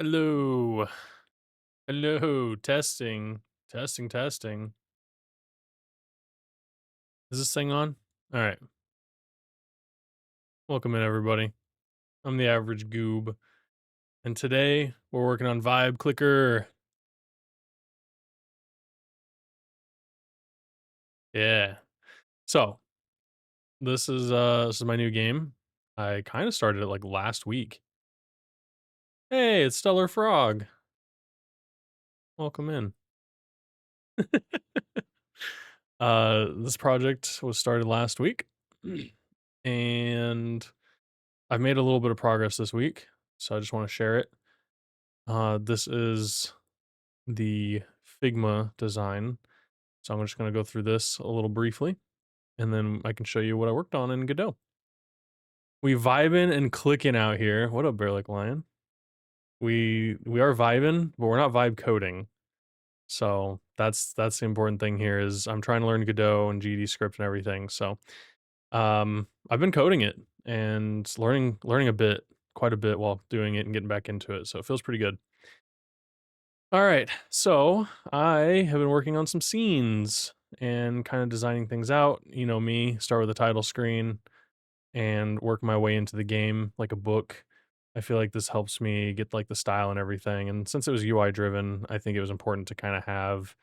Hello. Hello. Testing. Testing, testing. Is this thing on? All right. Welcome in, everybody. I'm the average goob. And today we're working on Vibe Clicker. Yeah. So this is my new game. I kind of started it like last week. Hey, it's Stellar Frog. Welcome in. This project was started last week. And I've made a little bit of progress this week. So I just want to share it. This is the Figma design. So I'm just going to go through this a little briefly, and then I can show you what I worked on in Godot. We vibing and clicking out here. What up, Bear Lake Lion? We are vibing, but we're not vibe coding. So that's the important thing here is I'm trying to learn Godot and GD script and everything. So I've been coding it and learning a bit, quite a bit while doing it and getting back into it. So it feels pretty good. All right, so I have been working on some scenes and kind of designing things out. You know me, start with a title screen and work my way into the game like a book. I feel like this helps me get like the style and everything. And since it was UI driven, I think it was important to kind of have,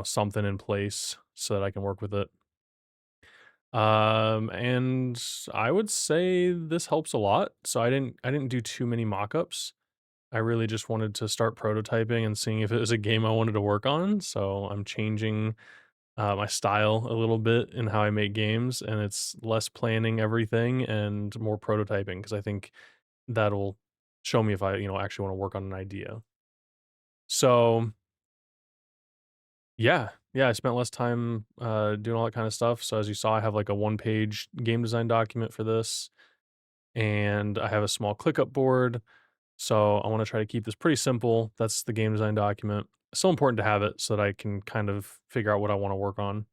something in place so that I can work with it. And I would say this helps a lot. So I didn't do too many mock-ups. I really just wanted to start prototyping and seeing if it was a game I wanted to work on. So I'm changing my style a little bit in how I make games, and it's less planning everything and more prototyping because I think that'll show me if I, actually want to work on an idea. So yeah, I spent less time doing all that kind of stuff. So as you saw, I have like a one-page game design document for this, and I have a small ClickUp board. So I want to try to keep this pretty simple. That's the game design document. It's so important to have it so that I can kind of figure out what I want to work on.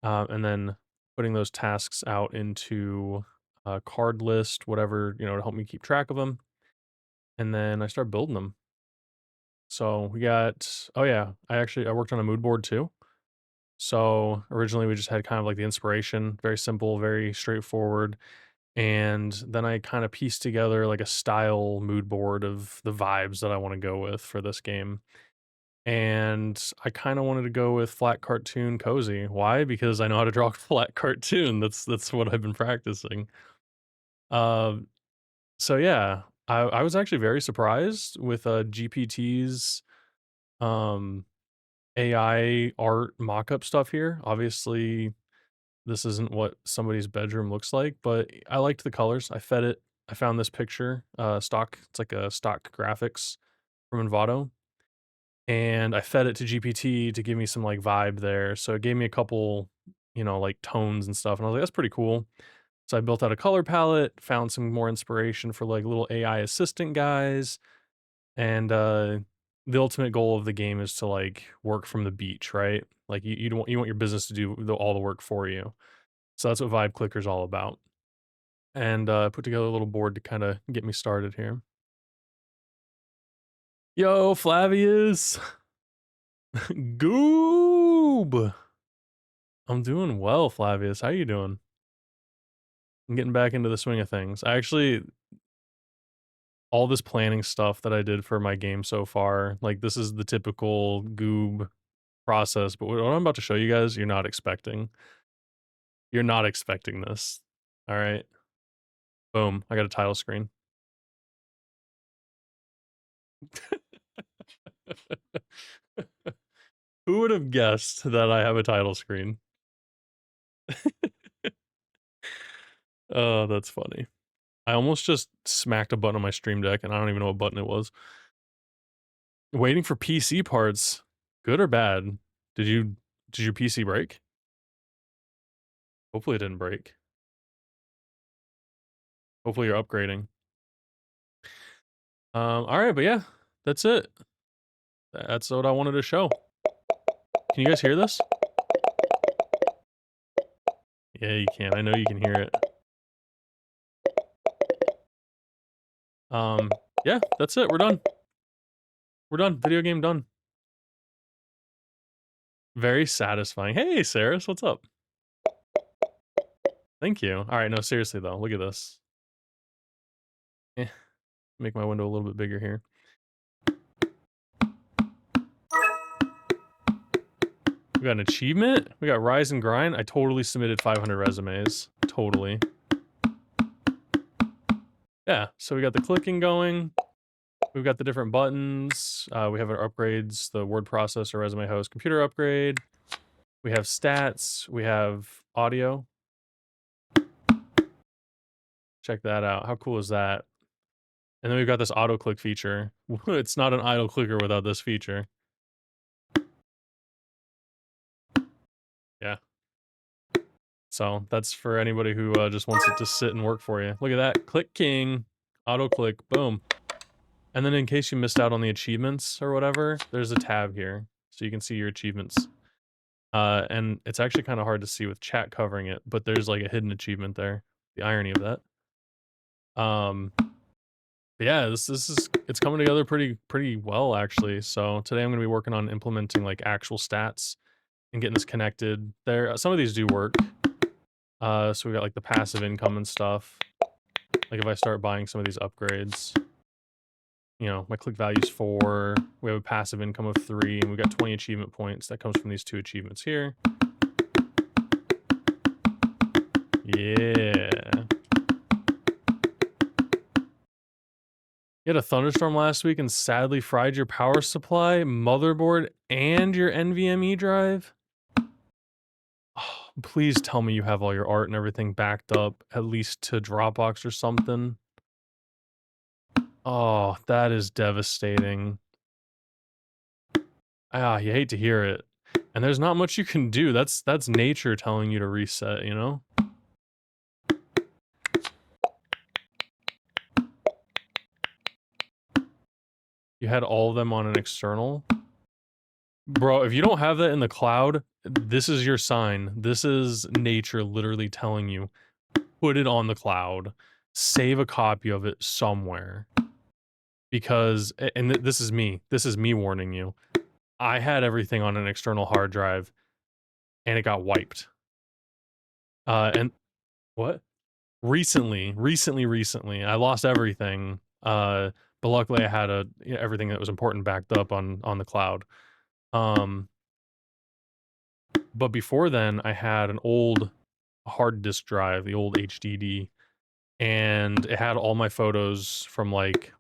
And then putting those tasks out into a card list, whatever, to help me keep track of them. And then I start building them. So we got, oh yeah, I worked on a mood board too. So originally we just had kind of like the inspiration, very simple, very straightforward. And then I kind of pieced together like a style mood board of the vibes that I want to go with for this game. And I kind of wanted to go with flat cartoon cozy. Why? Because I know how to draw flat cartoon. That's what I've been practicing. Um, so yeah, I was actually very surprised with GPT's um AI art mockup stuff here. Obviously, this isn't what somebody's bedroom looks like, but I liked the colors. I fed it. I found this picture, stock. It's like a stock graphics from Envato, and I fed it to GPT to give me some like vibe there. So it gave me a couple, like tones and stuff, and I was like, that's pretty cool. So I built out a color palette, found some more inspiration for like little AI assistant guys, and the ultimate goal of the game is to like work from the beach, right? Like you want your business to do all the work for you. So that's what Vibe Clicker is all about. And put together a little board to kind of get me started here. Yo, Flavius, Goob. I'm doing well, Flavius. How you doing? I'm getting back into the swing of things. I actually all this planning stuff that I did for my game so far, like this is the typical Goob process, but what I'm about to show you guys, you're not expecting. You're not expecting this. All right. Boom. I got a title screen. Who would have guessed that I have a title screen? Oh, that's funny. I almost just smacked a button on my stream deck and I don't even know what button it was. Waiting for PC parts. Good or bad? Did your PC break? Hopefully it didn't break. Hopefully you're upgrading. All right, but yeah, that's it. That's what I wanted to show. Can you guys hear this? Yeah, you can. I know you can hear it. Yeah, that's it. We're done. We're done. Video game done. Very satisfying. Hey, Saris, what's up? Thank you. All right, no, seriously though, look at this. Eh, make my window a little bit bigger here. We got an achievement. We got Rise and Grind. I totally submitted 500 resumes. Totally. Yeah, so we got the clicking going. We've got the different buttons. We have our upgrades, the word processor, resume host, computer upgrade. We have stats. We have audio. Check that out. How cool is that? And then we've got this auto click feature. It's not an idle clicker without this feature. Yeah. So that's for anybody who just wants it to sit and work for you. Look at that. Click king, auto click, boom. And then in case you missed out on the achievements or whatever, there's a tab here. So you can see your achievements. And it's actually kind of hard to see with chat covering it, but there's like a hidden achievement there. The irony of that. Yeah, this is it's coming together pretty well actually. So today I'm going to be working on implementing like actual stats and getting this connected. There, some of these do work. So we got like the passive income and stuff. Like if I start buying some of these upgrades, you know, my click value is 4. We have a passive income of 3, and we got 20 achievement points. That comes from these 2 achievements here. Yeah. You had a thunderstorm last week and sadly fried your power supply, motherboard, and your NVMe drive? Oh, please tell me you have all your art and everything backed up, at least to Dropbox or something. Oh, that is devastating. Ah, you hate to hear it. And there's not much you can do. That's nature telling you to reset, you know? You had all of them on an external? Bro, if you don't have that in the cloud, this is your sign. This is nature literally telling you, put it on the cloud. Save a copy of it somewhere. Because, and this is me. This is me warning you. I had everything on an external hard drive, and it got wiped. And what? Recently, I lost everything. But luckily I had everything that was important backed up on the cloud. But before then, I had an old hard disk drive, the old HDD, and it had all my photos from like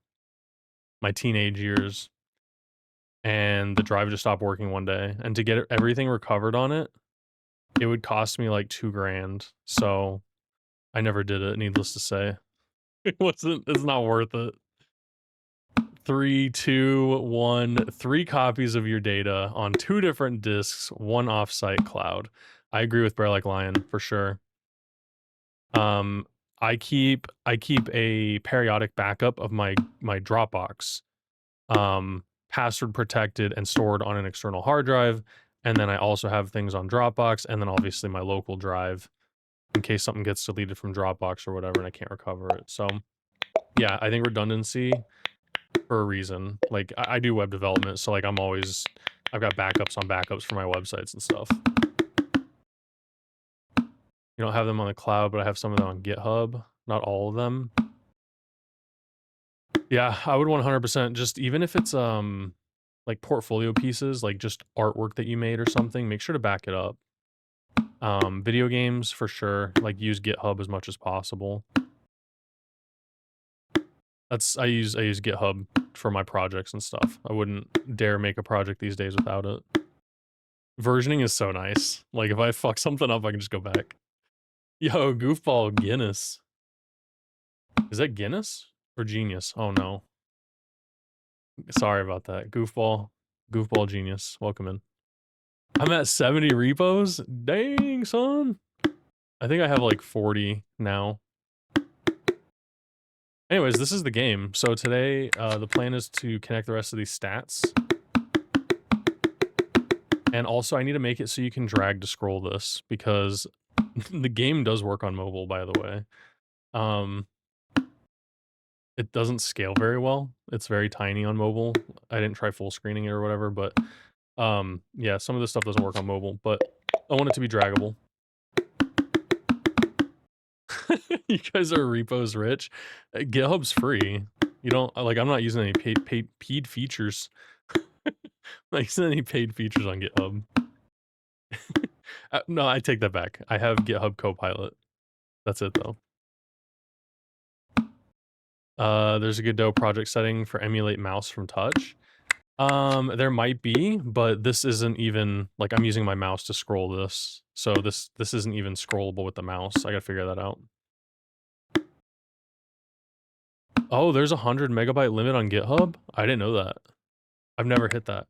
my teenage years. And the drive just stopped working one day. And to get everything recovered on it, it would cost me like $2,000. So I never did it, needless to say. It's not worth it. 3, 2, 1, 3 copies of your data on 2 different disks, 1 offsite cloud. I agree with Bear Like Lion for sure. I keep a periodic backup of my Dropbox, password protected and stored on an external hard drive. And then I also have things on Dropbox, and then obviously my local drive in case something gets deleted from Dropbox or whatever and I can't recover it. So yeah, I think redundancy for a reason. Like I do web development, so like I've got backups on backups for my websites and stuff. You don't have them on the cloud, but I have some of them on GitHub. Not all of them. Yeah, I would 100% just, even if it's like portfolio pieces, like just artwork that you made or something, make sure to back it up. Video games for sure, like use GitHub as much as possible. I use GitHub for my projects and stuff. I wouldn't dare make a project these days without it. Versioning is so nice. Like if I fuck something up, I can just go back. Yo, goofball Guinness. Is that Guinness or Genius? Oh no. Sorry about that. Goofball Genius. Welcome in. I'm at 70 repos? Dang, son. I think I have like 40 now. Anyways, this is the game. So today, the plan is to connect the rest of these stats. And also, I need to make it so you can drag to scroll this, because the game does work on mobile, by the way. It doesn't scale very well. It's very tiny on mobile. I didn't try full screening it or whatever, but yeah, some of this stuff doesn't work on mobile, but I want it to be draggable. You guys are repos rich. GitHub's free. You don't like. I'm not using any paid features. I'm not using any paid features on GitHub. No, I take that back. I have GitHub Copilot. That's it though. There's a Godot project setting for emulate mouse from touch. There might be, but this isn't even like I'm using my mouse to scroll this. So this isn't even scrollable with the mouse. I gotta figure that out. Oh, there's a 100 megabyte limit on GitHub? I didn't know that. I've never hit that.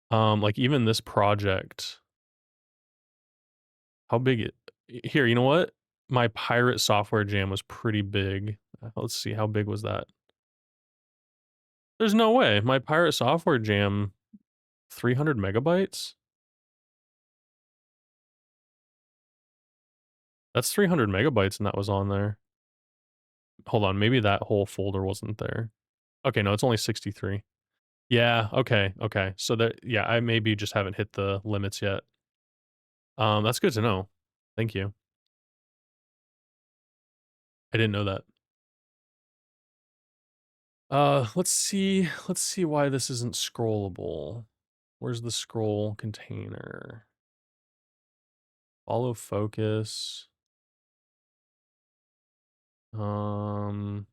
Like even this project, how big it here, you know what? My pirate software jam was pretty big. Let's see, how big was that? There's no way. My pirate software jam, 300 megabytes? That's 300 megabytes and that was on there. Hold on, maybe that whole folder wasn't there. Okay, no, it's only 63. Yeah, okay, okay. So that, yeah, I maybe just haven't hit the limits yet. That's good to know. Thank you. I didn't know that. Let's see why this isn't scrollable. Where's the scroll container? Follow focus. Um,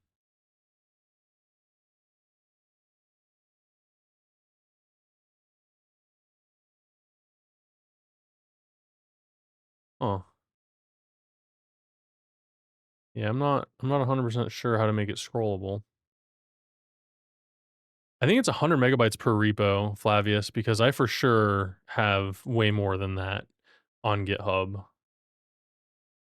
oh, yeah, I'm not 100% sure how to make it scrollable. I think it's 100 megabytes per repo, Flavius, because I for sure have way more than that on GitHub.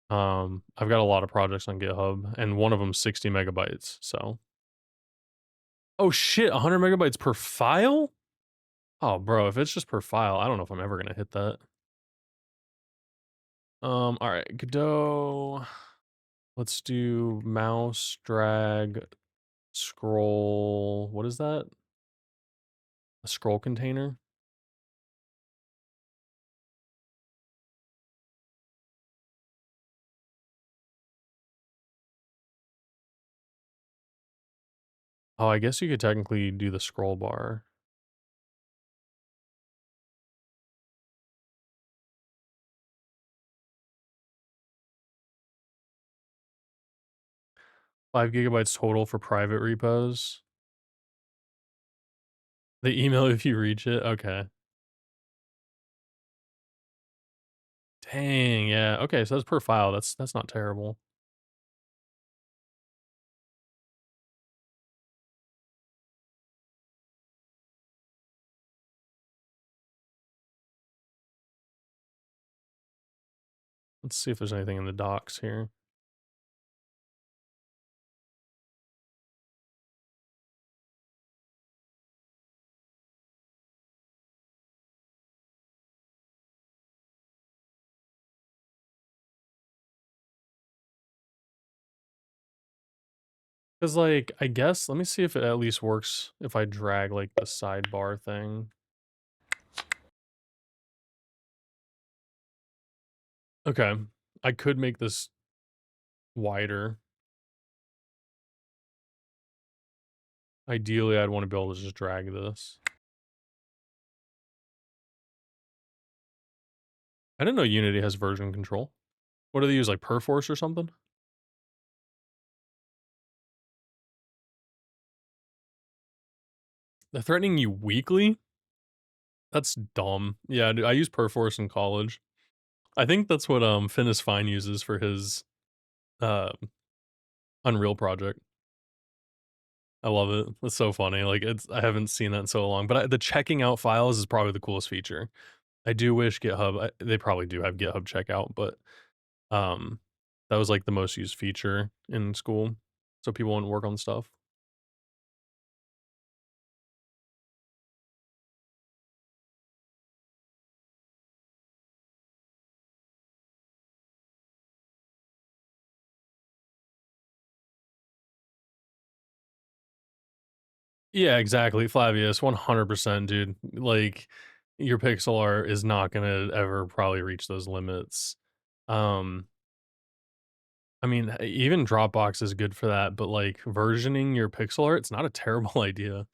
I've got a lot of projects on GitHub, and one of them 60 megabytes. So, oh shit, 100 megabytes per file? Oh, bro, if it's just per file, I don't know if I'm ever gonna hit that. All right, Godot. Let's do mouse drag scroll. What is that? A scroll container? Oh, I guess you could technically do the scroll bar. Five gigabytes total for private repos. The email if you reach it. Okay. Dang, yeah. Okay, so that's per file. That's not terrible. Let's see if there's anything in the docs here. Because, like, I guess, let me see if it at least works if I drag, like, the sidebar thing. Okay. I could make this wider. Ideally, I'd want to be able to just drag this. I didn't know Unity has version control. What do they use, like Perforce or something? They're threatening you weekly? That's dumb. Yeah, dude, I used Perforce in college. I think that's what Finis Fine uses for his uh Unreal project. I love it. It's so funny. Like it's I haven't seen that in so long, but the checking out files is probably the coolest feature. I do wish GitHub they probably do have GitHub checkout, but um that was like the most used feature in school. So people wouldn't work on stuff. Yeah, exactly, Flavius, 100%, dude. Like, your pixel art is not gonna ever probably reach those limits. Um, I mean, even Dropbox is good for that, but, like, versioning your pixel art, it's not a terrible idea.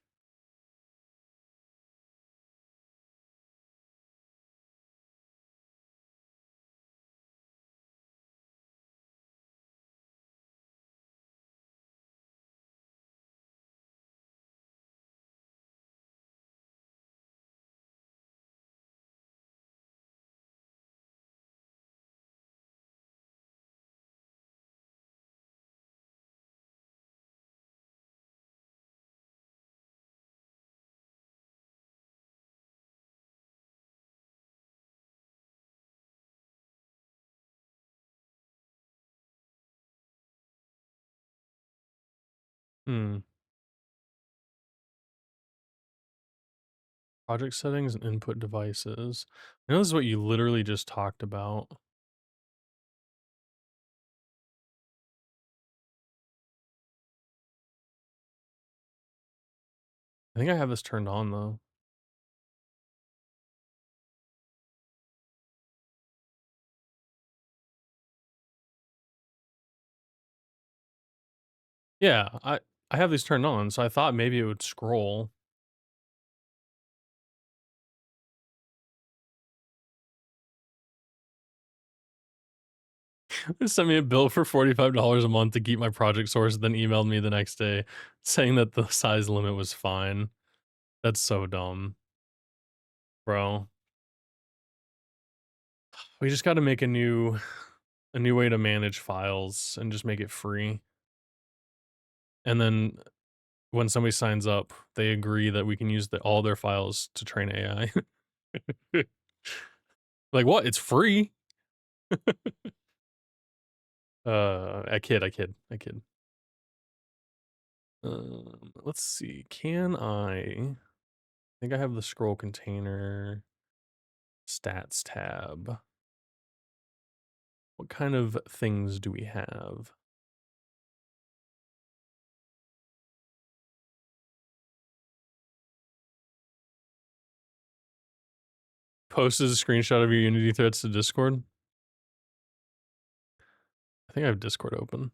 Hmm. Project settings and input devices. I know this is what you literally just talked about. I think I have this turned on, though. Yeah, I have these turned on, so I thought maybe it would scroll. They sent me a bill for $45 a month to keep my project source, then emailed me the next day saying that the size limit was fine. That's so dumb, bro. We just gotta make a new way to manage files and just make it free. And then when somebody signs up, they agree that we can use all their files to train AI. Like, what? It's free? I kid. Let's see. I think I have the scroll container stats tab. What kind of things do we have? Posted a screenshot of your Unity threads to Discord. I think I have Discord open.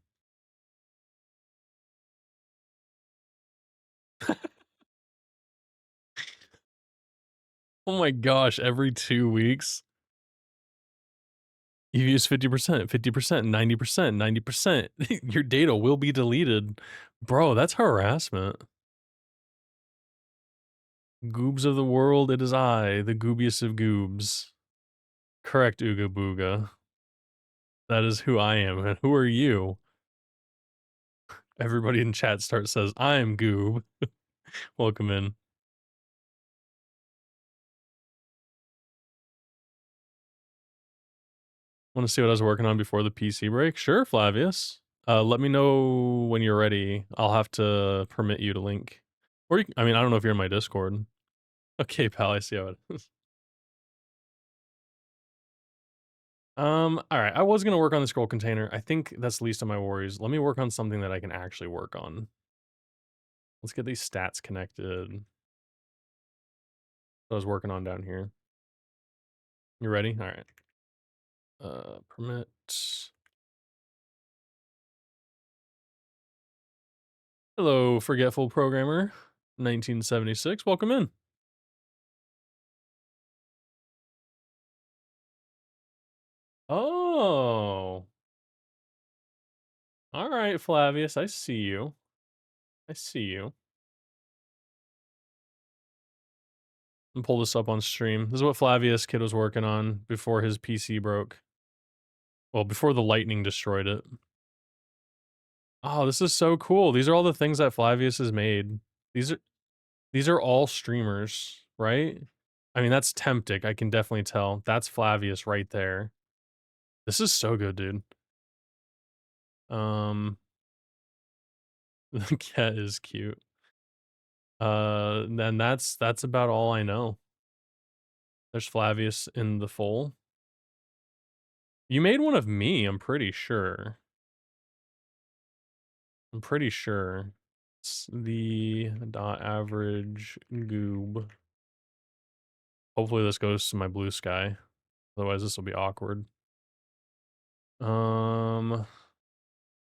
Oh my gosh, every 2 weeks? You've used 50%, 50%, 90%, 90%. Your data will be deleted. Bro, that's harassment. Goobs of the world, it is I, the goobiest of goobs. Correct, Ooga Booga. That is who I am. And who are you? Everybody in chat says, I'm Goob. Welcome in. Want to see what I was working on before the PC break? Sure, Flavius. Let me know when you're ready. I'll have to permit you to link. Or I mean, I don't know if you're in my Discord. Okay, pal, I see how it is. All right. I was gonna work on the scroll container. I think that's the least of my worries. Let me work on something that I can actually work on. Let's get these stats connected. I was working on down here. You ready? All right. Permit. Hello, forgetful programmer. 1976. Welcome in. Oh. All right, Flavius. I see you. I see you. And pull this up on stream. This is what Flavius kid was working on before his PC broke. Well, before the lightning destroyed it. Oh, this is so cool. These are all the things that Flavius has made. These are these are all streamers, right? I mean, that's Temptic, I can definitely tell. That's Flavius right there. This is so good, dude. Um, the cat is cute. Then that's about all I know. There's Flavius in the full. You made one of me, I'm pretty sure. I'm pretty sure. It's the average goob. Hopefully this goes to my blue sky. Otherwise this will be awkward.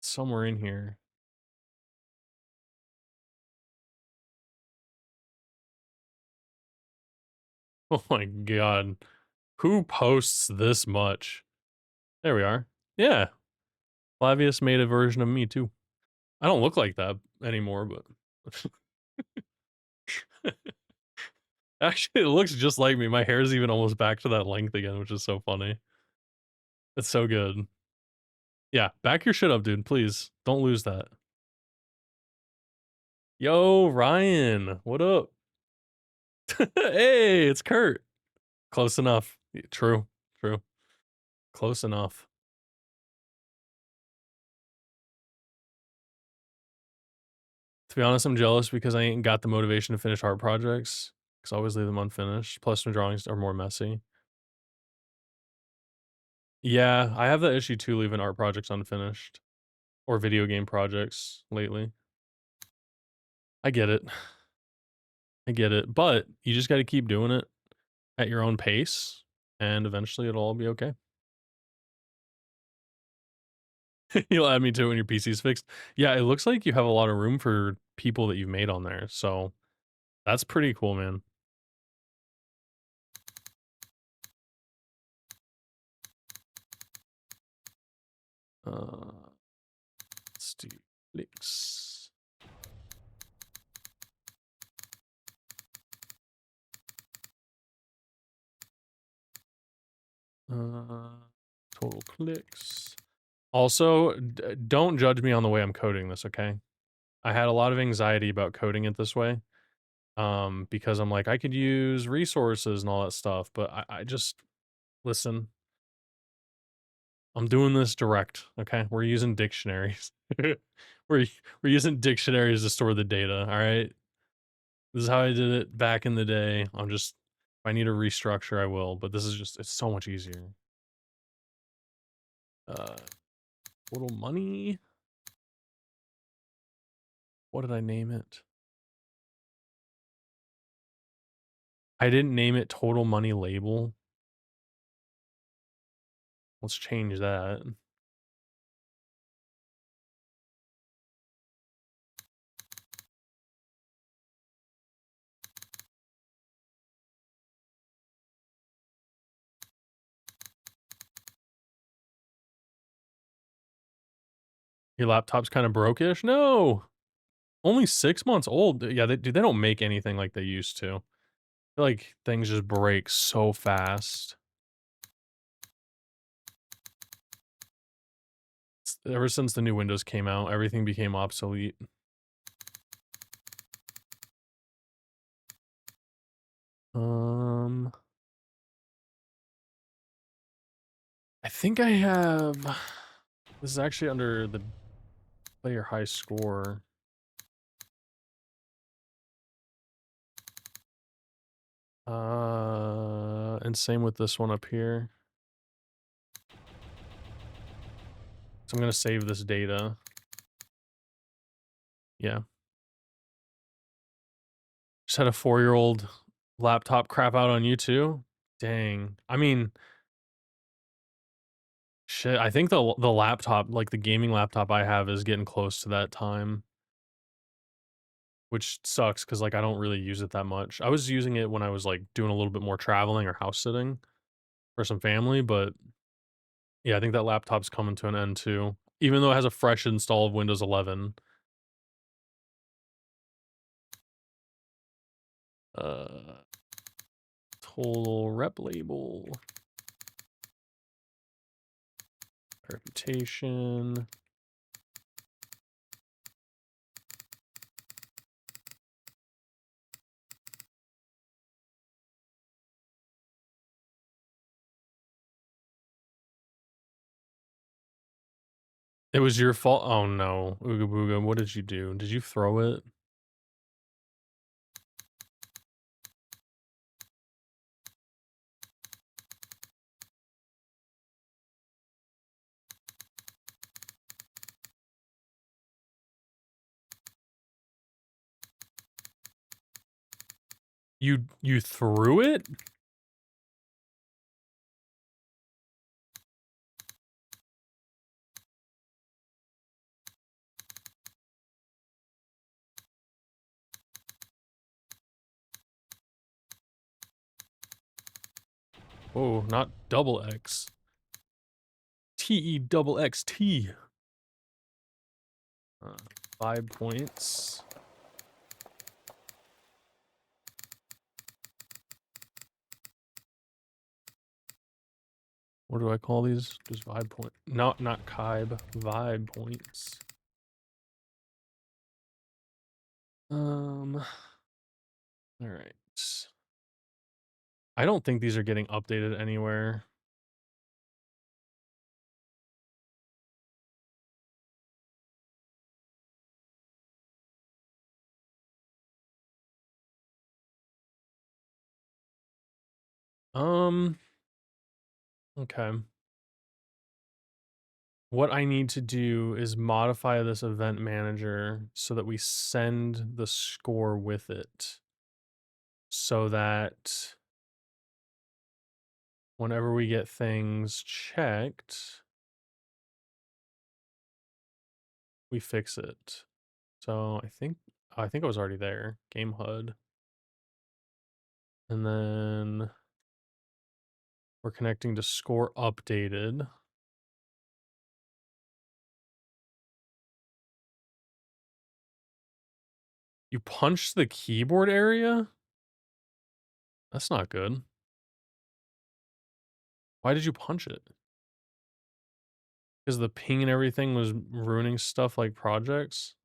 Somewhere in here. Oh my god. Who posts this much? There we are. Yeah. Flavius made a version of me too. I don't look like that anymore, but actually it looks just like me. My hair is even almost back to that length again, which is so funny. It's so good. Yeah, back your shit up, dude. Please don't lose that. Yo, Ryan, what up? Hey, it's Kurt. Close enough. True, true. Close enough. To be honest, I'm jealous because I ain't got the motivation to finish art projects. Because I always leave them unfinished. Plus, my drawings are more messy. Yeah, I have that issue too, leaving art projects unfinished. Or video game projects lately. I get it. I get it. But you just got to keep doing it at your own pace. And eventually it'll all be okay. You'll add me to it when your PC's fixed. Yeah, it looks like you have a lot of room for people that you've made on there. So that's pretty cool, man. Let's do links. Total clicks. Also, don't judge me on the way I'm coding this, okay? I had a lot of anxiety about coding it this way. Because I'm like, I could use resources and all that stuff, but I just listen. I'm doing this direct, okay? We're using dictionaries. we're using dictionaries to store the data, all right? This is how I did it back in the day. If I need a restructure, I will, but this is just, it's so much easier. Total money. What did I name it? I didn't name it total money label. Let's change that. Your laptop's kind of broke-ish? No! Only 6 months old. Yeah, they don't make anything like they used to. I feel like things just break so fast. Ever since the new Windows came out, everything became obsolete. I think I have... This is actually under the player high score. And same with this one up here. So I'm gonna save this data. Yeah. Just had a 4-year-old laptop crap out on you too? Dang. I mean, shit, I think the laptop, like the gaming laptop I have is getting close to that time. Which sucks because like I don't really use it that much. I was using it when I was like doing a little bit more traveling or house sitting for some family, but yeah, I think that laptop's coming to an end too. Even though it has a fresh install of Windows 11. Total rep label. Reputation. It was your fault. Oh no. Ooga booga, what did you do? Did you throw it? You threw it? Oh, not double X. TE XX. 5 points. What do I call these? Just vibe point. Not Kibe. Vibe points. All right. I don't think these are getting updated anywhere. Okay. What I need to do is modify this event manager so that we send the score with it. So that whenever we get things checked, we fix it. So I think I was already there. Game HUD. And then we're connecting to score updated. You punched the keyboard area? That's not good. Why did you punch it? Because the ping and everything was ruining stuff like projects?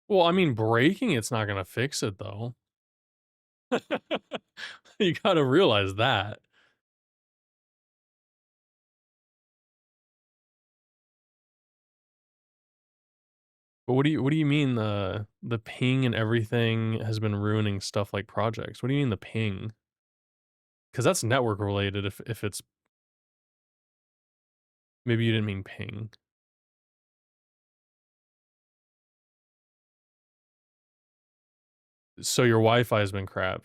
Well, I mean, breaking it's not gonna fix it, though. You gotta realize that. But what do you mean the ping and everything has been ruining stuff like projects? What do you mean the ping? Because that's network related if it's maybe you didn't mean ping. So your Wi-Fi has been crap.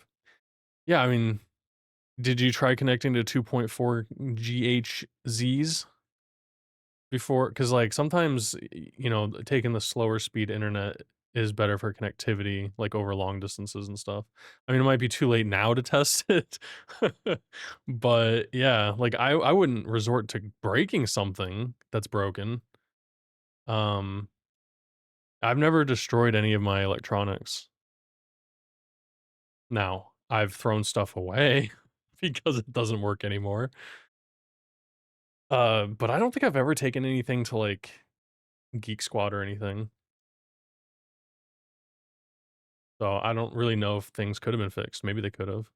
Yeah, I mean, did you try connecting to 2.4 GHZs before? Because like sometimes you know taking the slower speed internet is better for connectivity, like over long distances and stuff. I mean, it might be too late now to test it, but yeah, like I wouldn't resort to breaking something that's broken. Um, I've never destroyed any of my electronics. Now, I've thrown stuff away because it doesn't work anymore. But I don't think I've ever taken anything to like Geek Squad or anything. So I don't really know if things could have been fixed. Maybe they could have.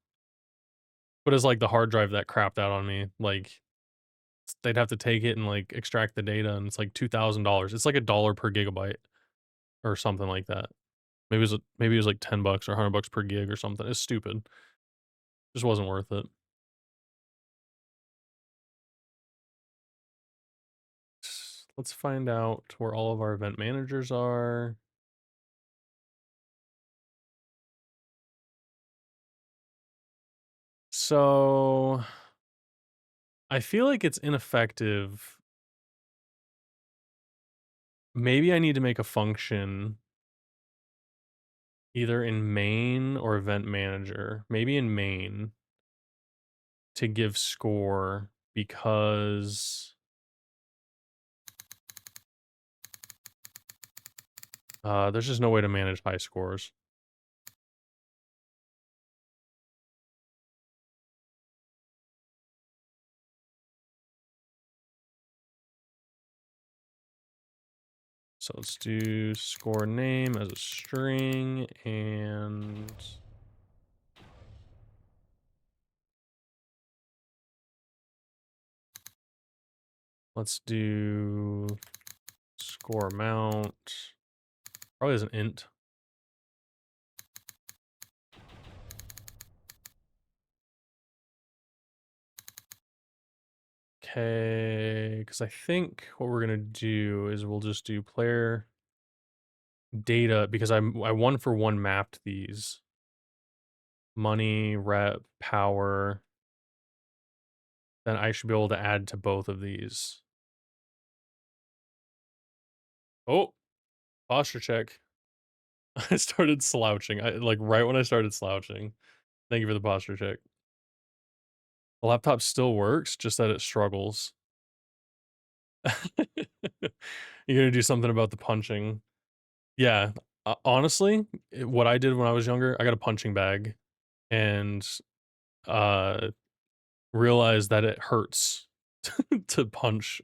But it's like the hard drive that crapped out on me. Like they'd have to take it and like extract the data, and it's like $2,000. It's like $1 per gigabyte or something like that. Maybe it was like $10 or $100 per gig or something. It's stupid. Just wasn't worth it. Let's find out where all of our event managers are. So I feel like it's ineffective. Maybe I need to make a function either in main or event manager. Maybe in main to give score because there's just no way to manage high scores. So let's do score name as a string and let's do score amount. Probably as an int. Okay, because I think what we're gonna do is we'll just do player data because I one for one mapped these money, rep, power. Then I should be able to add to both of these. Oh, posture check. I started slouching. Like right when I started slouching. Thank you for the posture check. The laptop still works, just that it struggles. You're gonna do something about the punching. Yeah, honestly, what I did when I was younger, I got a punching bag and uh realized that it hurts to punch.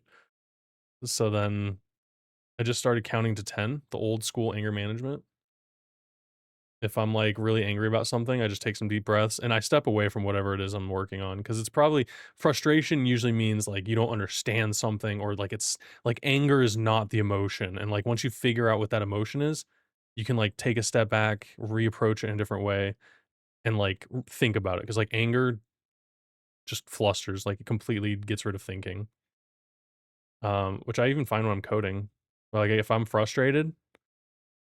So then I just started counting to 10, the old school anger management. If I'm like really angry about something, I just take some deep breaths and I step away from whatever it is I'm working on because it's probably frustration usually means like you don't understand something or like it's like anger is not the emotion. And like once you figure out what that emotion is, you can like take a step back, reapproach it in a different way and like think about it because like anger just flusters, like it completely gets rid of thinking. Which I even find when I'm coding. Like if I'm frustrated,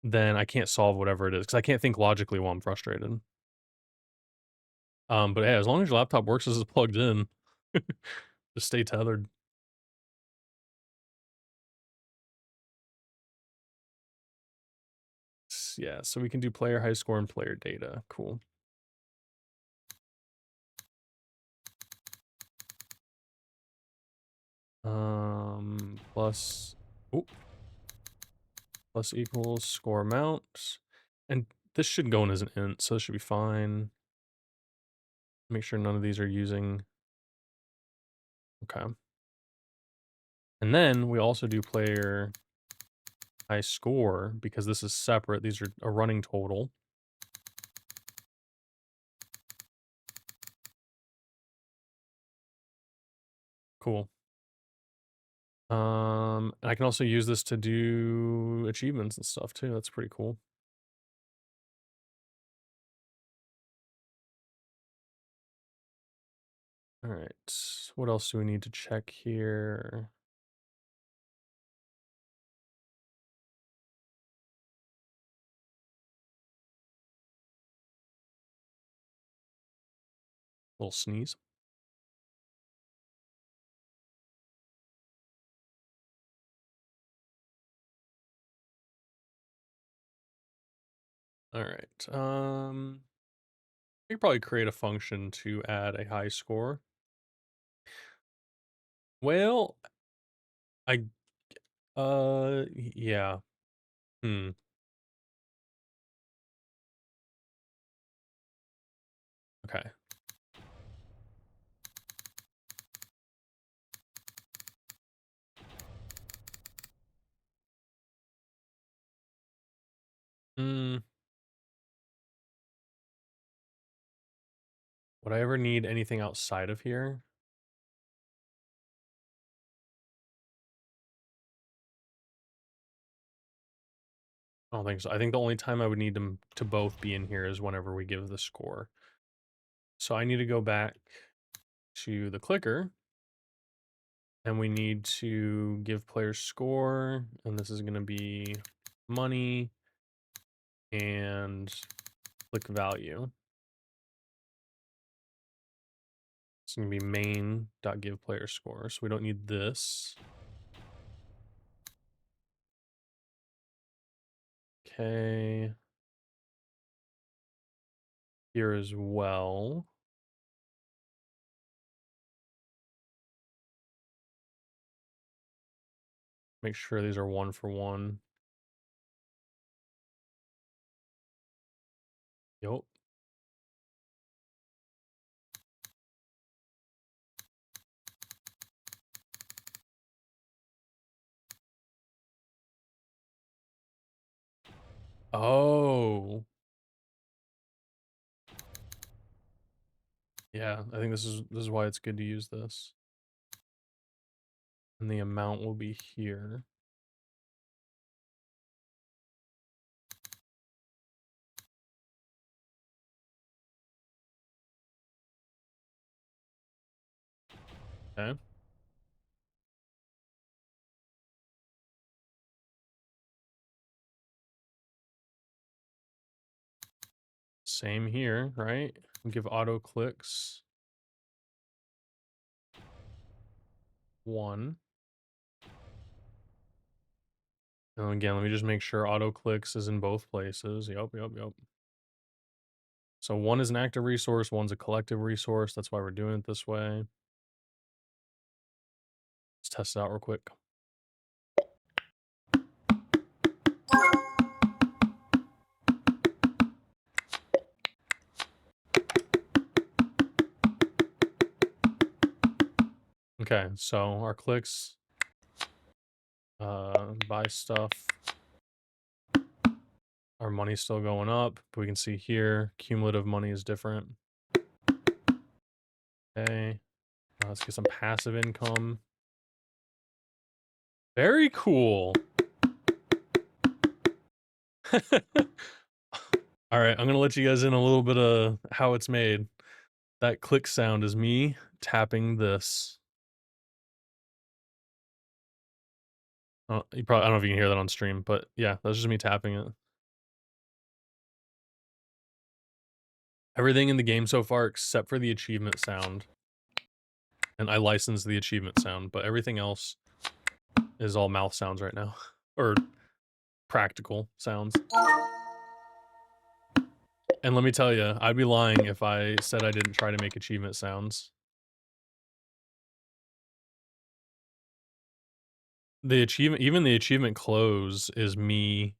then I can't solve whatever it is because I can't think logically while I'm frustrated. But yeah, as long as your laptop works as it's plugged in, just stay tethered. Yeah, so we can do player high score and player data. Cool. Plus, oh, plus equals score amount. And this should go in as an int, so this should be fine. Make sure none of these are using. Okay. And then we also do player high score because this is separate. These are a running total. Cool. And I can also use this to do achievements and stuff too. That's pretty cool. All right. What else do we need to check here? Little sneeze. All right. We could probably create a function to add a high score. Well, I yeah. Hmm. Okay. Hmm. Would I ever need anything outside of here? I don't think so. I think the only time I would need them to both be in here is whenever we give the score. So I need to go back to the clicker and we need to give players score, and this is going to be money and click value. It's going to be main.give player score. So we don't need this. Okay. Here as well. Make sure these are one for one. Yep. Oh. Yeah, I think this is why it's good to use this. And the amount will be here. Okay. Same here, right? Give auto clicks 1. And again, let me just make sure auto clicks is in both places. Yep. So 1 is an active resource, 1's a collective resource. That's why we're doing it this way. Let's test it out real quick. Okay, so our clicks, buy stuff. Our money's still going up, but we can see here, cumulative money is different. Okay, let's get some passive income. Very cool. All right, I'm gonna let you guys in a little bit of how it's made. That click sound is me tapping this. You probably, I don't know if you can hear that on stream, but yeah, that's just me tapping it. Everything in the game so far except for the achievement sound. And I licensed the achievement sound, but everything else is all mouth sounds right now. Or practical sounds. And let me tell you, I'd be lying if I said I didn't try to make achievement sounds. The achievement, even the achievement close is me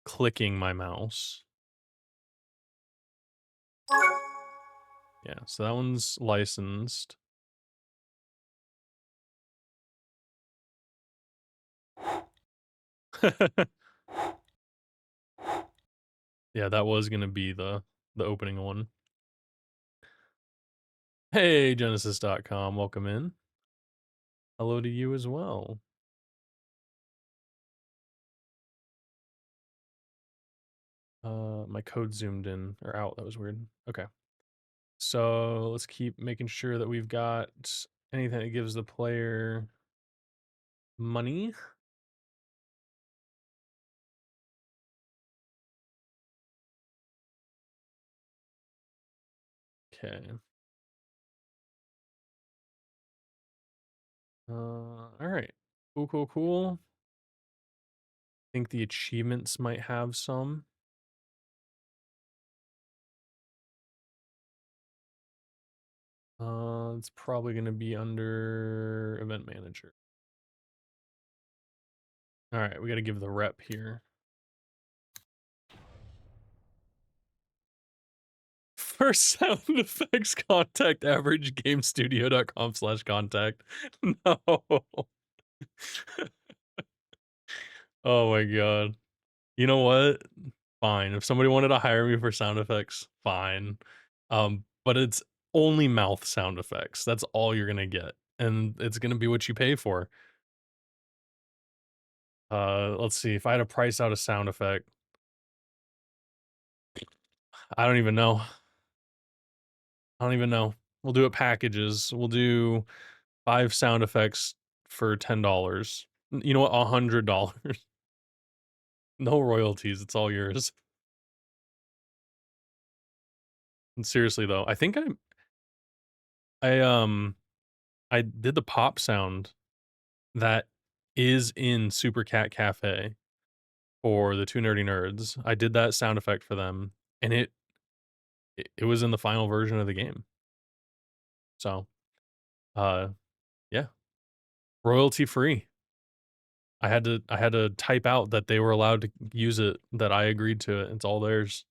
clicking my mouse. Yeah, so that one's licensed. Yeah, that was gonna be the opening one. Hey, Genesis.com, welcome in. Hello to you as well. My code zoomed in or out. That was weird. Okay. So let's keep making sure that we've got anything that gives the player money. Okay. All right. Cool. I think the achievements might have some. It's probably going to be under event manager. All right, we got to give the rep here. For sound effects, contact averagegamestudio.com/contact. No. Oh my god. You know what? Fine. If somebody wanted to hire me for sound effects, fine. But it's only mouth sound effects. That's all you're gonna get. And it's gonna be what you pay for. Let's see. If I had to price out a sound effect, I don't even know. We'll do it packages. We'll do 5 sound effects for $10. You know what? $100. No royalties. It's all yours. And seriously though, I think I did the pop sound that is in Super Cat Cafe for the Two Nerdy Nerds. I did that sound effect for them, and it was in the final version of the game. So, uh, yeah, royalty free. I had to type out that they were allowed to use it, that I agreed to it. It's all theirs.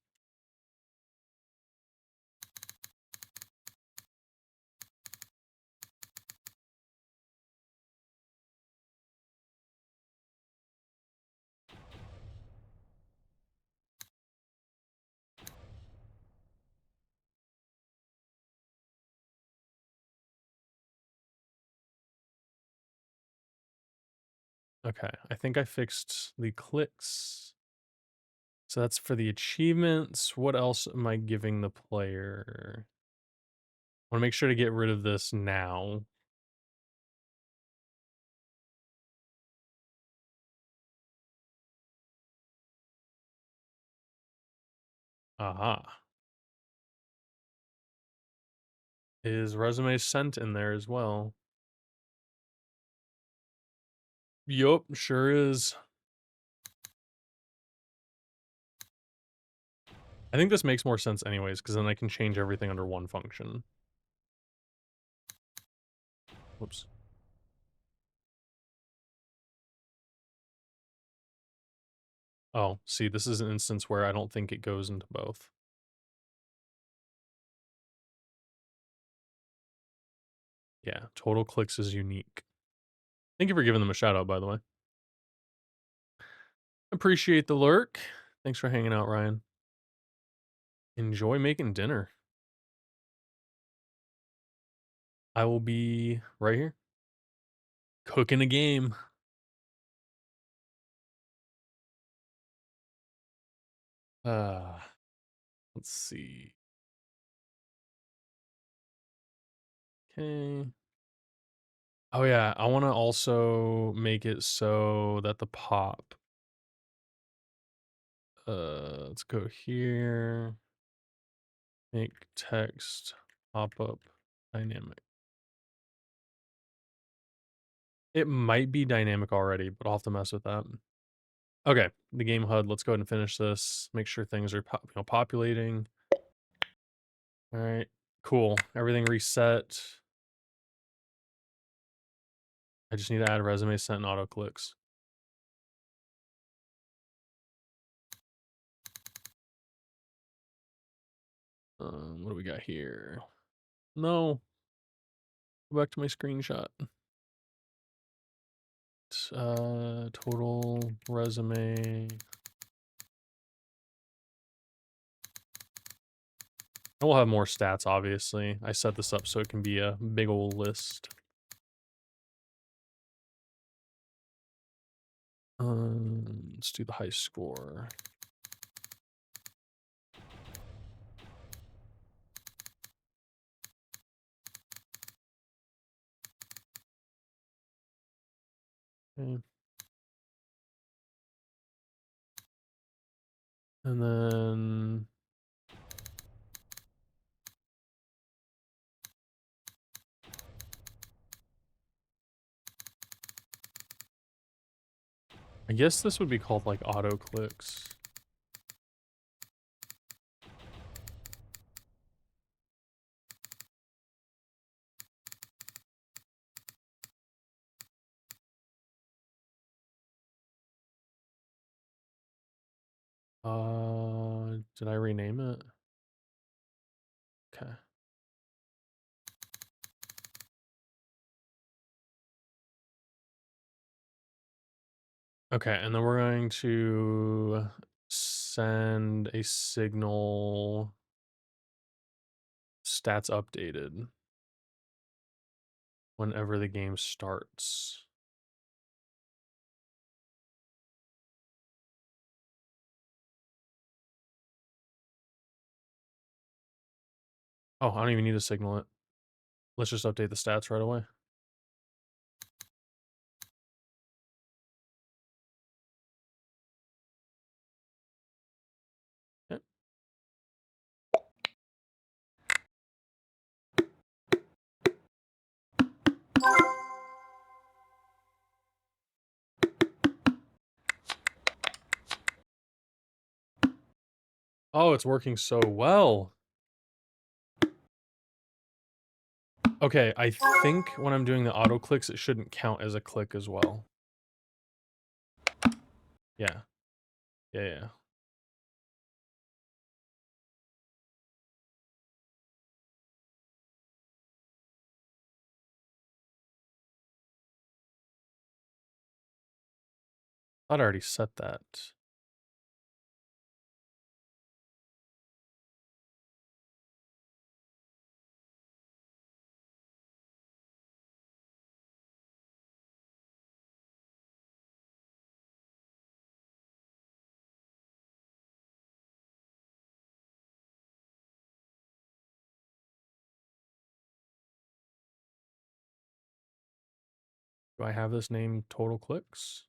Okay, I think I fixed the clicks. So that's for the achievements. What else am I giving the player? I want to make sure to get rid of this now. Aha. His resume sent in there as well. Yup, sure is. I think this makes more sense anyways, because then I can change everything under one function. Whoops. Oh, see, this is an instance where I don't think it goes into both. Yeah, total clicks is unique. Thank you for giving them a shout out, by the way. Appreciate the lurk. Thanks for hanging out, Ryan. Enjoy making dinner. I will be right here cooking a game. Uh, let's see. Okay. Oh yeah, I want to also make it so that the pop. Let's go here. Make text pop up dynamic. It might be dynamic already, but I'll have to mess with that. Okay, the game HUD. Let's go ahead and finish this. Make sure things are populating. All right, cool. Everything reset. I just need to add resume sent and auto clicks. What do we got here? No. Go back to my screenshot. Total resume. And we'll have more stats, obviously. I set this up so it can be a big old list. Let's do the high score. Okay. And then I guess this would be called like auto clicks. Did I rename it? Okay. Okay, and then we're going to send a signal stats updated whenever the game starts. Oh, I don't even need to signal it. Let's just update the stats right away. Okay. Oh, it's working so well. Okay, I think when I'm doing the auto clicks, it shouldn't count as a click as well. Yeah. Yeah. I'd already set that. Do I have this name total clicks?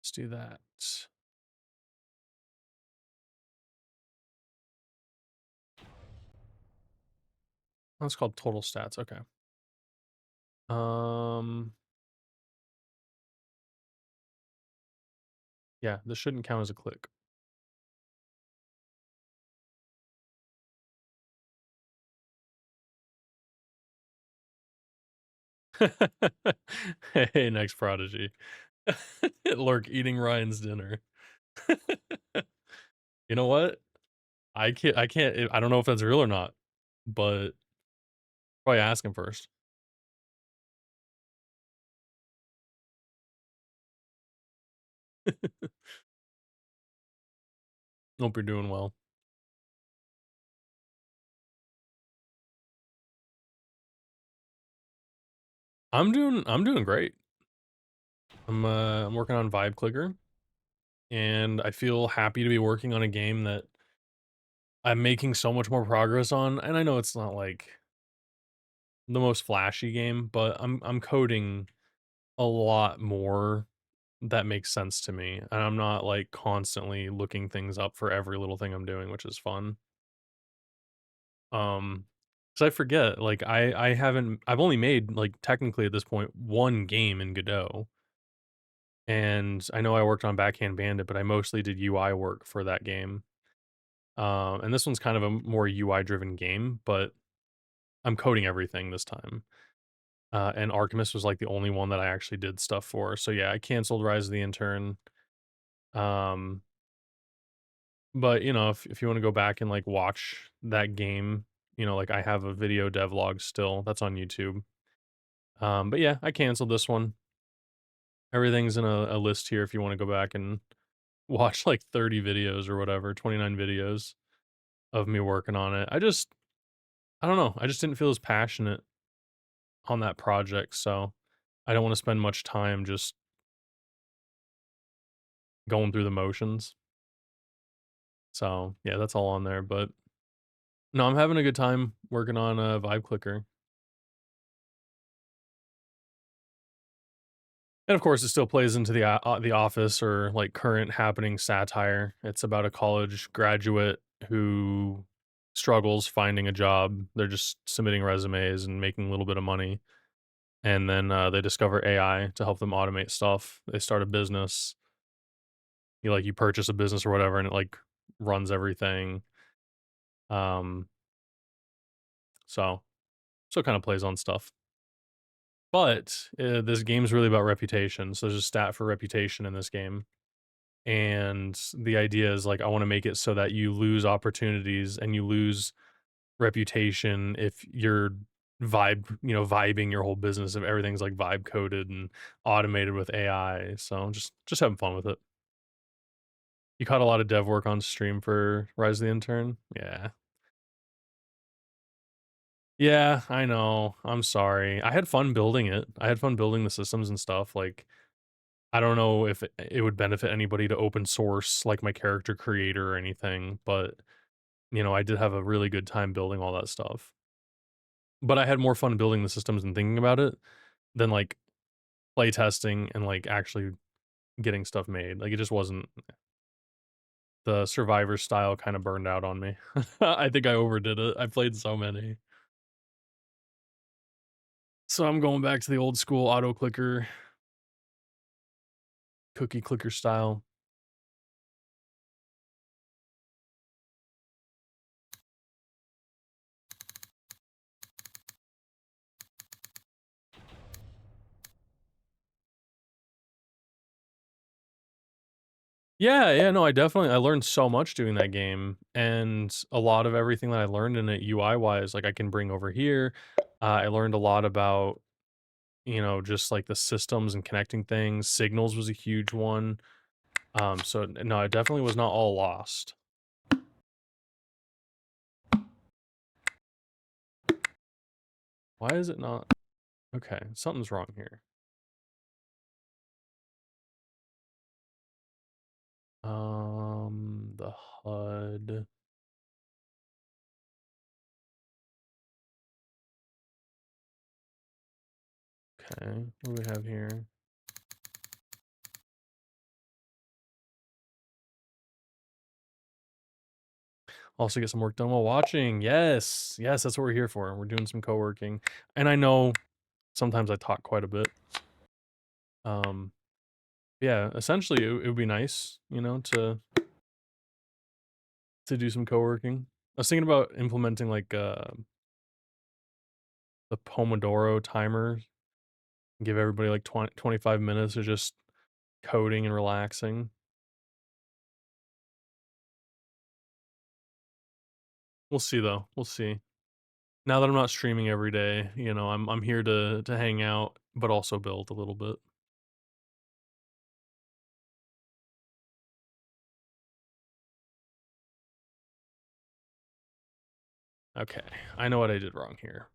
Let's do that. That's called total stats. Okay. Um, yeah, this shouldn't count as a click. Hey, next prodigy. Lurk eating Ryan's dinner. You know what? I can't I don't know if that's real or not, but probably ask him first. Hope you're doing well. I'm doing great. I'm working on Vibe Clicker, and I feel happy to be working on a game that I'm making so much more progress on, and I know it's not like the most flashy game, but I'm coding a lot more that makes sense to me, and I'm not like constantly looking things up for every little thing I'm doing, which is fun. Um, because I forget, like I've only made like technically at this point one game in Godot, and I know I worked on Backhand Bandit, but I mostly did UI work for that game. And this one's kind of a more UI driven game, but I'm coding everything this time. And Artemis was like the only one that I actually did stuff for. So yeah, I canceled Rise of the Intern. Um, but you know, if you want to go back and like watch that game, you know, like I have a video devlog still that's on YouTube. But yeah, I canceled this one. Everything's in a list here if you want to go back and watch like 30 videos or whatever, 29 videos of me working on it. I don't know. I just didn't feel as passionate on that project, so I don't want to spend much time just going through the motions. So, yeah, that's all on there, but no, I'm having a good time working on a Vibe Clicker. And of course, it still plays into the Office or like current happening satire. It's about a college graduate who struggles finding a job. They're just submitting resumes and making a little bit of money, and then they discover AI to help them automate stuff. They start a business. You purchase a business or whatever, and it like runs everything. Um, so so it kind of plays on stuff. But this game's really about reputation. So there's a stat for reputation in this game, and the idea is like I want to make it so that you lose opportunities and you lose reputation if you're vibing your whole business if everything's like vibe coded and automated with AI. So just having fun with it. You caught a lot of dev work on stream for Rise of the Intern? Yeah. Yeah, I know. I'm sorry. I had fun building it. I had fun building the systems and stuff. Like, I don't know if it would benefit anybody to open source like my character creator or anything, but I did have a really good time building all that stuff. But I had more fun building the systems and thinking about it than like play testing and like actually getting stuff made. Like it just wasn't the survivor style kind of burned out on me. I think I overdid it. I played so many. So I'm going back to the old school auto clicker, cookie clicker style. Yeah, yeah, no, I learned so much doing that game, and a lot of everything that I learned in it UI wise, like I can bring over here. I learned a lot about, just like the systems and connecting things. Signals was a huge one. So no, it definitely was not all lost. Why is it not? Okay, something's wrong here. The HUD. Okay, what do we have here? Also get some work done while watching. Yes, yes, that's what we're here for. We're doing some co-working. And I know sometimes I talk quite a bit. Yeah, essentially it would be nice, you know, to do some co-working. I was thinking about implementing like the Pomodoro timer, give everybody like 25 minutes of just coding and relaxing. We'll see though. We'll see. Now that I'm not streaming every day, you know, I'm here to hang out, but also build a little bit. Okay, I know what I did wrong here.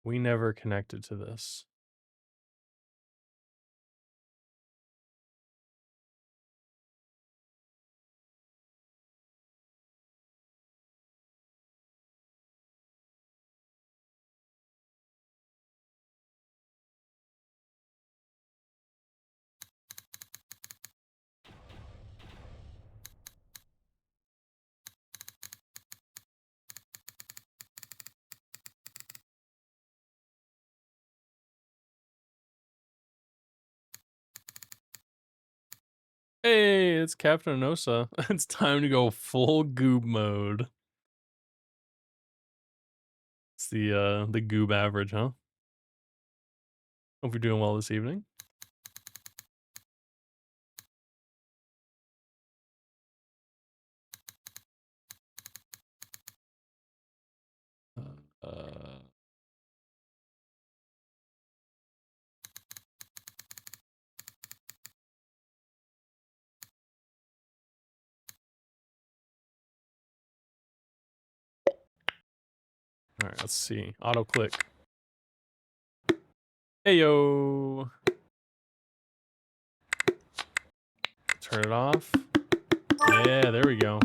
We never connected to this. Hey, it's Captain Anosa. It's time to go full goob mode. It's the goob average, huh? Hope you're doing well this evening. Uh, all right, let's see. Auto click. Hey yo. Turn it off. Yeah, there we go.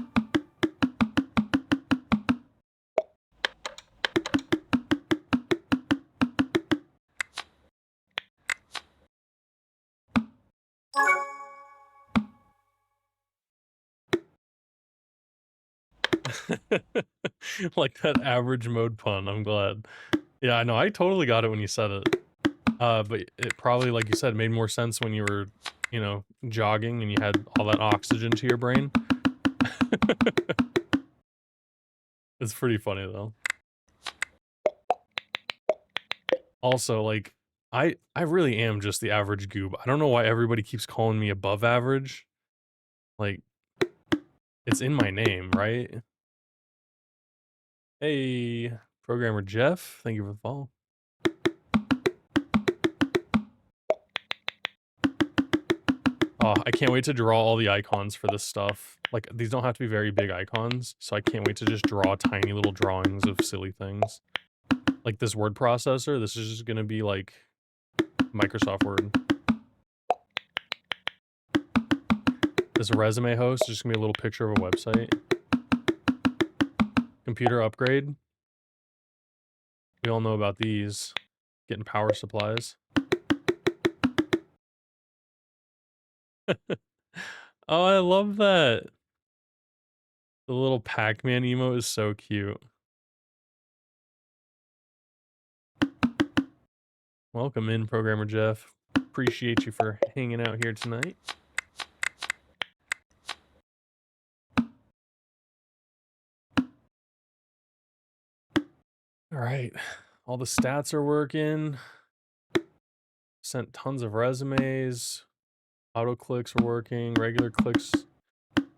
Like that average mode pun. I'm glad. Yeah, I know. I totally got it when you said it. But it probably, like you said, made more sense when you were, you know, jogging and you had all that oxygen to your brain. It's pretty funny though. Also, like, I really am just the average goob. I don't know why everybody keeps calling me above average. Like, it's in my name, right? Hey, programmer Jeff, thank you for the follow. Oh, I can't wait to draw all the icons for this stuff. Like, these don't have to be very big icons, so I can't wait to just draw tiny little drawings of silly things. Like this word processor, this is just gonna be like Microsoft Word. This resume host is just gonna be a little picture of a website. Computer upgrade. We all know about these. Getting power supplies. Oh, I love that. The little Pac-Man emote is so cute. Welcome in, Programmer Jeff. Appreciate you for hanging out here tonight. All right. All the stats are working. Sent tons of resumes. Auto clicks are working. Regular clicks.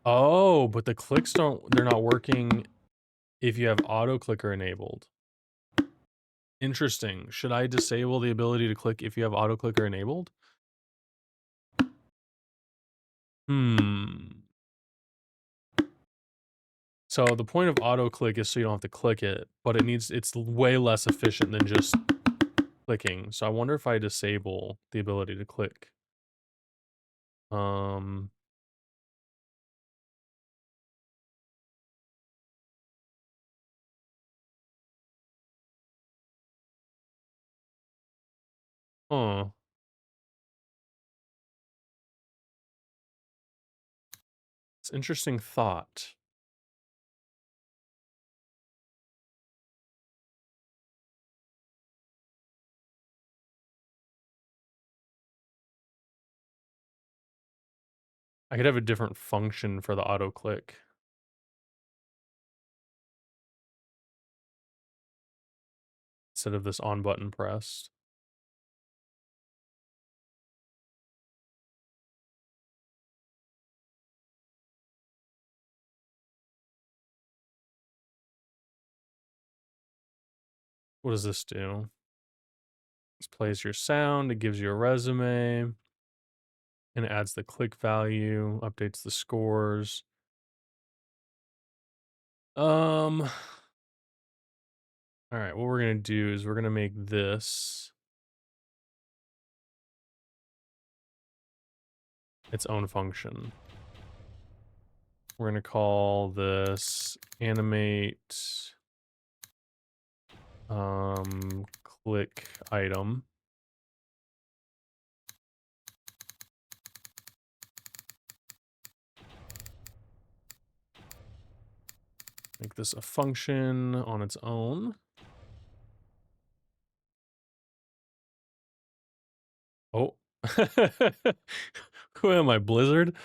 Oh, but the clicks they're not working if you have auto clicker enabled. Interesting. Should I disable the ability to click if you have auto clicker enabled? Hmm. So the point of auto click is so you don't have to click it, but it's way less efficient than just clicking. So I wonder if I disable the ability to click. Um, huh. It's an interesting thought. I could have a different function for the auto click. Instead of this on button pressed. What does this do? This plays your sound, it gives you a resume, and it adds the click value, updates the scores. All right, what we're gonna do is we're gonna make this its own function. We're gonna call this animate click item. Make this a function on its own. Oh. Who am I, Blizzard?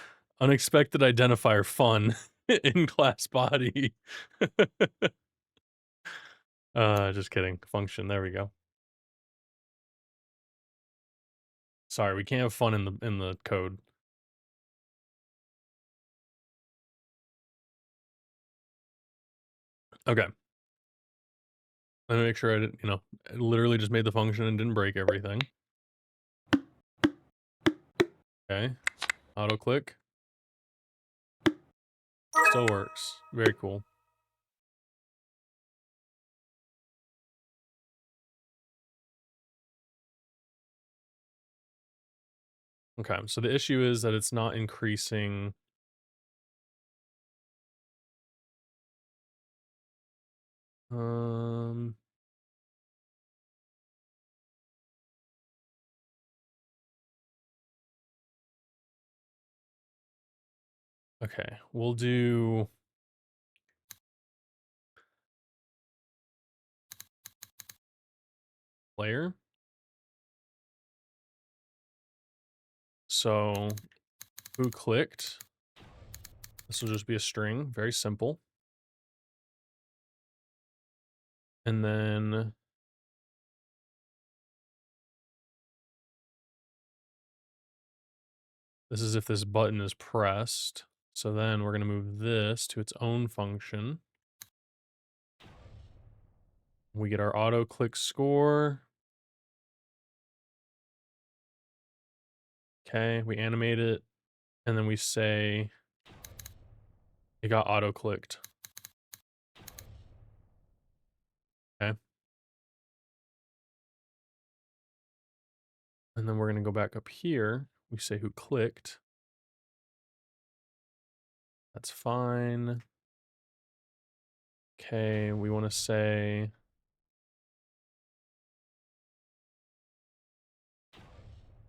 Unexpected identifier fun in class body. Just kidding. Function, there we go. Sorry, we can't have fun in the code. Okay. Let me make sure I didn't, I literally just made the function and didn't break everything. Okay. Auto click. Still works. Very cool. Okay, so the issue is that it's not increasing. Okay, we'll do player. So who clicked? This will just be a string, very simple. And then this is if this button is pressed. So then we're going to move this to its own function. We get our auto click score. Okay, we animate it. And then we say it got auto clicked. Okay. And then we're going to go back up here. We say who clicked. That's fine. Okay, we want to say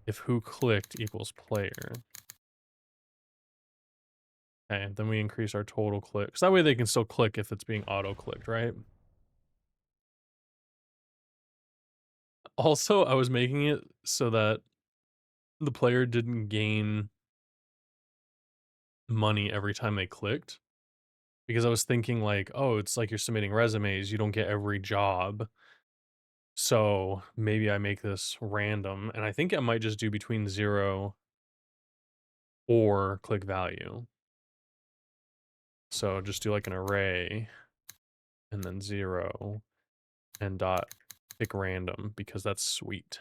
if who clicked equals player. Okay, then we increase our total clicks. That way they can still click if it's being auto-clicked, right? Also, I was making it so that the player didn't gain money every time they clicked. Because I was thinking like, oh, it's like you're submitting resumes, you don't get every job. So maybe I make this random, and I think I might just do between 0 or click value. So just do like an array, and then 0, and dot pick random, because that's sweet.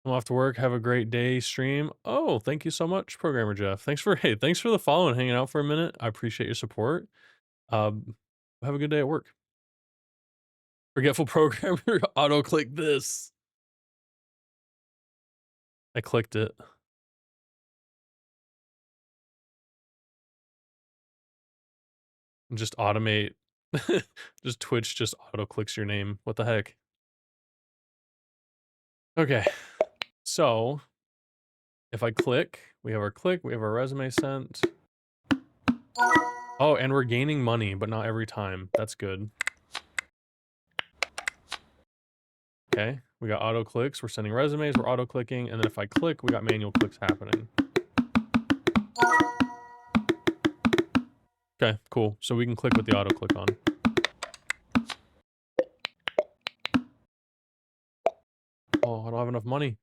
I'm off to work. Have a great day stream. Oh, thank you so much, Programmer Jeff. Thanks for the follow and hanging out for a minute. I appreciate your support. Have a good day at work. Forgetful programmer, auto click this. I clicked it. Just automate. Just Twitch just auto clicks your name. What the heck? Okay. So if I click, we have our click, we have our resume sent. Oh, and we're gaining money, but not every time. That's good. Okay. We got auto clicks. We're sending resumes. We're auto clicking. And then if I click, we got manual clicks happening. Okay, cool. So we can click with the auto click on. Oh, I don't have enough money.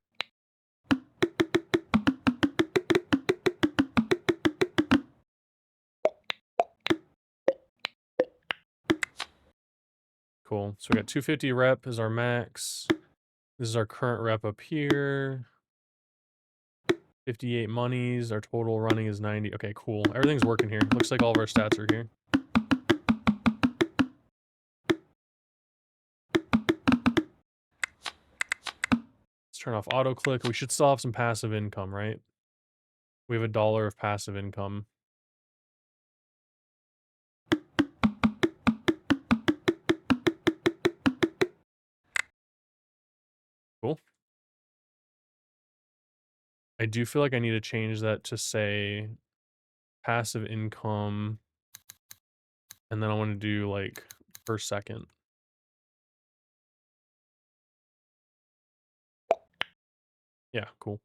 Cool. So we got 250 rep is our max. This is our current rep up here. 58 monies. Our total running is 90. Okay, cool. Everything's working here. Looks like all of our stats are here. Let's turn off auto click. We should still have some passive income, right? We have $1 of passive income. Cool. I do feel like I need to change that to say passive income. And then I want to do like per second. Yeah, cool.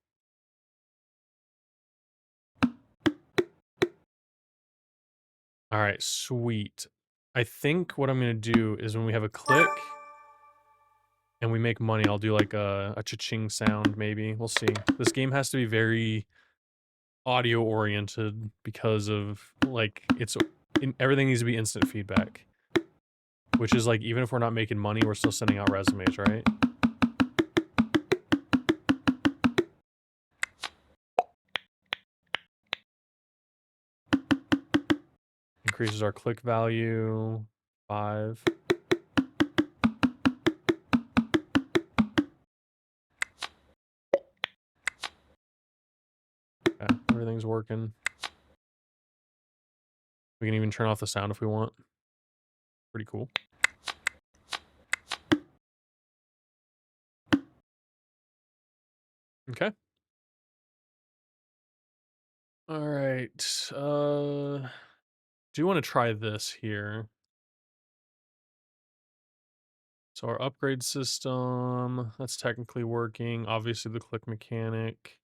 All right, sweet. I think what I'm going to do is when we have a click and we make money, I'll do like a cha-ching sound maybe. We'll see. This game has to be very audio oriented because of like everything needs to be instant feedback. Which is like, even if we're not making money, we're still sending out resumes, right? Increases our click value, 5. Okay, everything's working. We can even turn off the sound if we want. Pretty cool. Okay. All right. Do you want to try this here? So our upgrade system, that's technically working. Obviously the click mechanic.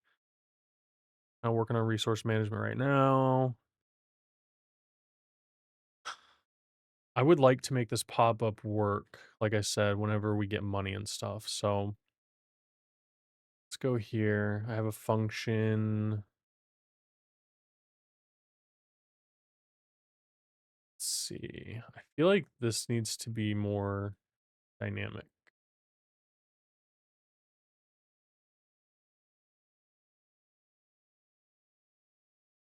I'm working on resource management right now. I would like to make this pop-up work, like I said, whenever we get money and stuff. So let's go here. I have a function. Let's see. I feel like this needs to be more dynamic.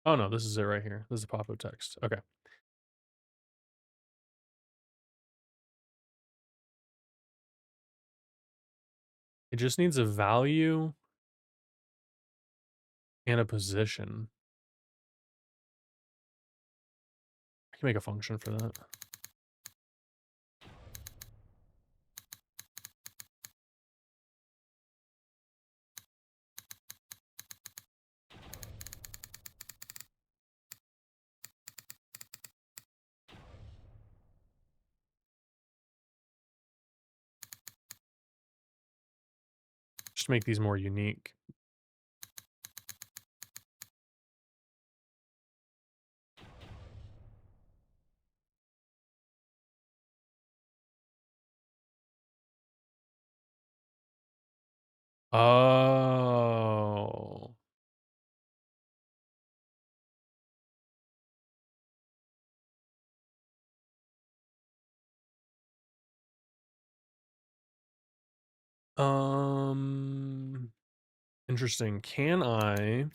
Oh no, this is it right here. This is the pop-up text. Okay. It just needs a value and a position. I can make a function for that. Just to make these more unique. Oh. Interesting. Can I...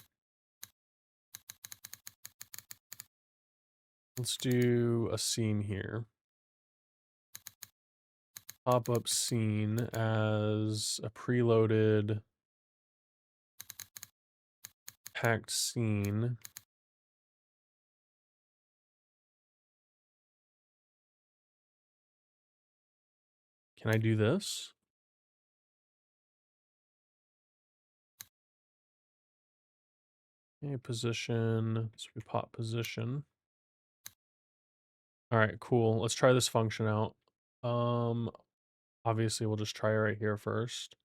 Let's do a scene here. Pop-up scene as a preloaded packed scene. Can I do this? Okay, position. So we pop position. All right, cool. Let's try this function out. Obviously we'll just try it right here first.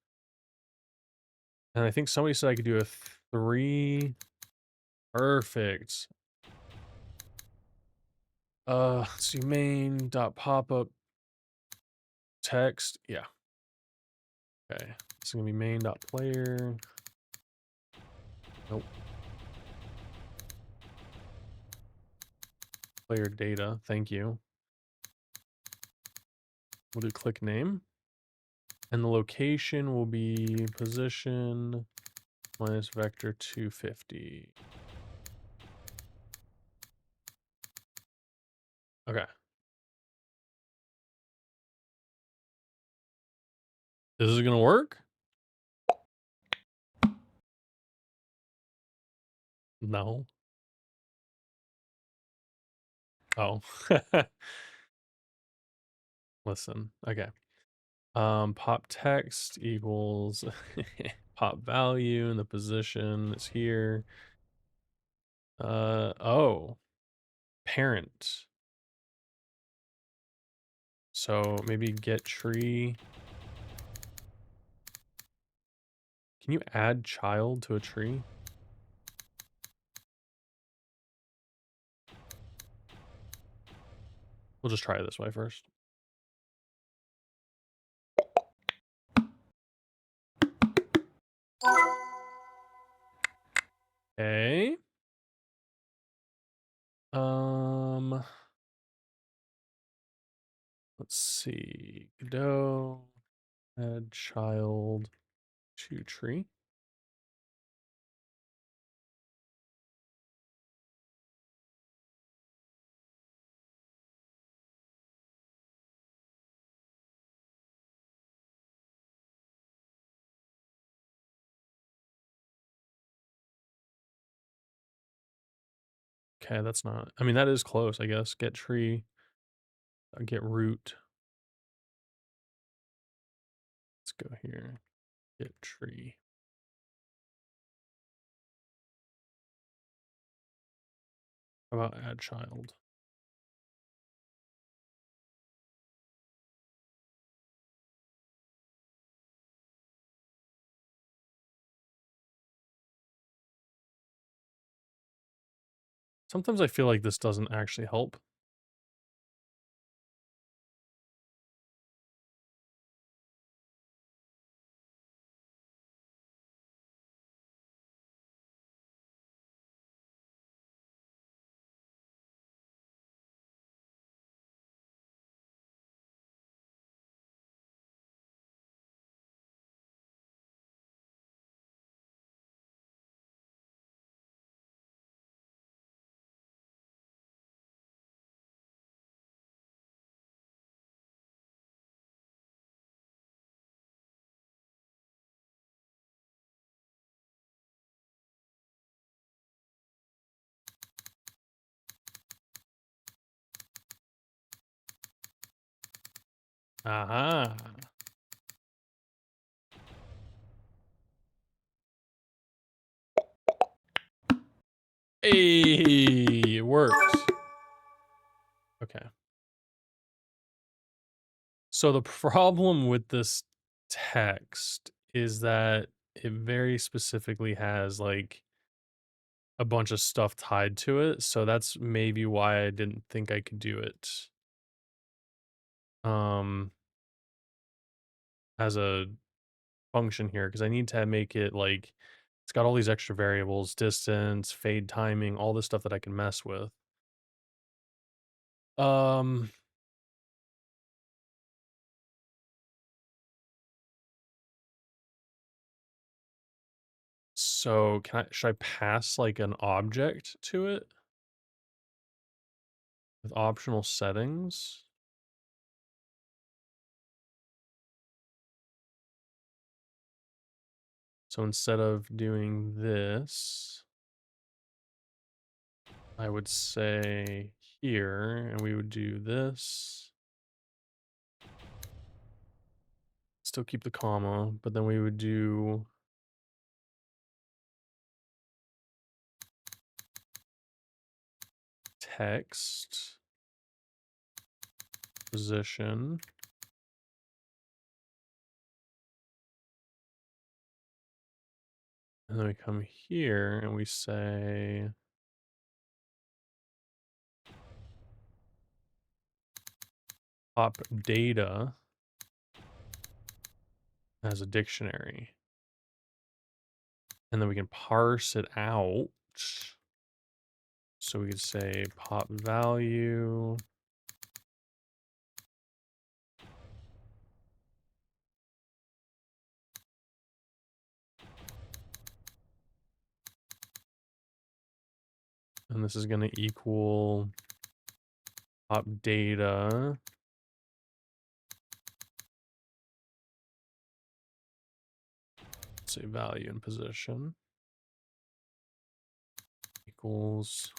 And I think somebody said I could do a 3. Perfect. Let's see, main dot pop up text. Yeah. Okay. It's gonna be main dot player. Nope. Player data. Thank you. We'll do click name. And the location will be position minus vector 250. Okay. This is gonna work? No. Oh. Listen. Okay. Pop text equals pop value, and the position is here. Oh, parent. So maybe get tree. Can you add child to a tree? We'll just try it this way first. Okay. Let's see. Godot, add child to tree. Okay, that's not, I mean, that is close, I guess. Get tree, get root. Let's go here. Get tree. How about add child? Sometimes I feel like this doesn't actually help. Aha. Hey, it worked. Okay. So the problem with this text is that it very specifically has like a bunch of stuff tied to it. So that's maybe why I didn't think I could do it. As a function here, because I need to make it like it's got all these extra variables, distance, fade timing, all this stuff that I can mess with. Um so should I pass like an object to it with optional settings? So instead of doing this, I would say here, and we would do this. Still keep the comma, but then we would do text, position, And then we come here and we say pop data as a dictionary. And then we can parse it out. So we could say pop value. And this is going to equal pop data. Let's say value and position equals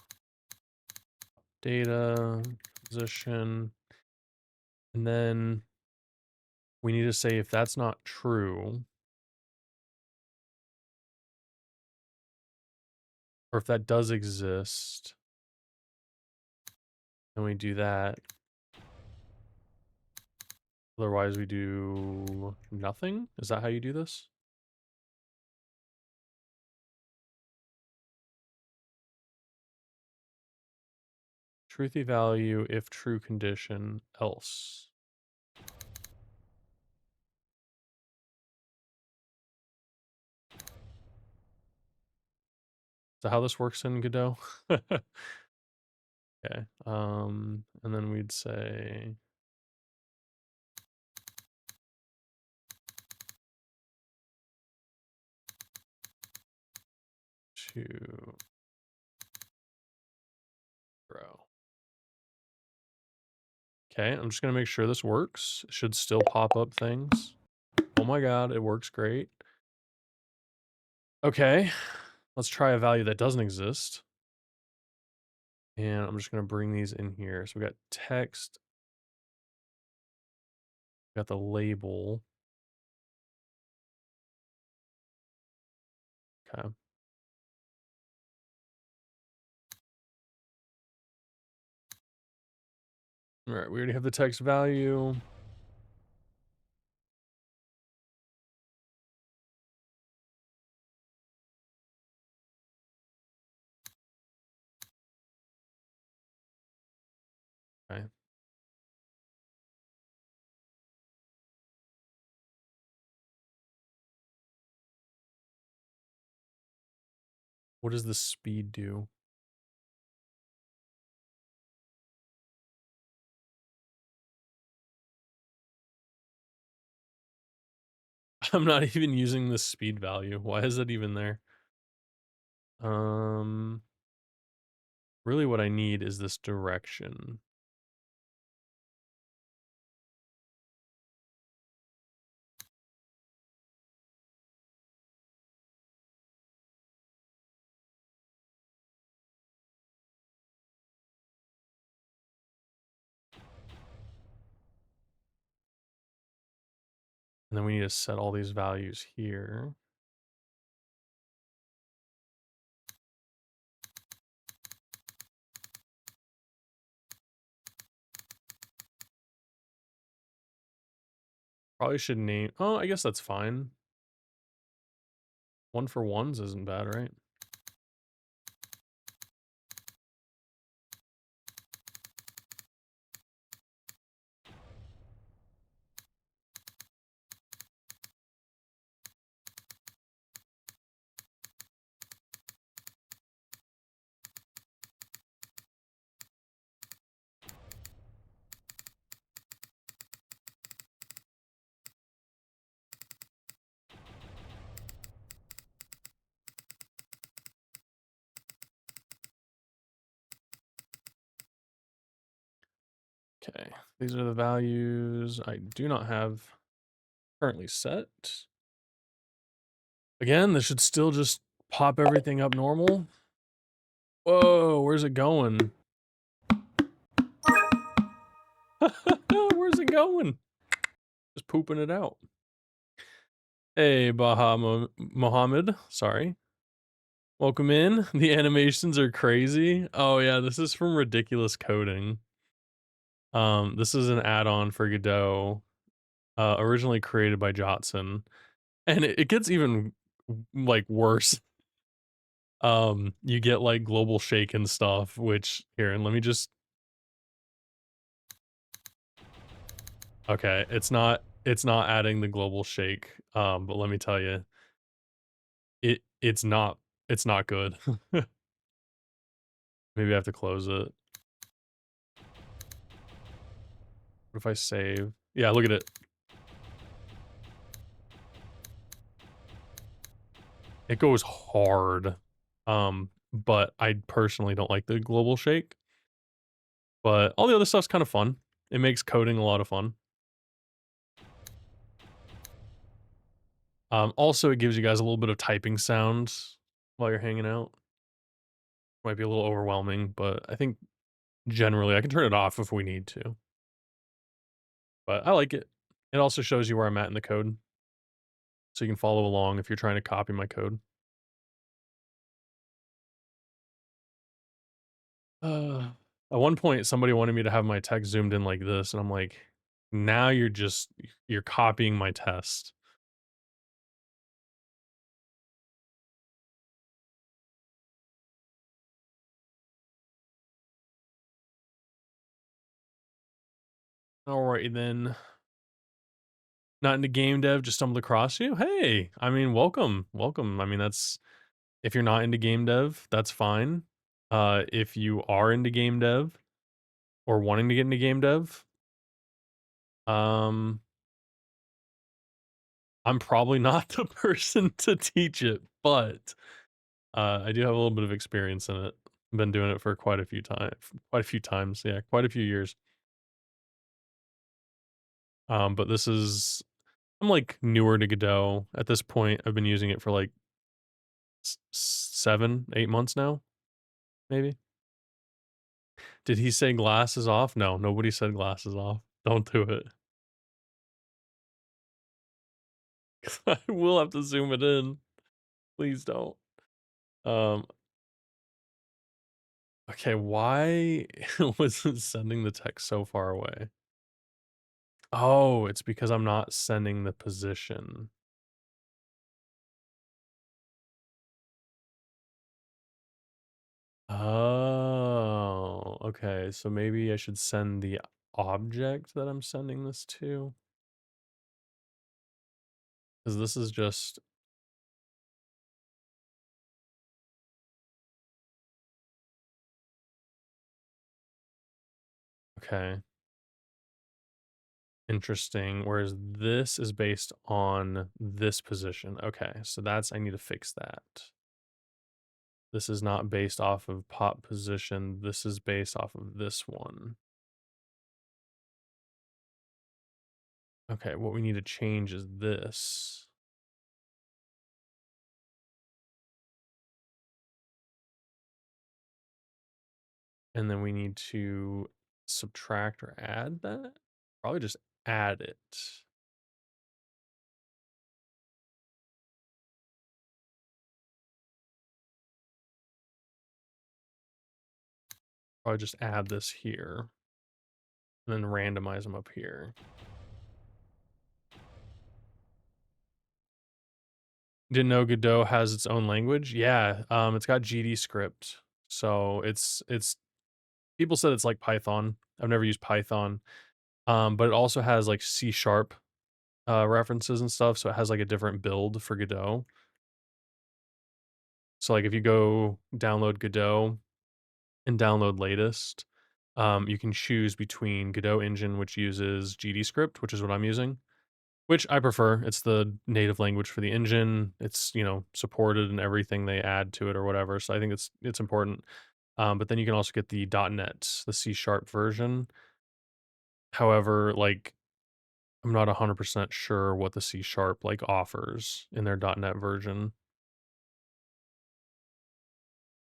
data, position. And then we need to say if that's not true, or if that does exist, then we do that. Otherwise, we do nothing. Is that how you do this? Truthy value if true condition, else. Is that how this works in Godot? Okay. And then we'd say to row. Okay, I'm just gonna make sure this works. It should still pop up things. Oh my god, it works great. Okay, let's try a value that doesn't exist. And I'm just gonna bring these in here. So we got text, we got the label. Okay. All right, we already have the text value. Okay. What does the speed do? I'm not even using the speed value. Why is it even there? Really what I need is this direction. And then we need to set all these values here. Probably should name, oh, I guess that's fine. 1 for 1s isn't bad, right? Okay, these are the values I do not have currently set. Again, this should still just pop everything up normal. Whoa, where's it going? Where's it going? Just pooping it out. Hey, Mohammed, sorry. Welcome in. The animations are crazy. Oh yeah, this is from Ridiculous Coding. This is an add-on for Godot, originally created by Jotson. And it gets even like worse. You get like global shake and stuff, which here, and let me just okay, it's not adding the global shake. But let me tell you, it's not good. Maybe I have to close it. What if I save? Yeah, look at it. It goes hard. But I personally don't like the global shake. But all the other stuff's kind of fun. It makes coding a lot of fun. Also, it gives you guys a little bit of typing sounds while you're hanging out. Might be a little overwhelming, but I think generally I can turn it off if we need to. But I like it. It also shows you where I'm at in the code, so you can follow along if you're trying to copy my code. Uh, at one point, somebody wanted me to have my text zoomed in like this, and I'm like, now you're copying my test. Alrighty then. Not into game dev, just stumbled across you. Hey, I mean, welcome, welcome. I mean, that's if you're not into game dev, that's fine. If you are into game dev or wanting to get into game dev, um, I'm probably not the person to teach it, but I do have a little bit of experience in it. Been doing it for quite a few times, yeah, quite a few years. But I'm like newer to Godot at this point. I've been using it for like 7, 8 months now, maybe. Did he say glasses off? No, nobody said glasses off. Don't do it. I will have to zoom it in. Please don't. Um, okay, why was it sending the text so far away? Oh, it's because I'm not sending the position. Oh, okay. So maybe I should send the object that I'm sending this to. Because this is just okay. Interesting. Whereas this is based on this position. Okay, so I need to fix that. This is not based off of pop position. This is based off of this one. Okay, what we need to change is this. And then we need to subtract or add that. Probably just add it. Probably just add this here. And then randomize them up here. Didn't know Godot has its own language. Yeah, it's got GD script. So it's people said it's like Python. I've never used Python. But it also has like C sharp references and stuff. So it has like a different build for Godot. So like if you go download Godot and download latest, you can choose between Godot engine, which uses GD script, which is what I'm using, which I prefer. It's the native language for the engine. It's, supported in everything they add to it or whatever. So I think it's important. But then you can also get the .NET, the C sharp version. However, like I'm not 100% sure what the C sharp like offers in their .NET version.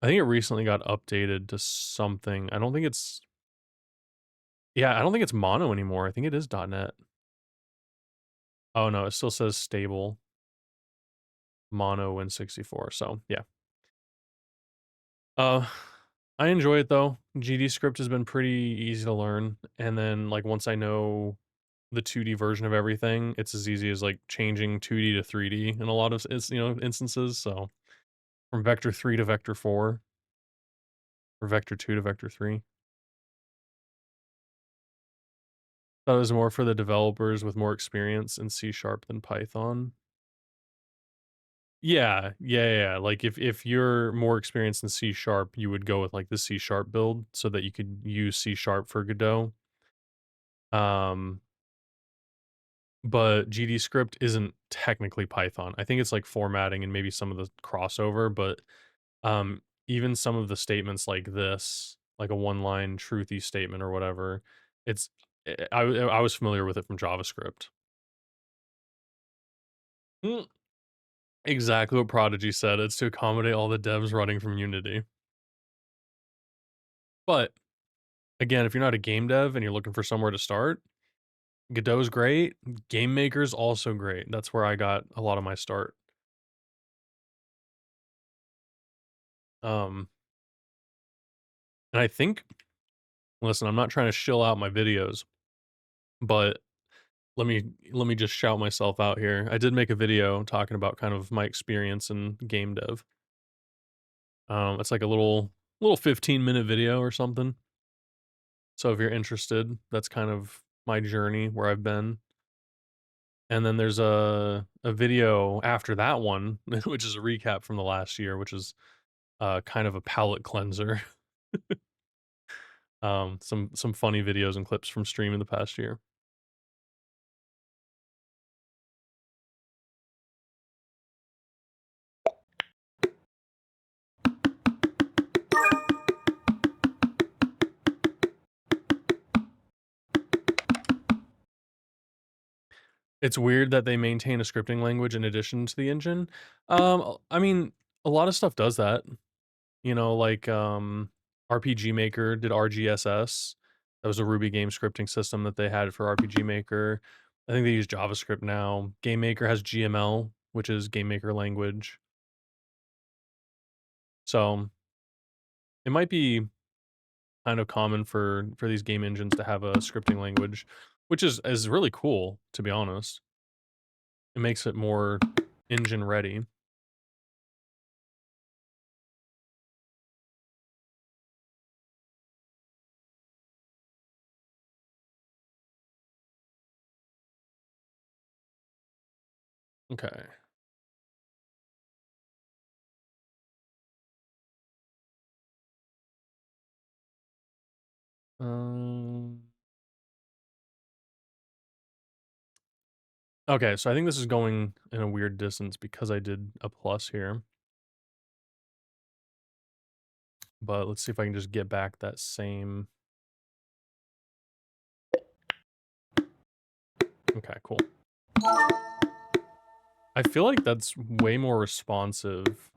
I think it recently got updated to something. I don't think it's yeah, I don't think it's mono anymore. I think it is .NET. Oh no, it still says stable mono Win64. So yeah. Uh I enjoy it though. GD script has been pretty easy to learn. And then like once I know the 2D version of everything. It's as easy as like changing 2D to 3D in a lot of instances. So from vector 3 to vector 4, or vector 2 to vector 3. That was more for the developers with more experience in C# than Python. Yeah. Like if you're more experienced in C#, you would go with like the C# build so that you could use C# for Godot. But GD script isn't technically Python. I think it's like formatting and maybe some of the crossover, but even some of the statements like this, like a one-line truthy statement or whatever, it's I was familiar with it from JavaScript. Mm, exactly what Prodigy said. It's to accommodate all the devs running from Unity. But again, if you're not a game dev and you're looking for somewhere to start, Godot's great. Game Maker's also great. That's where I got a lot of my start. Um, and I think, listen, I'm not trying to shill out my videos, but let me just shout myself out here. I did make a video talking about kind of my experience in game dev. It's like a little 15-minute video or something. So if you're interested, that's kind of my journey where I've been. And then there's a video after that one, which is a recap from the last year, which is kind of a palate cleanser. Some funny videos and clips from stream in the past year. It's weird that they maintain a scripting language in addition to the engine. I mean, a lot of stuff does that. You know, like RPG Maker did RGSS. That was a Ruby game scripting system that they had for RPG Maker. I think they use JavaScript now. Game Maker has GML, which is Game Maker language. So it might be kind of common for these game engines to have a scripting language, which is really cool, to be honest. It makes it more engine ready. Okay. Um, okay, so I think this is going in a weird distance because I did a plus here. But let's see if I can just get back that same. Okay, cool. I feel like that's way more responsive.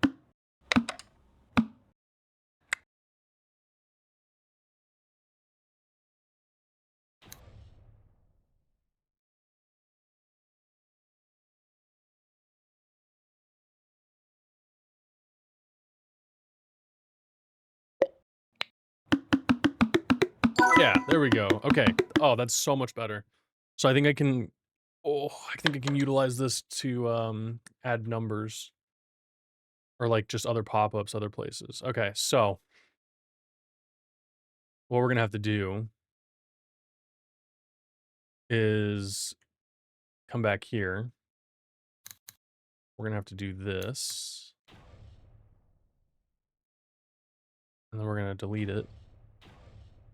Yeah, there we go. Okay. Oh, that's so much better. So I think I can utilize this to add numbers or like just other pop-ups other places. Okay, so what we're going to have to do is come back here. We're going to have to do this. And then we're going to delete it.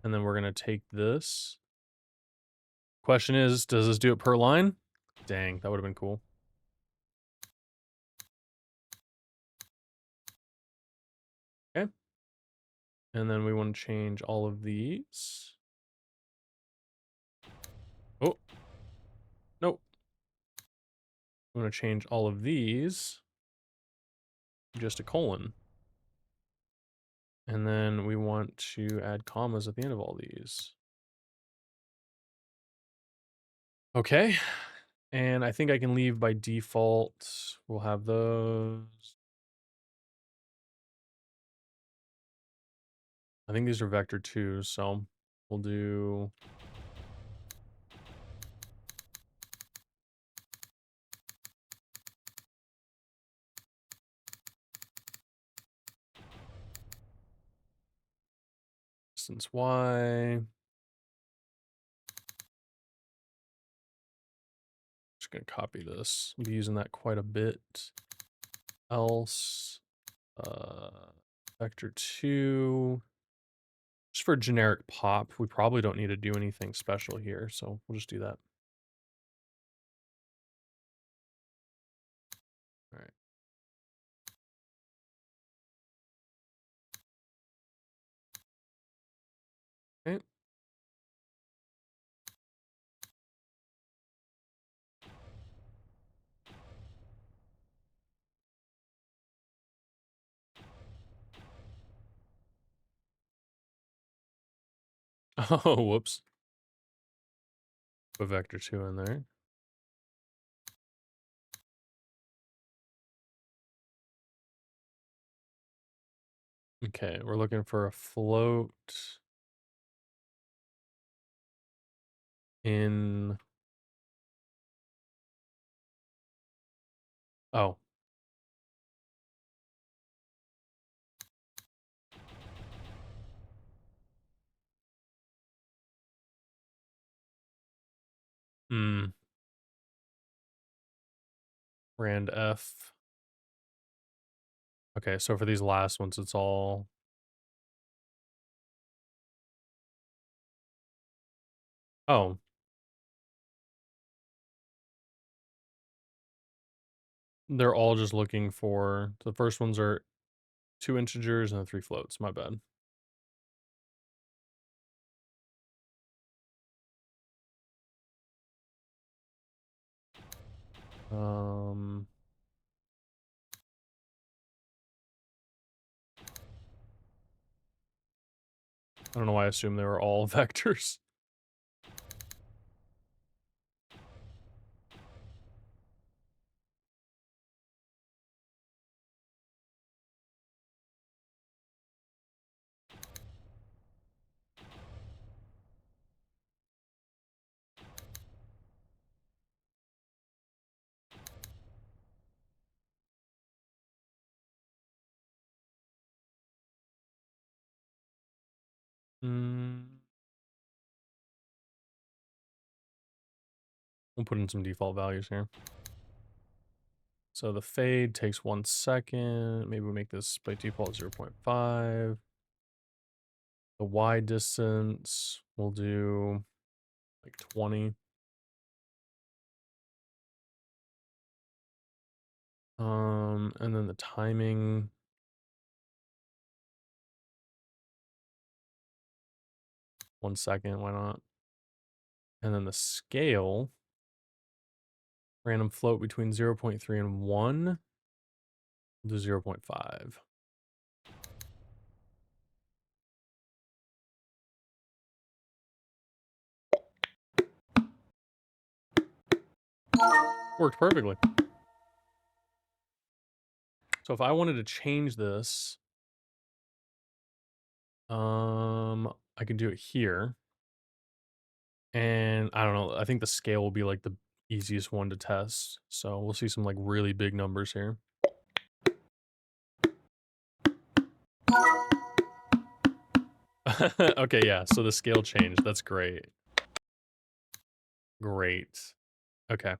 And then we're going to take this. Question is, does this do it per line? Dang, that would have been cool. Okay. And then we want to change all of these. Oh. Nope. We want to change all of these. Just a colon. And then we want to add commas at the end of all these. Okay. And I think I can leave by default. We'll have those. I think these are vector 2, so we'll do distance y. Just gonna copy this. I'll be using that quite a bit. Else, vector 2. Just for generic pop, we probably don't need to do anything special here, so we'll just do that. All right. Okay. Oh, whoops. Put vector 2 in there. Okay, we're looking for a float in... Oh. Hmm. Rand F. Okay, so for these last ones, it's all... Oh. They're all just looking for... The first ones are 2 integers and 3 floats. My bad. I don't know why I assumed they were all vectors. We'll put in some default values here. So the fade takes 1 second. Maybe we make this by default 0.5. The Y distance, we'll do like 20. And then the timing. 1 second, why not? And then the scale, random float between 0.3 and 1, we'll do 0.5. Worked perfectly. So if I wanted to change this, I can do it here. And I don't know, I think the scale will be like the easiest one to test. So we'll see some like really big numbers here. Okay, yeah, so the scale changed. That's great. Great. Okay.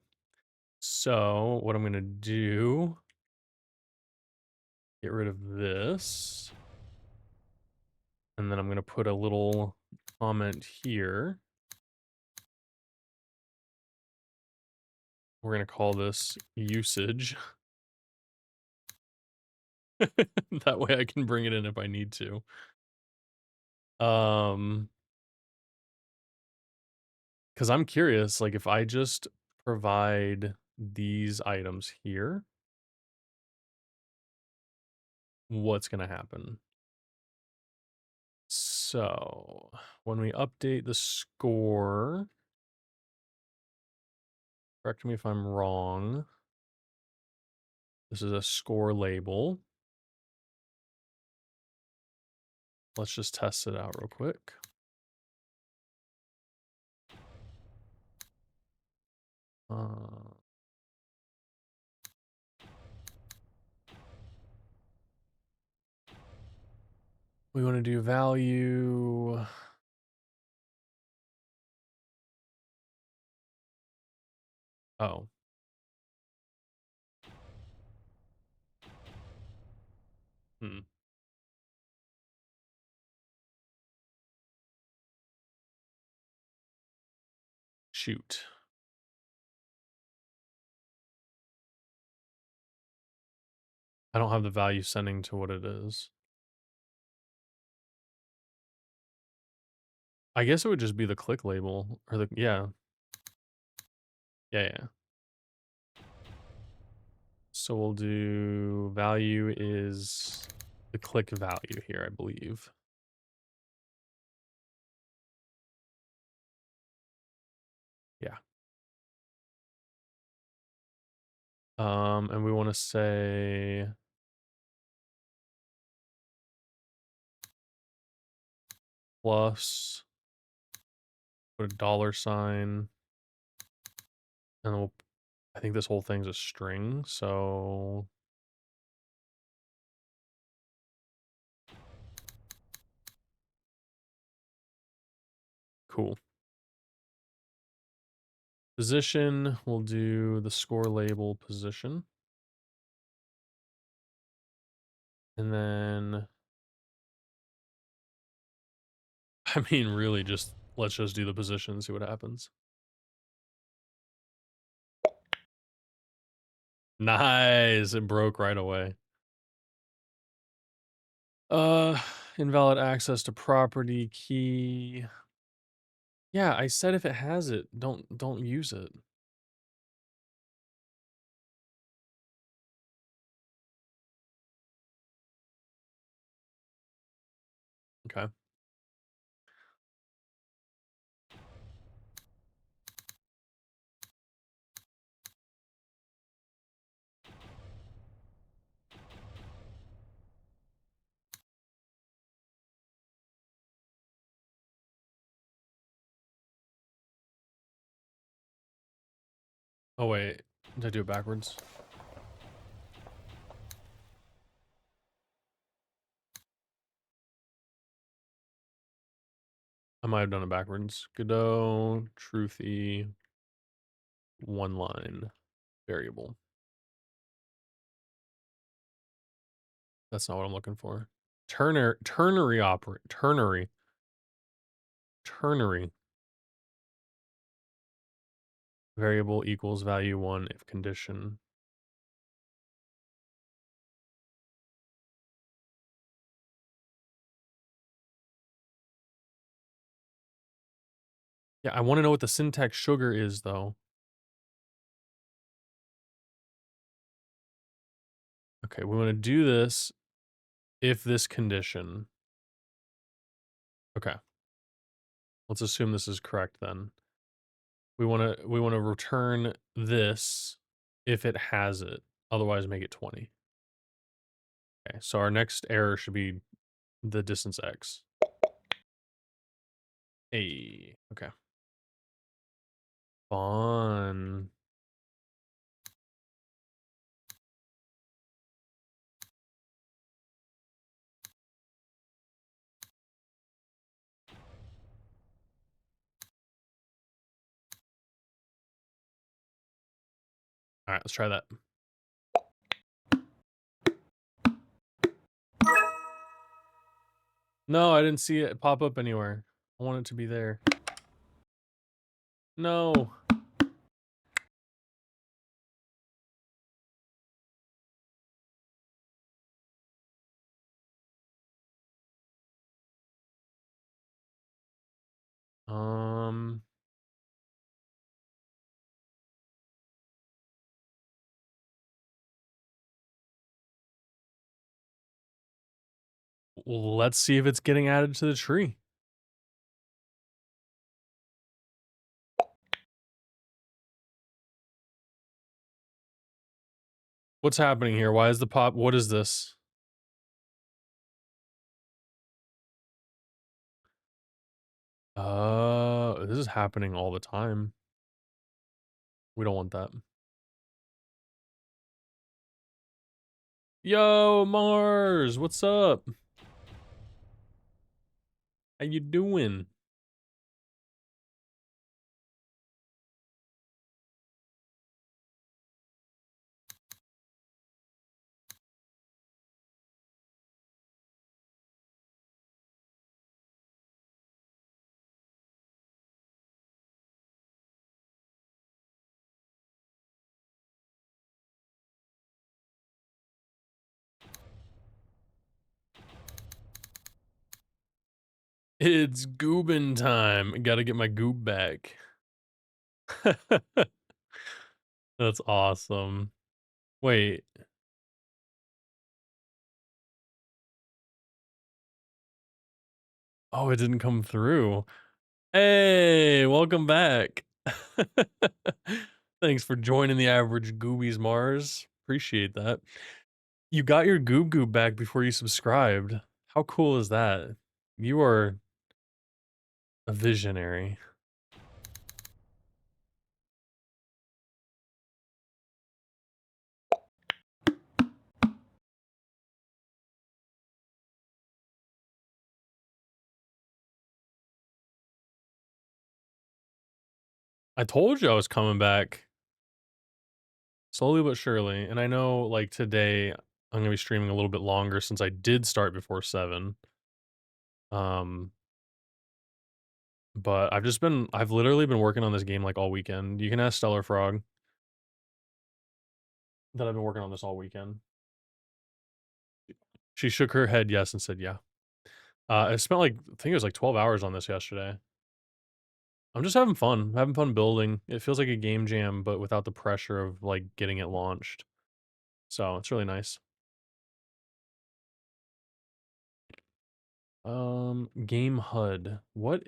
So what I'm gonna do, get rid of this. And then I'm gonna put a little comment here. We're gonna call this usage. That way I can bring it in if I need to. Because I'm curious, like if I just provide these items here, what's gonna happen? So when we update the score, correct me if I'm wrong. This is a score label. Let's just test it out real quick. We want to do value. Oh. Hmm. Shoot. I don't have the value setting to what it is. I guess it would just be the click label or the, yeah. Yeah. So we'll do value is the click value here, I believe. Yeah. And we want to say plus, put a $sign, and we'll, I think this whole thing's a string, so cool. Position, we'll do the score label position. And then, I mean, really just, let's just do the position, see what happens. Nice, it broke right away. Uh, Invalid access to property key. Yeah, I said if it has it, don't use it. Okay. Oh wait, did I do it backwards? I might have done it backwards. Godot, truthy, one line, variable. That's not what I'm looking for. Ternary. Variable equals value 1 if condition. Yeah, I want to know what the syntax sugar is though. Okay, we want to do this if this condition. Okay. Let's assume this is correct then. We want to return this if it has it. Otherwise make it 20. Okay, so our next error should be the distance x. Hey, okay. Fun. All right, let's try that. No, I didn't see it pop up anywhere. I want it to be there. No. Um, let's see if it's getting added to the tree. What's happening here? Why is the pop? What is this? This is happening all the time. We don't want that. Yo, Mars, what's up? How you doing? It's goobin time. Gotta get my goob back. That's awesome. Wait. Oh, it didn't come through. Hey, welcome back. Thanks for joining the average Goobies Mars. Appreciate that. You got your goob back before you subscribed. How cool is that? You are a visionary. I told you I was coming back. Slowly but surely, and I know, like, today, I'm gonna be streaming a little bit longer since I did start before 7, um, but I've literally been working on this game, like, all weekend. You can ask Stellar Frog that I've been working on this all weekend. She shook her head yes and said, "Yeah." I spent, like, I think it was, like, 12 hours on this yesterday. I'm just having fun building. It feels like a game jam, but without the pressure of, like, getting it launched, so it's really nice. Game HUD. What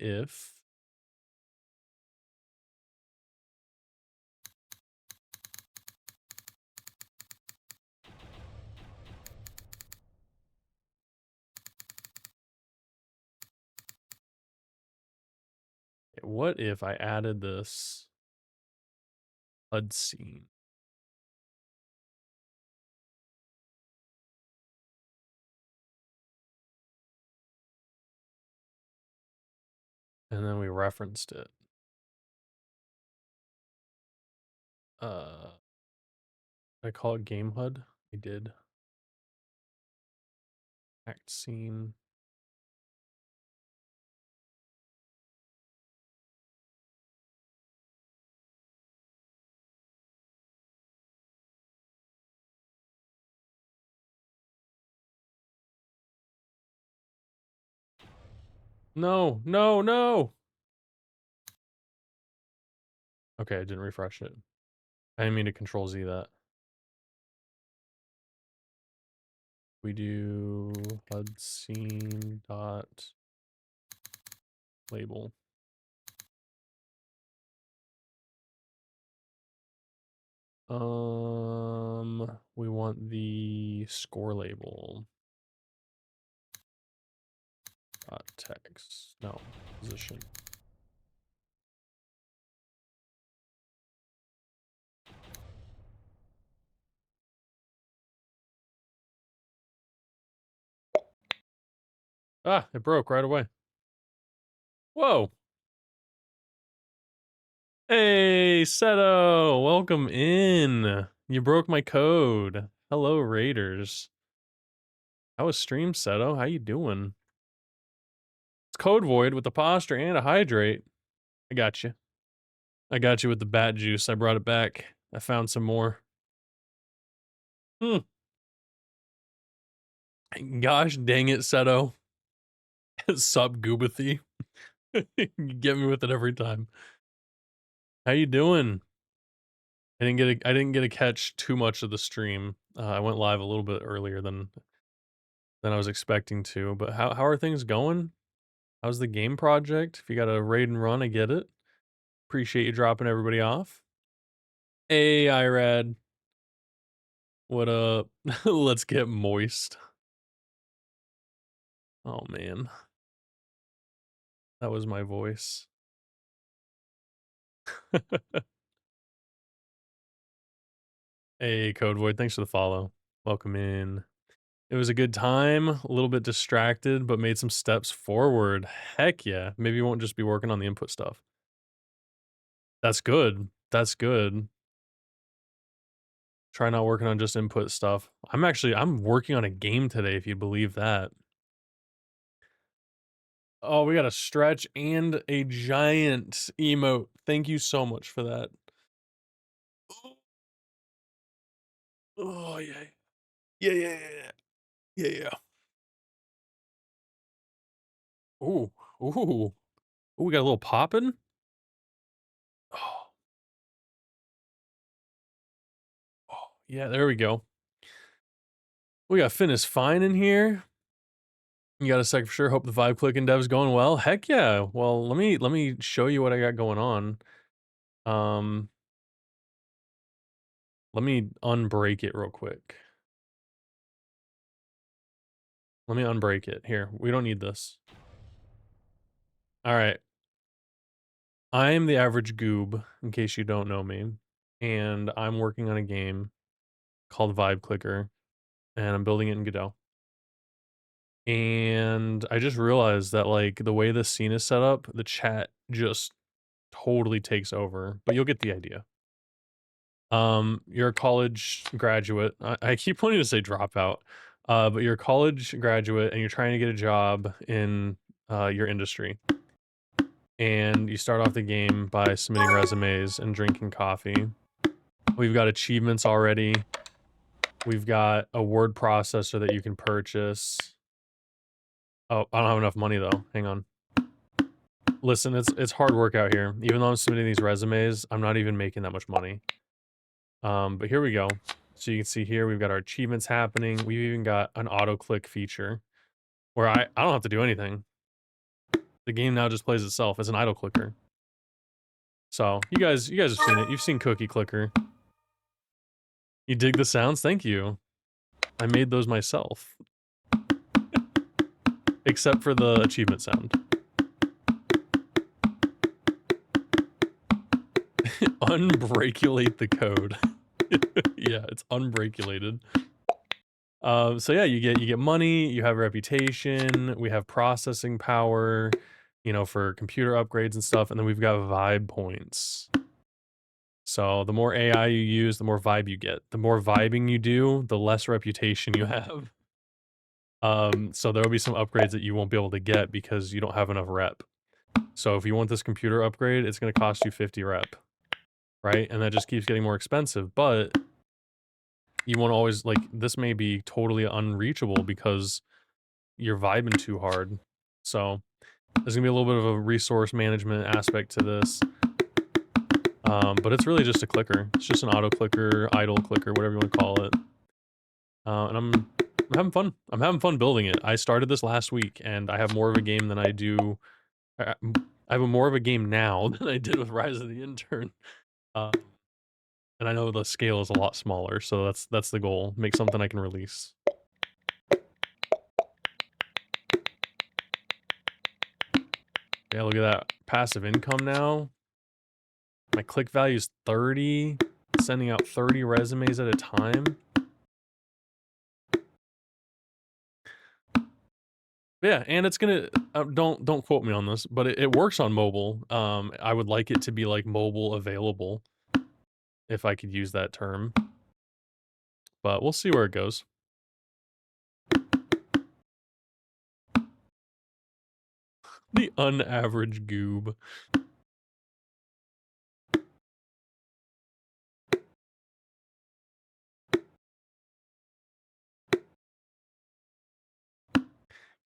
if I added this HUD scene? And then we referenced it. I call it game HUD. I did. Act scene. No, no, no. Okay, I didn't refresh it. I didn't mean to control Z that. We do HUD scene dot label. We want the score label. Dot text. No, position. Ah, it broke right away. Whoa. Hey, Seto, welcome in. You broke my code. Hello, Raiders. How was stream, Seto? How you doing? It's Code Void with the posture and a hydrate. I got you. I got you with the bat juice. I brought it back. I found some more. Hmm. Gosh dang it, Seto. Sup, Goobathy. You get me with it every time. How you doing? I didn't get to catch too much of the stream. I went live a little bit earlier than I was expecting to. But how are things going? How's the game project? If you got a raid and run, I get it. Appreciate you dropping everybody off. Hey, Irad. What up? Let's get moist. Oh man. That was my voice. Hey, Code Void, thanks for the follow. Welcome in. It was a good time, a little bit distracted, but made some steps forward. Heck yeah. Maybe you won't just be working on the input stuff. That's good. That's good. Try not working on just input stuff. I'm working on a game today, if you believe that. Oh, we got a stretch and a giant emote. Thank you so much for that. Oh yeah. Yeah, yeah, yeah, yeah. Yeah, yeah. Ooh. Ooh. Ooh, we got a little poppin'. Oh, oh, yeah, there we go. We got Finn is fine in here. You got a sec for sure. Hope the vibe clicking dev's going well. Heck yeah. Well, let me show you what I got going on. Um, let me unbreak it real quick. Let me unbreak it. Here, we don't need this. All right. I am the average goob, in case you don't know me, and I'm working on a game called Vibe Clicker, and I'm building it in Godot. And I just realized that like the way this scene is set up, the chat just totally takes over, but you'll get the idea. You're a college graduate. I keep wanting to say dropout, but you're a college graduate and you're trying to get a job in your industry. And you start off the game by submitting resumes and drinking coffee. We've got achievements already. We've got a word processor that you can purchase. Oh, I don't have enough money though. Hang on. Listen, it's hard work out here. Even though I'm submitting these resumes, I'm not even making that much money. But here we go. So you can see here we've got our achievements happening. We've even got an auto click feature where I don't have to do anything. The game now just plays itself as an idle clicker. So you guys have seen it. You've seen Cookie Clicker. You dig the sounds? Thank you. I made those myself. Except for the achievement sound. Unbreakulate the code. Yeah, it's unbreakulated. So yeah, you get money, you have a reputation, we have processing power, you know, for computer upgrades and stuff, and then we've got vibe points. So the more AI you use, the more vibe you get. The more vibing you do, the less reputation you have. So there will be some upgrades that you won't be able to get because you don't have enough rep. So if you want this computer upgrade, it's going to cost you 50 rep, right? And that just keeps getting more expensive, but you want to always, like, this may be totally unreachable because you're vibing too hard. So there's gonna be a little bit of a resource management aspect to this. But it's really just a clicker. It's just an auto clicker, idle clicker, whatever you want to call it. And I'm having fun. I'm having fun building it. I started this last week, and I have more of a game than I do. I have more of a game now than I did with Rise of the Intern. And I know the scale is a lot smaller, so that's the goal. Make something I can release. Yeah, look at that. Passive income now. My click value is 30. Sending out 30 resumes at a time. Yeah, and it's gonna don't quote me on this, but it works on mobile. I would like it to be like mobile available, if I could use that term. But we'll see where it goes. The unaverage goob.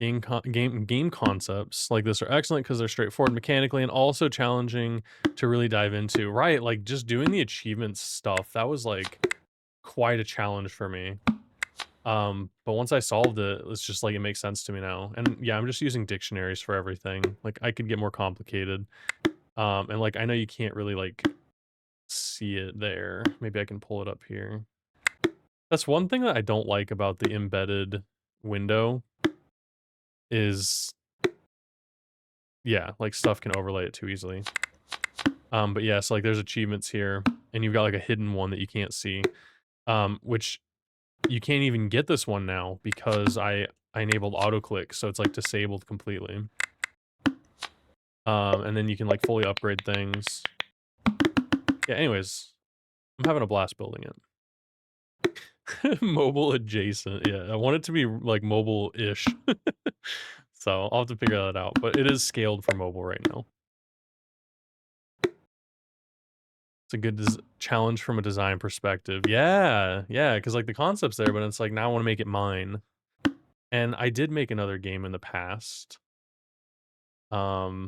Game concepts like this are excellent because they're straightforward mechanically and also challenging to really dive into. Right, like just doing the achievements stuff, that was like quite a challenge for me. But once I solved it, it's just like it makes sense to me now. And yeah, I'm just using dictionaries for everything. Like I could get more complicated. And like I know you can't really like see it there. Maybe I can pull it up here. That's one thing that I don't like about the embedded window is, yeah, like stuff can overlay it too easily. But yeah, so like there's achievements here, and you've got like a hidden one that you can't see, which you can't even get this one now because I enabled auto click, so it's like disabled completely. And then you can like fully upgrade things. Yeah, anyways, I'm having a blast building it. Mobile adjacent. Yeah, I want it to be like mobile-ish. So I'll have to figure that out, but it is scaled for mobile right now. It's a good challenge from a design perspective. Yeah, yeah, because like the concept's there, but it's like now I want to make it mine. And I did make another game in the past. I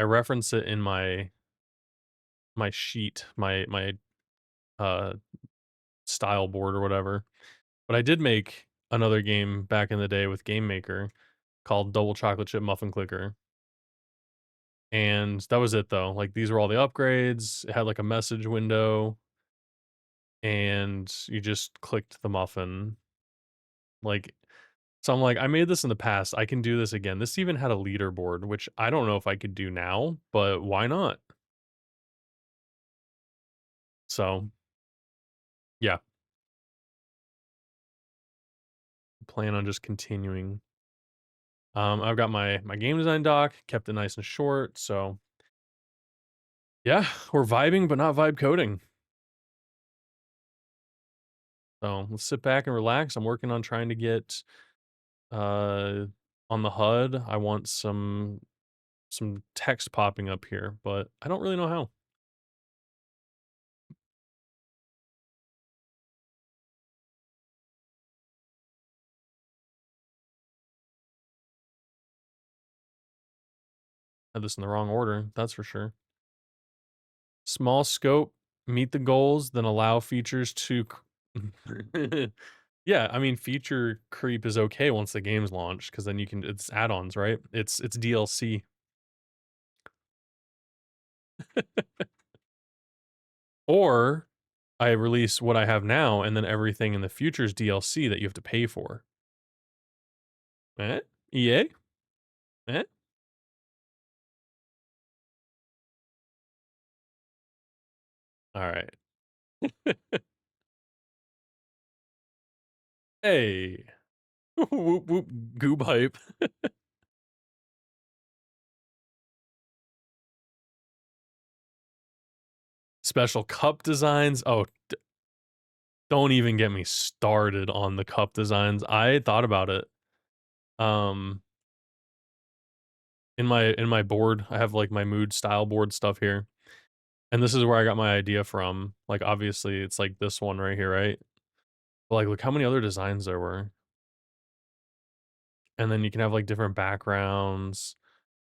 reference it in my sheet, my uh style board or whatever. But I did make another game back in the day with Game Maker called Double Chocolate Chip Muffin Clicker. And that was it though. Like these were all the upgrades. It had like a message window and you just clicked the muffin. Like so I'm like, I made this in the past. I can do this again. This even had a leaderboard, which I don't know if I could do now, but why not? So yeah, plan on just continuing. I've got my game design doc, kept it nice and short. So yeah, we're vibing, but not vibe coding. So let's sit back and relax. I'm working on trying to get uh on the HUD. I want some text popping up here, but I don't really know how. Had this in the wrong order, that's for sure. Small scope, meet the goals, then allow features to yeah, I mean, feature creep is okay once the game's launched because then you can it's add-ons, right? It's DLC. Or I release what I have now and then everything in the future is DLC that you have to pay for. Eh? EA? Eh? Alright. Hey. Whoop whoop goob hype. Special cup designs. Oh, don't even get me started on the cup designs. I thought about it. Um, in my board, I have like my mood style board stuff here. And this is where I got my idea from. Like obviously it's like this one right here, right? But like look how many other designs there were. And then you can have like different backgrounds.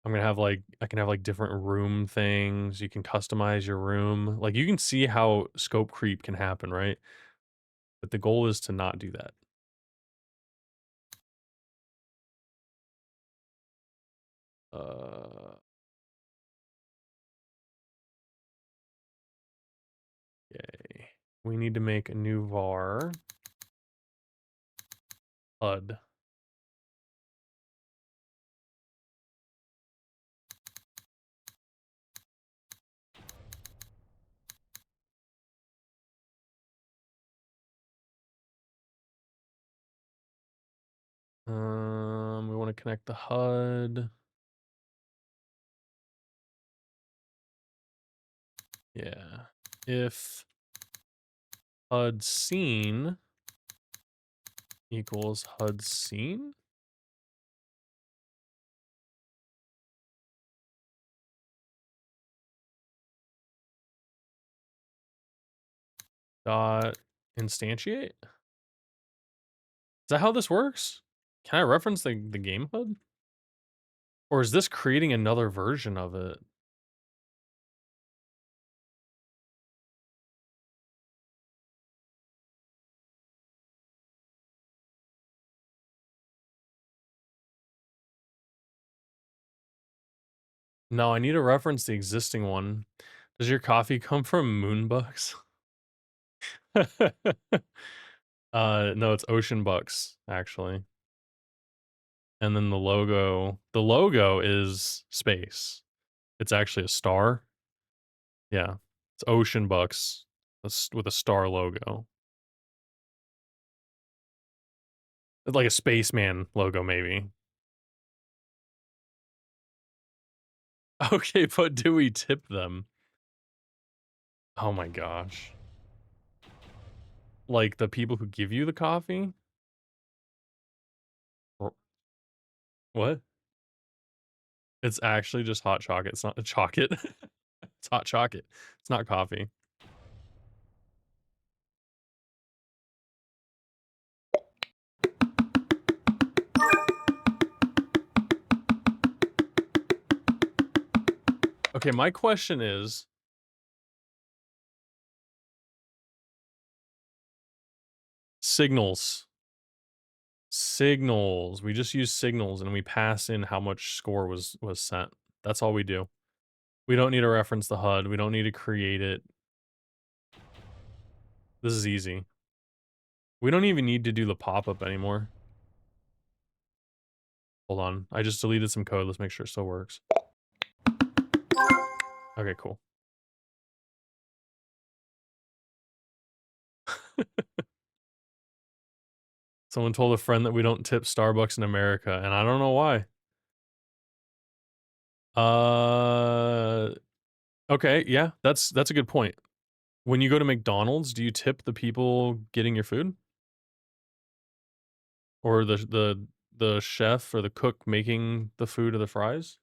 I'm gonna have like I can have like different room things. You can customize your room. Like you can see how scope creep can happen, right? But the goal is to not do that. Okay. We need to make a new var. HUD. We want to connect the HUD. Yeah. If HUD scene equals HUD scene. Dot instantiate. Is that how this works? Can I reference the game HUD? Or is this creating another version of it? No, I need to reference the existing one. Does your coffee come from Moonbucks? No, it's Ocean Bucks, actually. And then the logo is space. It's actually a star. Yeah. It's Ocean Bucks. with a star logo. Like a spaceman logo, maybe. Okay, but do we tip them? Oh my gosh. Like, the people who give you the coffee? Or what? It's actually just hot chocolate, it's not a chocolate. It's hot chocolate. It's not coffee. Okay, my question is signals. Signals. We just use signals and we pass in how much score was sent. That's all we do. We don't need to reference the HUD. We don't need to create it. This is easy. We don't even need to do the pop-up anymore. Hold on. I just deleted some code. Let's make sure it still works. Okay, cool. Someone told a friend that we don't tip Starbucks in America, and I don't know why. Okay, yeah, that's a good point. When you go to McDonald's, do you tip the people getting your food? Or the chef or the cook making the food or the fries?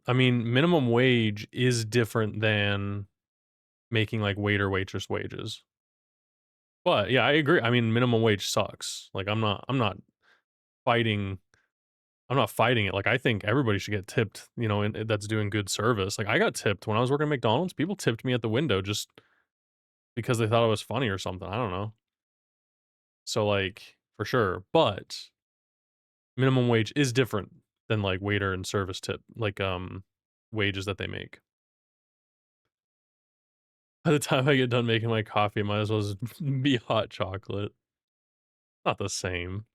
I mean, minimum wage is different than making, like, waiter, waitress wages. But, yeah, I agree. I mean, minimum wage sucks. Like, fighting I'm not fighting it. Like, I think everybody should get tipped, you know, and that's doing good service. Like, I got tipped when I was working at McDonald's. People tipped me at the window just because they thought I was funny or something. I don't know. So, like, for sure. But minimum wage is different than, like, waiter and service tip, like, wages that they make. By the time I get done making my coffee, it might as well just be hot chocolate. Not the same.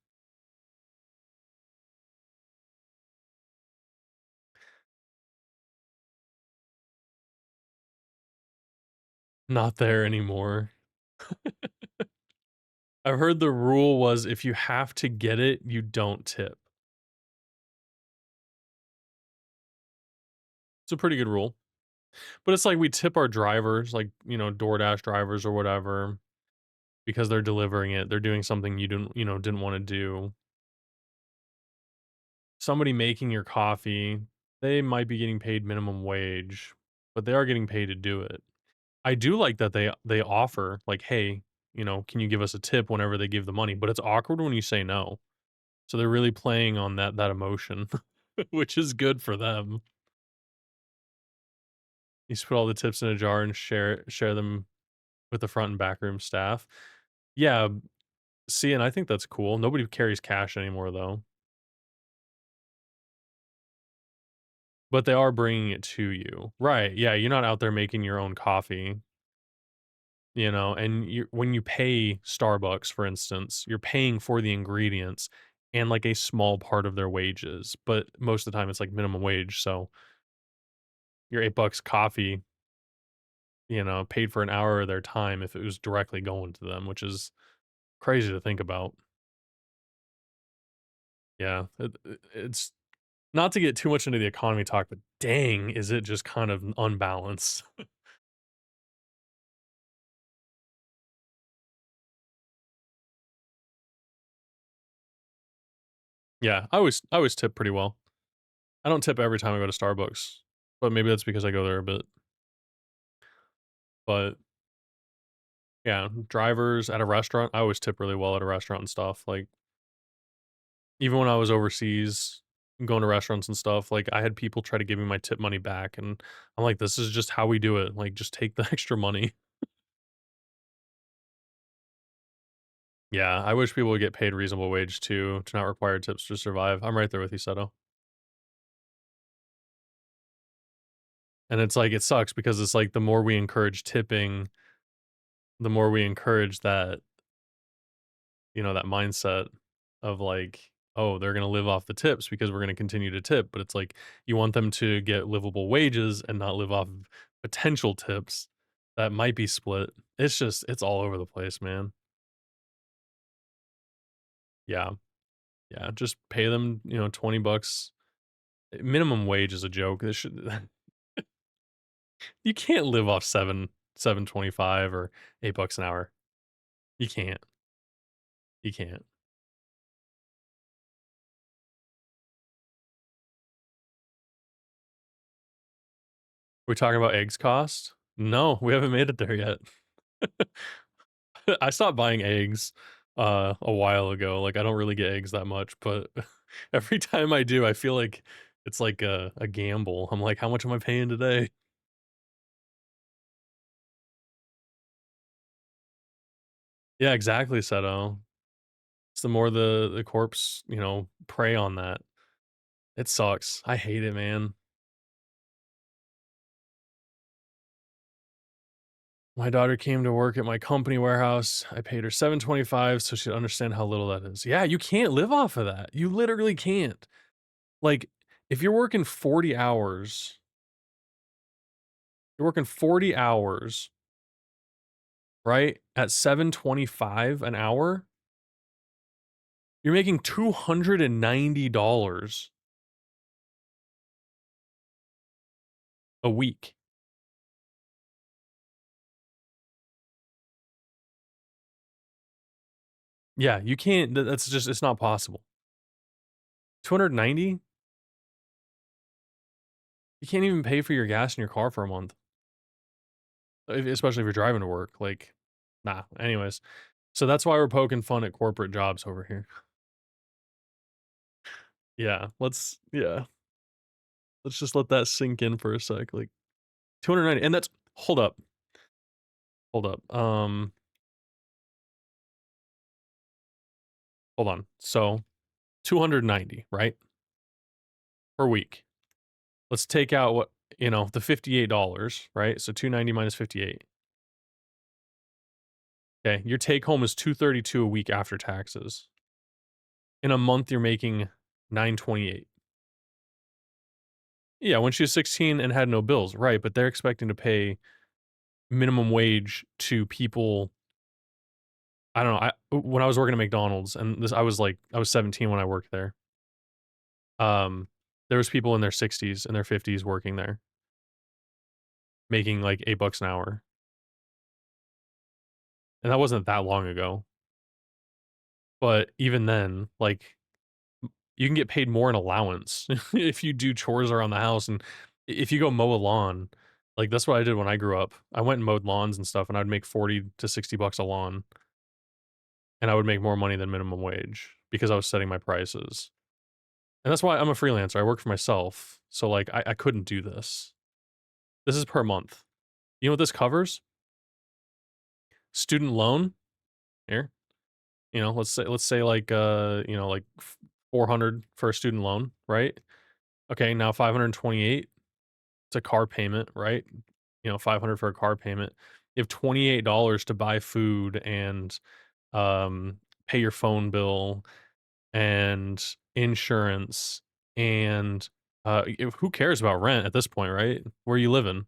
Not there anymore. I've heard the rule was if you have to get it, you don't tip. It's a pretty good rule. But it's like we tip our drivers, like, you know, DoorDash drivers or whatever, because they're delivering it. They're doing something didn't want to do. Somebody making your coffee, they might be getting paid minimum wage, but they are getting paid to do it. I do like that they offer like, "Hey, you know, can you give us a tip?" whenever they give the money, but it's awkward when you say no. So they're really playing on that emotion, which is good for them. You just put all the tips in a jar and share them with the front and back room staff. Yeah, see, and I think that's cool. Nobody carries cash anymore though, but they are bringing it to you. Right, yeah, you're not out there making your own coffee. You know, and when you pay Starbucks, for instance, you're paying for the ingredients and, like, a small part of their wages, but most of the time it's, like, minimum wage, so your 8 bucks coffee, you know, paid for an hour of their time if it was directly going to them, which is crazy to think about. Yeah, it's not to get too much into the economy talk, but dang, is it just kind of unbalanced. Yeah, I always tip pretty well. I don't tip every time I go to Starbucks, but maybe that's because I go there a bit, but yeah, drivers at a restaurant, I always tip really well at a restaurant and stuff, like, even when I was overseas, going to restaurants and stuff, like, I had people try to give me my tip money back, and I'm like, "This is just how we do it, like, just take the extra money." Yeah, I wish people would get paid reasonable wage too, to not require tips to survive. I'm right there with you, Seto. And it's like, it sucks because it's like the more we encourage tipping, the more we encourage that, you know, that mindset of like, oh, they're gonna live off the tips because we're gonna continue to tip, but it's like you want them to get livable wages and not live off of potential tips that might be split. It's just it's all over the place, man. Yeah. Yeah, just pay them, 20 bucks. Minimum wage is a joke. This should you can't live off 7.25 or 8 bucks an hour. You can't. You can't. We're talking about eggs cost? No, we haven't made it there yet. I stopped buying eggs, a while ago, like, I don't really get eggs that much, but every time I do, I feel like it's like a gamble. I'm like, "How much am I paying today?" Yeah, exactly, Seto. It's the more the corpse, prey on that. It sucks. I hate it, man. My daughter came to work at my company warehouse. I paid her 7.25 so she'd understand how little that is. Yeah, you can't live off of that. You literally can't. Like, if you're working 40 hours, right? At 7.25 an hour, you're making $290 a week. Yeah, you can't that's just it's not possible. 290? You can't even pay for your gas in your car for a month, especially if you're driving to work, like, nah. Anyways, so that's why we're poking fun at corporate jobs over here. Let's just let that sink in for a sec, like, 290 and that's hold up, hold on. So, 290, right, per week. Let's take out the $58, right? So 290 minus 58. Okay, your take home is 232 a week after taxes. In a month, you're making 928. Yeah, when she was 16 and had no bills, right? But they're expecting to pay minimum wage to people. I don't know. When I was working at McDonald's, and I was 17 when I worked there. Um, there was people in their 60s and their 50s working there, making like 8 bucks an hour, and that wasn't that long ago. But even then, like you can get paid more in allowance if you do chores around the house, and if you go mow a lawn, like, that's what I did when I grew up. I went and mowed lawns and stuff, and I'd make 40 to 60 bucks a lawn, and I would make more money than minimum wage because I was setting my prices. And that's why I'm a freelancer, I work for myself, so, like, I couldn't do this. This is per month. You know what this covers? Student loan, here, let's say, like, like, 400 for a student loan, right? Okay, now 528, it's a car payment, right? 500 for a car payment. You have $28 to buy food and um pay your phone bill and insurance and who cares about rent at this point, right? Where are you living?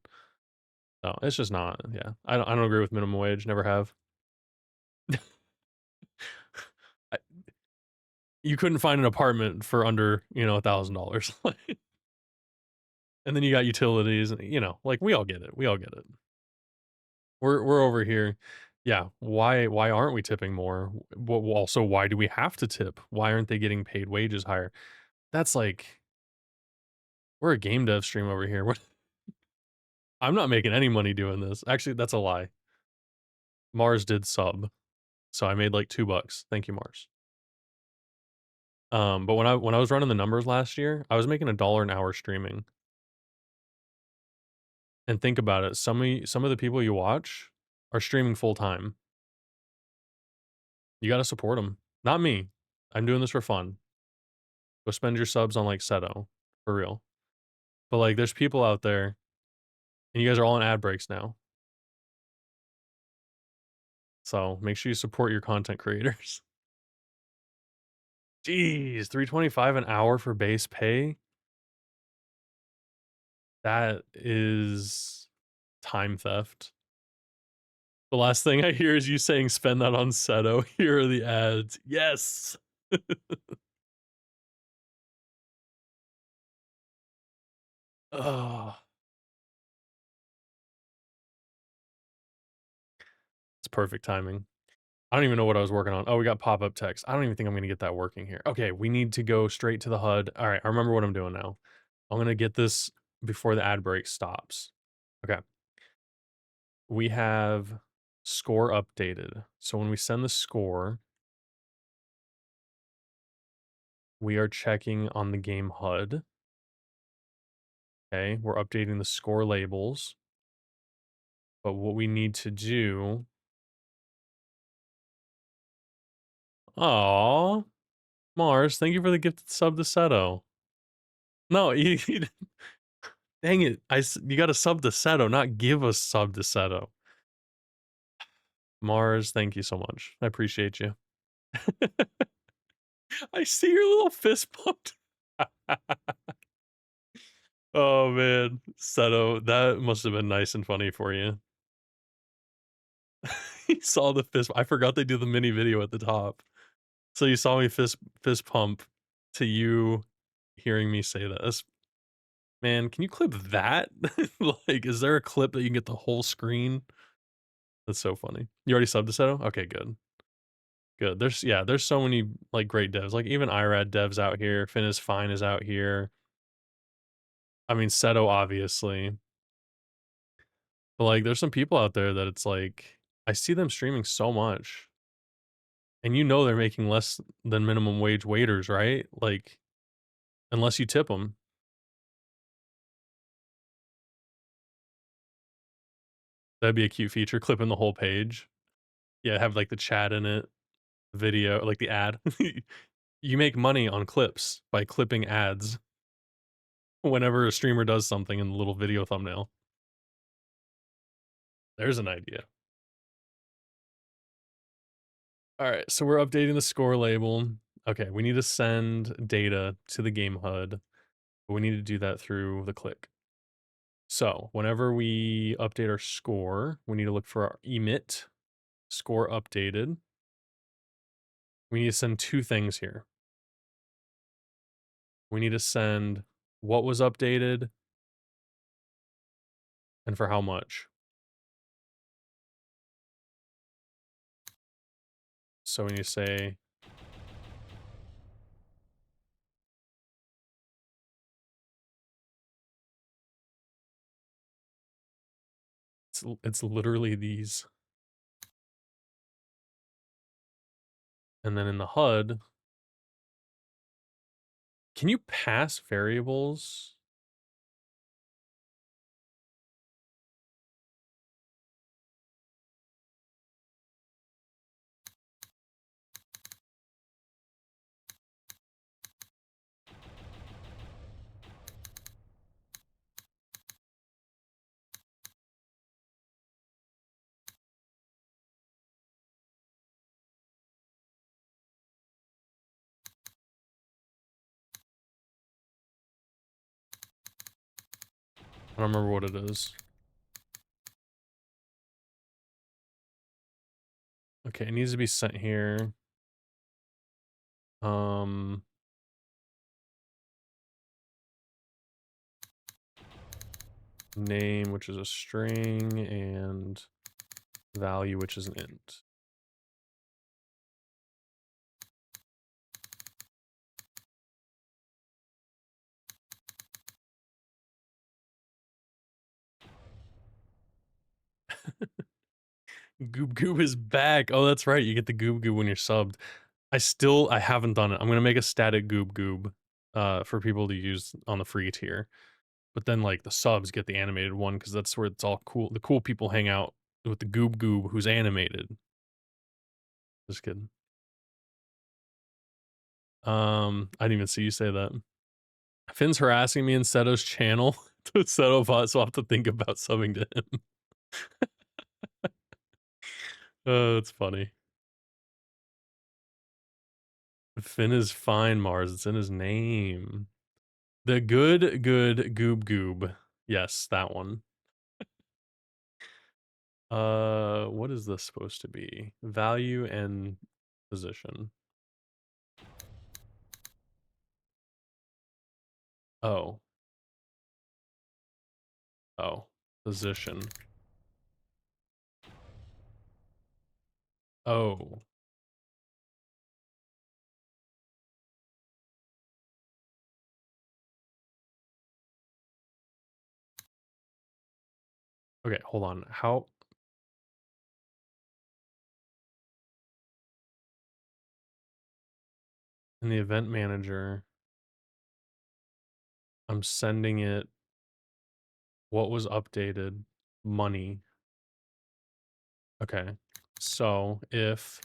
No, it's just not. Yeah. I don't agree with minimum wage, never have. I, you couldn't find an apartment for under, $1,000. And then you got utilities and like we all get it. We all get it. We're over here. Yeah, why aren't we tipping more? Also, why do we have to tip? Why aren't they getting paid wages higher? That's like we're a game dev stream over here. I'm not making any money doing this. Actually, that's a lie. Mars did sub, so I made like 2 bucks. Thank you, Mars. But when I was running the numbers last year, I was making $1 an hour streaming. And think about it, some of the people you watch are streaming full time. You gotta support them. Not me. I'm doing this for fun. Go spend your subs on like Seto, for real. But like, there's people out there, and you guys are all on ad breaks now. So make sure you support your content creators. Jeez, 325 an hour for base pay? That is time theft. The last thing I hear is you saying spend that on Seto. Here are the ads. Yes. Oh, it's perfect timing. I don't even know what I was working on. Oh, we got pop-up text. I don't even think I'm gonna get that working here. Okay, we need to go straight to the HUD. All right, I remember what I'm doing now. I'm gonna get this before the ad break stops. Okay. We have score updated. So when we send the score, we are checking on the game HUD. Okay, we're updating the score labels. But what we need to do. Aw, Mars, thank you for the gifted sub to Seto. No, dang it. You got to sub to Seto, not give us sub to Seto. Mars, thank you so much. I appreciate you. I see your little fist pumped. Oh man, Seto, that must have been nice and funny for you. He saw the fist. I forgot they do the mini video at the top. So you saw me fist pump to you hearing me say this. Man, can you clip that? Like, is there a clip that you can get the whole screen? That's so funny. You already subbed to Seto? Okay, good. Good. There's so many like great devs. Like even IRAD devs out here. Finn is Fine is out here. I mean Seto obviously. But like there's some people out there that it's like I see them streaming so much. And you know they're making less than minimum wage waiters, right? Like unless you tip them. That'd be a cute feature, clipping the whole page. Yeah, have like the chat in it, video, like the ad. You make money on clips by clipping ads whenever a streamer does something in the little video thumbnail. There's an idea. All right, so we're updating the score label. Okay, we need to send data to the game HUD, but we need to do that through the click. So whenever we update our score, we need to look for our emit score updated. We need to send two things here. We need to send what was updated and for how much. So we need to say it's literally these. And then in the HUD, can you pass variables? I don't remember what it is. Okay, it needs to be sent here. Name, which is a string, and value, which is an int. Goob Goob is back. Oh, that's right. You get the Goob Goob when you're subbed. I haven't done it. I'm gonna make a static Goob Goob for people to use on the free tier. But then like the subs get the animated one because that's where it's all cool. The cool people hang out with the Goob Goob who's animated. Just kidding. I didn't even see you say that. Finn's harassing me in Seto's channel to Seto bot, so I'll have to think about subbing to him. Oh, that's funny. Finn is fine, Mars. It's in his name. The good goob goob. Yes, that one. What is this supposed to be? Value and position. Oh. Oh. Position. Oh. Okay, hold on. How? In the event manager, I'm sending it what was updated, money. Okay. So if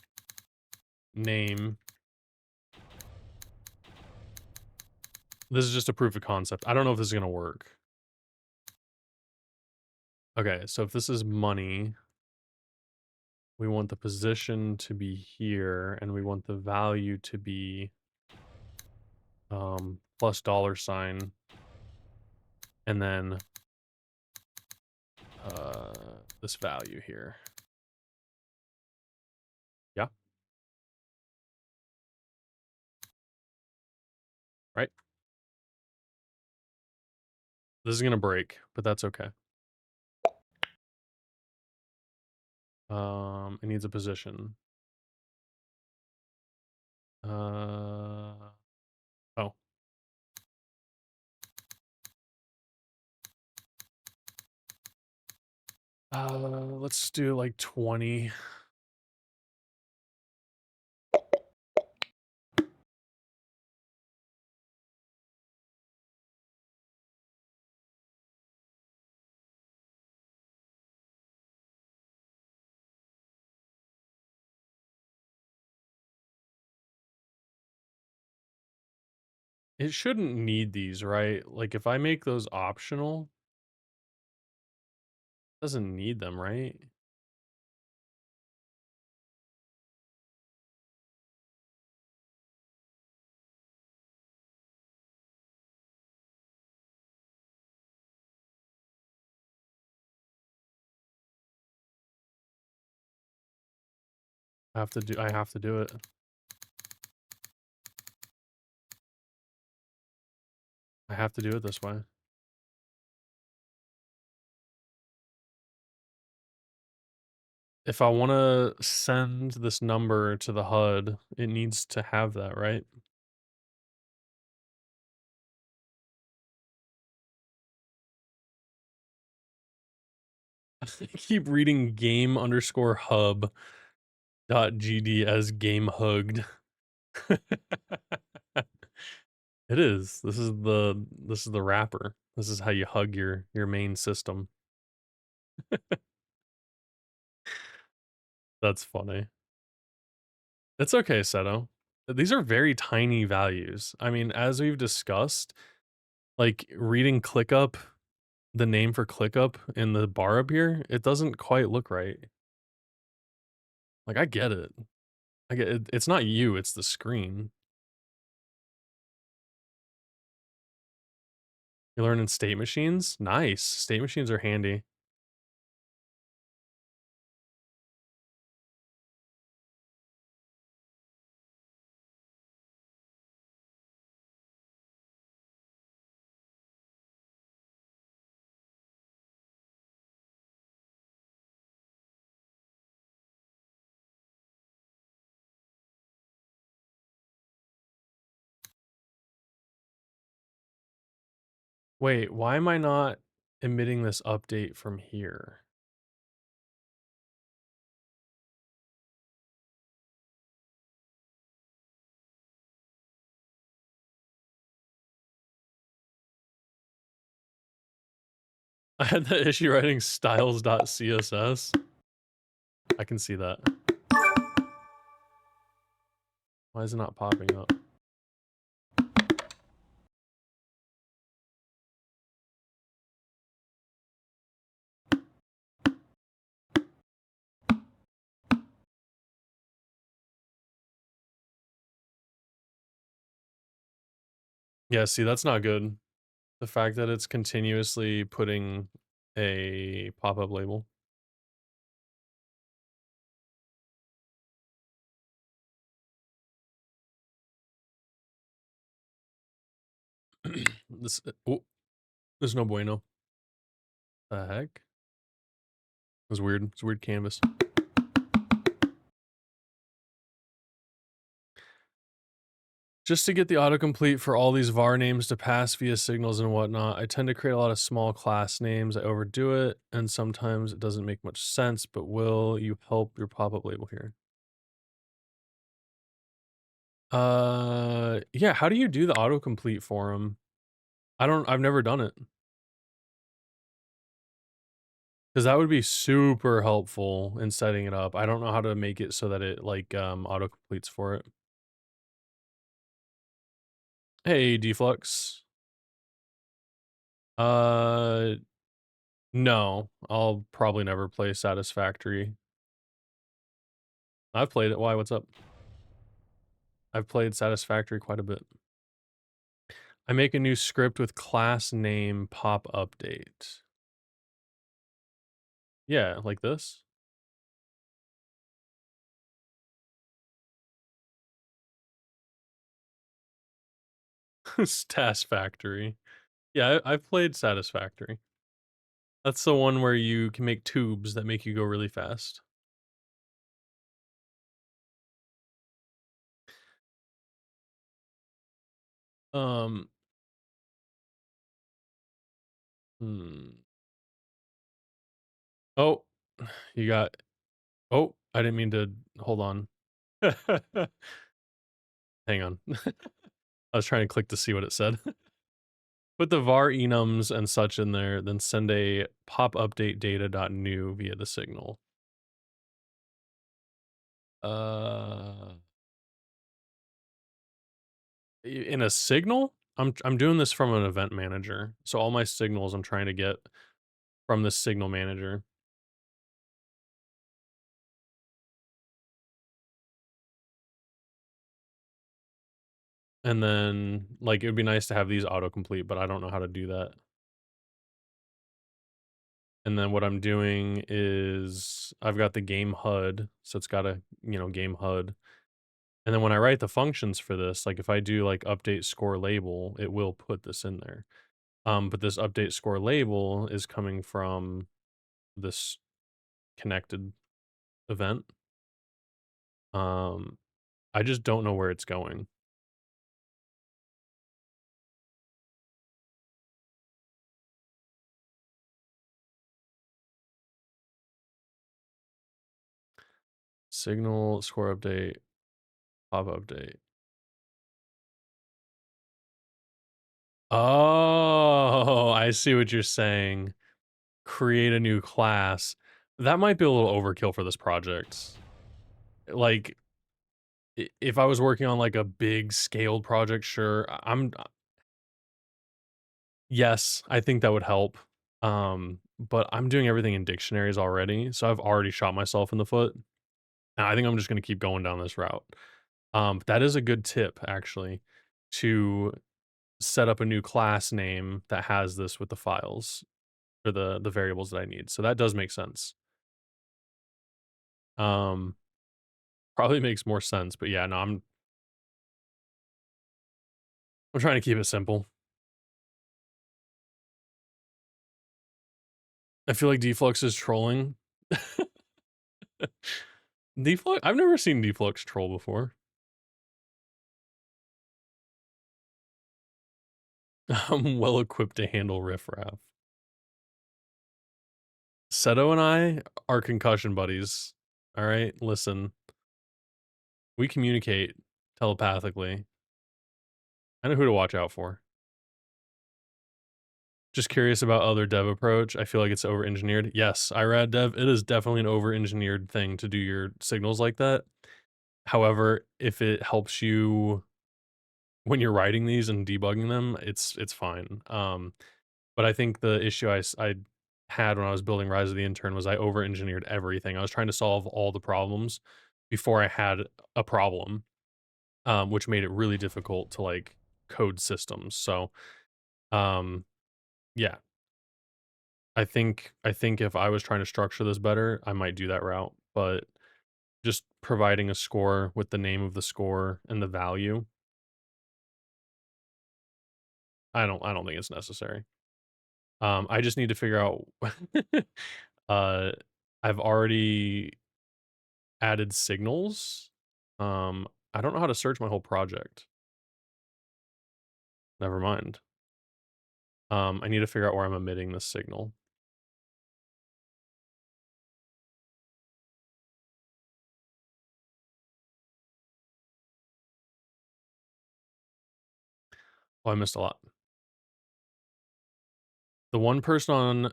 name, this is just a proof of concept. I don't know if this is going to work. Okay, so if this is money, we want the position to be here, and we want the value to be plus $sign, and then this value here. Yeah. Right. This is gonna break, but that's okay. It needs a position. Oh. Let's do like 20. It shouldn't need these, right? Like if I make those optional, it doesn't need them, right? I have to do it. I have to do it this way. If I want to send this number to the HUD, it needs to have that, right? I keep reading game underscore hub dot gd as game hugged. It is. This is the wrapper. This is how you hug your main system. That's funny. It's okay, Seto. These are very tiny values. I mean, as we've discussed, like reading ClickUp, the name for ClickUp in the bar up here, it doesn't quite look right. Like I get it. I get it. It's not you, it's the screen. You're learning state machines? Nice. State machines are handy. Wait, why am I not emitting this update from here? I had that issue writing styles.css. I can see that. Why is it not popping up? Yeah, see, that's not good. The fact that it's continuously putting a pop-up label. This oh, there's no bueno. The heck? It was weird. It's a weird canvas. Just to get the autocomplete for all these var names to pass via signals and whatnot, I tend to create a lot of small class names. I overdo it, and sometimes it doesn't make much sense, but will you help your pop-up label here? Yeah, how do you do the autocomplete for them? I've never done it. Because that would be super helpful in setting it up. I don't know how to make it so that it, like, auto-completes for it. Hey, Deflux. Uh, no. I'll probably never play Satisfactory. I've played it. Why? What's up? I've played Satisfactory quite a bit. I make a new script with class name pop update. Yeah, like this. Satisfactory. Yeah, I've played Satisfactory. That's the one where you can make tubes that make you go really fast. Um, hmm. Oh, you got oh, I didn't mean to hold on. Hang on. I was trying to click to see what it said. Put the var enums and such in there, then send a pop update data.new via the signal. Uh, in a signal? I'm doing this from an event manager. So all my signals I'm trying to get from the signal manager. And then like it would be nice to have these autocomplete, but I don't know how to do that. And then what I'm doing is I've got the game HUD, so it's got a, game HUD. And then when I write the functions for this, like if I do like update score label, it will put this in there. But this update score label is coming from this connected event. Um, I just don't know where it's going. Signal score update, pop update. Oh, I see what you're saying. Create a new class. That might be a little overkill for this project. Like, if I was working on like a big scaled project, sure. Yes, I think that would help. But I'm doing everything in dictionaries already, so I've already shot myself in the foot. And I think I'm just gonna keep going down this route. That is a good tip actually to set up a new class name that has this with the files for the variables that I need. So that does make sense. Um, Probably makes more sense, but yeah, no, I'm trying to keep it simple. I feel like Deflux is trolling. Deflux, I've never seen Deflux troll before. I'm well equipped to handle riffraff. Seto and I are concussion buddies. All right, listen, we communicate telepathically. I know who to watch out for. Just curious about other dev approach. I feel like it's over engineered. Yes, IRAD dev, it is definitely an over engineered thing to do your signals like that. However, if it helps you when you're writing these and debugging them, it's fine. But I think the issue I had when I was building Rise of the Intern was I over engineered everything. I was trying to solve all the problems before I had a problem, which made it really difficult to like code systems. So, um, yeah, I think if I was trying to structure this better, I might do that route, but just providing a score with the name of the score and the value, I don't think it's necessary. I just need to figure out uh I've already added signals. I don't know how to search my whole project. Never mind. I need to figure out where I'm emitting this signal. Oh, I missed a lot. The one person on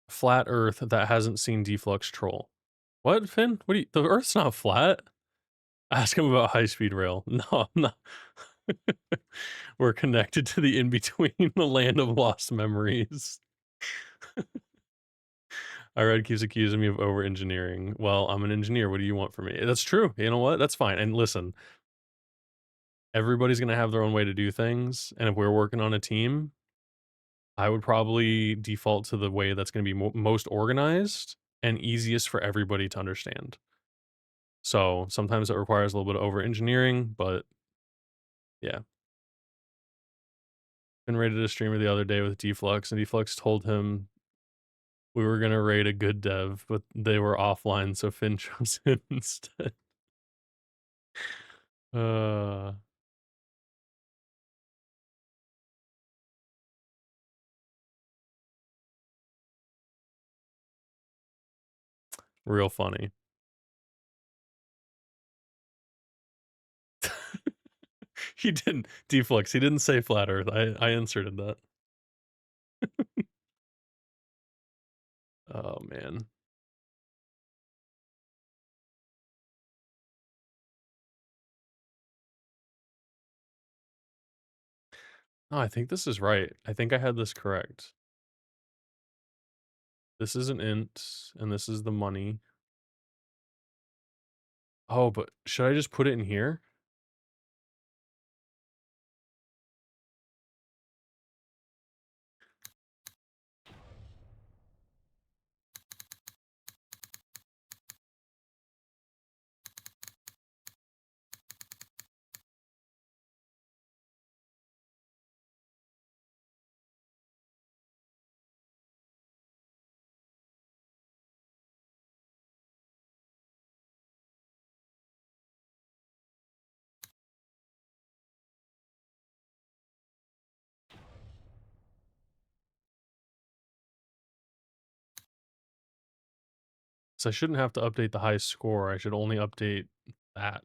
flat Earth that hasn't seen Deflux Troll. What, Finn? What do you? The Earth's not flat. Ask him about high speed rail. No, no. We're connected to the in between, the land of lost memories. Red keeps accusing me of over engineering. Well, I'm an engineer. What do you want from me? That's true. You know what? That's fine. And listen, everybody's gonna have their own way to do things. And if we're working on a team, I would probably default to the way that's gonna be most organized and easiest for everybody to understand. So sometimes it requires a little bit of over engineering, but yeah. Finn rated a streamer the other day with Deflux, and Deflux told him we were gonna raid a good dev, but they were offline, so Finn chose him instead. Uh, real funny. He didn't Deflux. He didn't say flat Earth. I inserted that. Oh man. No, I think this is right. I think I had this correct. This is an int, and this is the money. Oh, but should I just put it in here? So I shouldn't have to update the high score. I should only update that.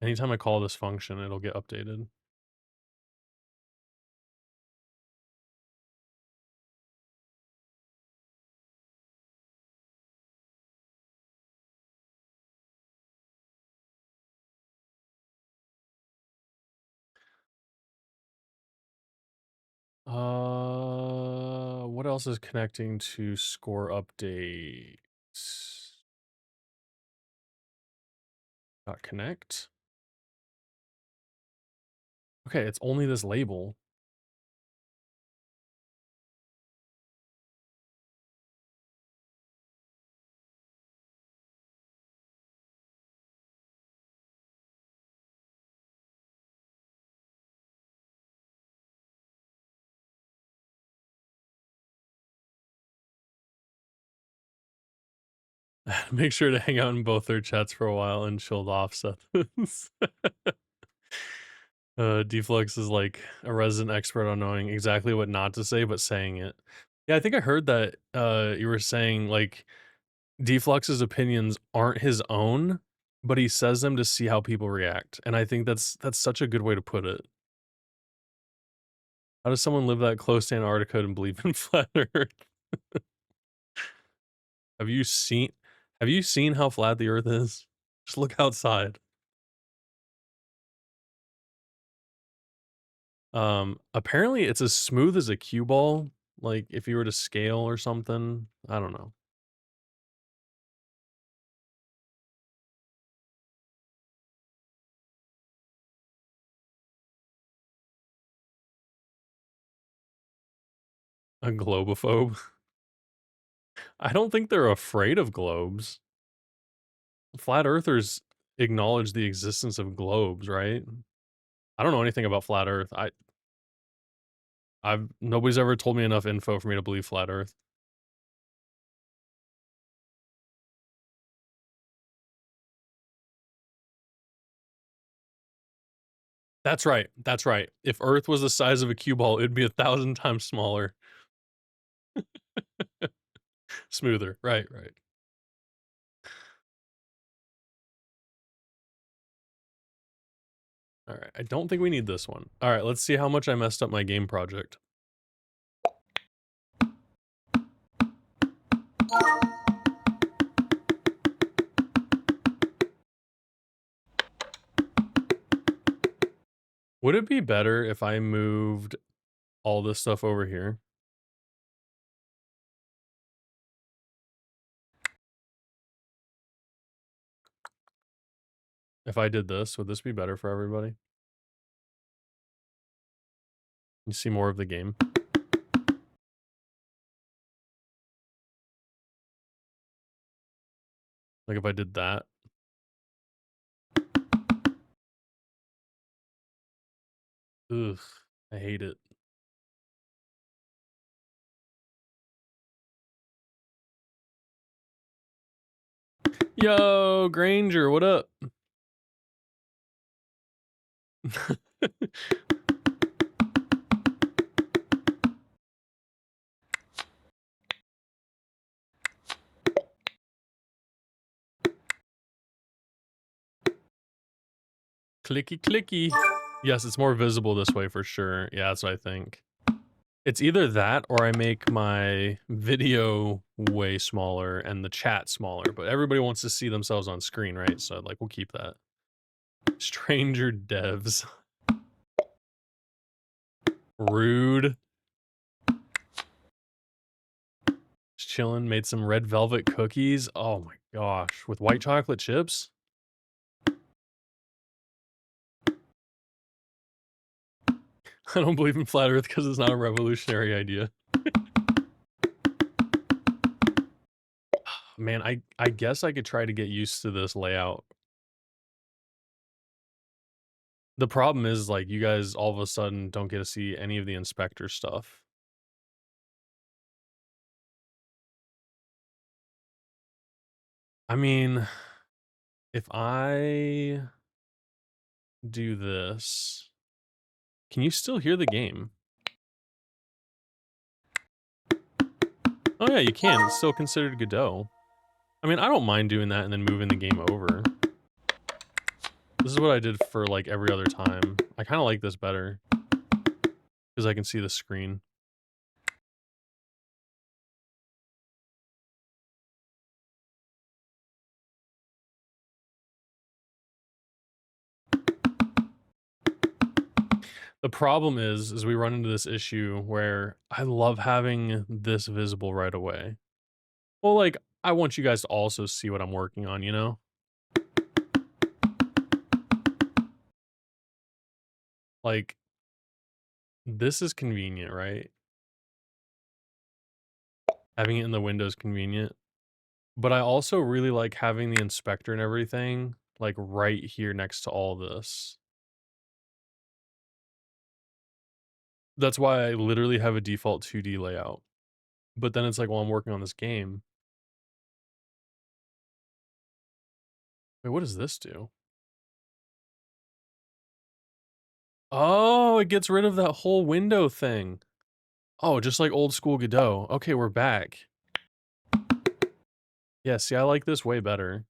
Anytime I call this function, it'll get updated. What else is connecting to score updates? Connect. Okay, it's only this label. Make sure to hang out in both their chats for a while and chilled offset this. Deflux is like a resident expert on knowing exactly what not to say, but saying it. Yeah, I think I heard that you were saying like Deflux's opinions aren't his own, but he says them to see how people react. And I think that's such a good way to put it. How does someone live that close to Antarctica and believe in flat Earth? Have you seen have you seen how flat the Earth is? Just look outside. Apparently it's as smooth as a cue ball, like, if you were to scale or something. I don't know. A globophobe? I don't think they're afraid of globes. Flat earthers acknowledge the existence of globes, right? I don't know anything about flat earth. I've nobody's ever told me enough info for me to believe flat earth. That's right, that's right. If earth was the size of a cue ball, it'd be 1,000 times smaller. Smoother, right, right. Alright, I don't think we need this one. Alright, let's see how much I messed up my game project. Would it be better if I moved all this stuff over here? If I did this, would this be better for everybody? You see more of the game? Like, if I did that? Ugh, I hate it. Yo, Granger, what up? Clicky clicky. Yes, it's more visible this way for sure. Yeah, that's what I think. It's either that or I make my video way smaller and the chat smaller, but everybody wants to see themselves on screen, right? So, like, we'll keep that. Stranger devs. Rude. Just chilling, made some red velvet cookies. Oh my gosh, with white chocolate chips? I don't believe in flat earth because it's not a revolutionary idea. Man, I guess I could try to get used to this layout. The problem is, like, you guys all of a sudden don't get to see any of the inspector stuff. I mean, if I do this, can you still hear the game? Oh yeah, you can. It's still considered Godot. I mean, I don't mind doing that and then moving the game over. This is what I did for, like, every other time. I kinda like this better because I can see the screen. The problem is we run into this issue where I love having this visible right away. Well, like, I want you guys to also see what I'm working on, you know? Like, this is convenient, right? Having it in the window is convenient. But I also really like having the inspector and everything, like, right here next to all this. That's why I literally have a default 2D layout. But then it's like, while I'm working on this game, wait, what does this do? Oh, it gets rid of that whole window thing. Oh, just like old school Godot. Okay, we're back. Yeah, see, I like this way better.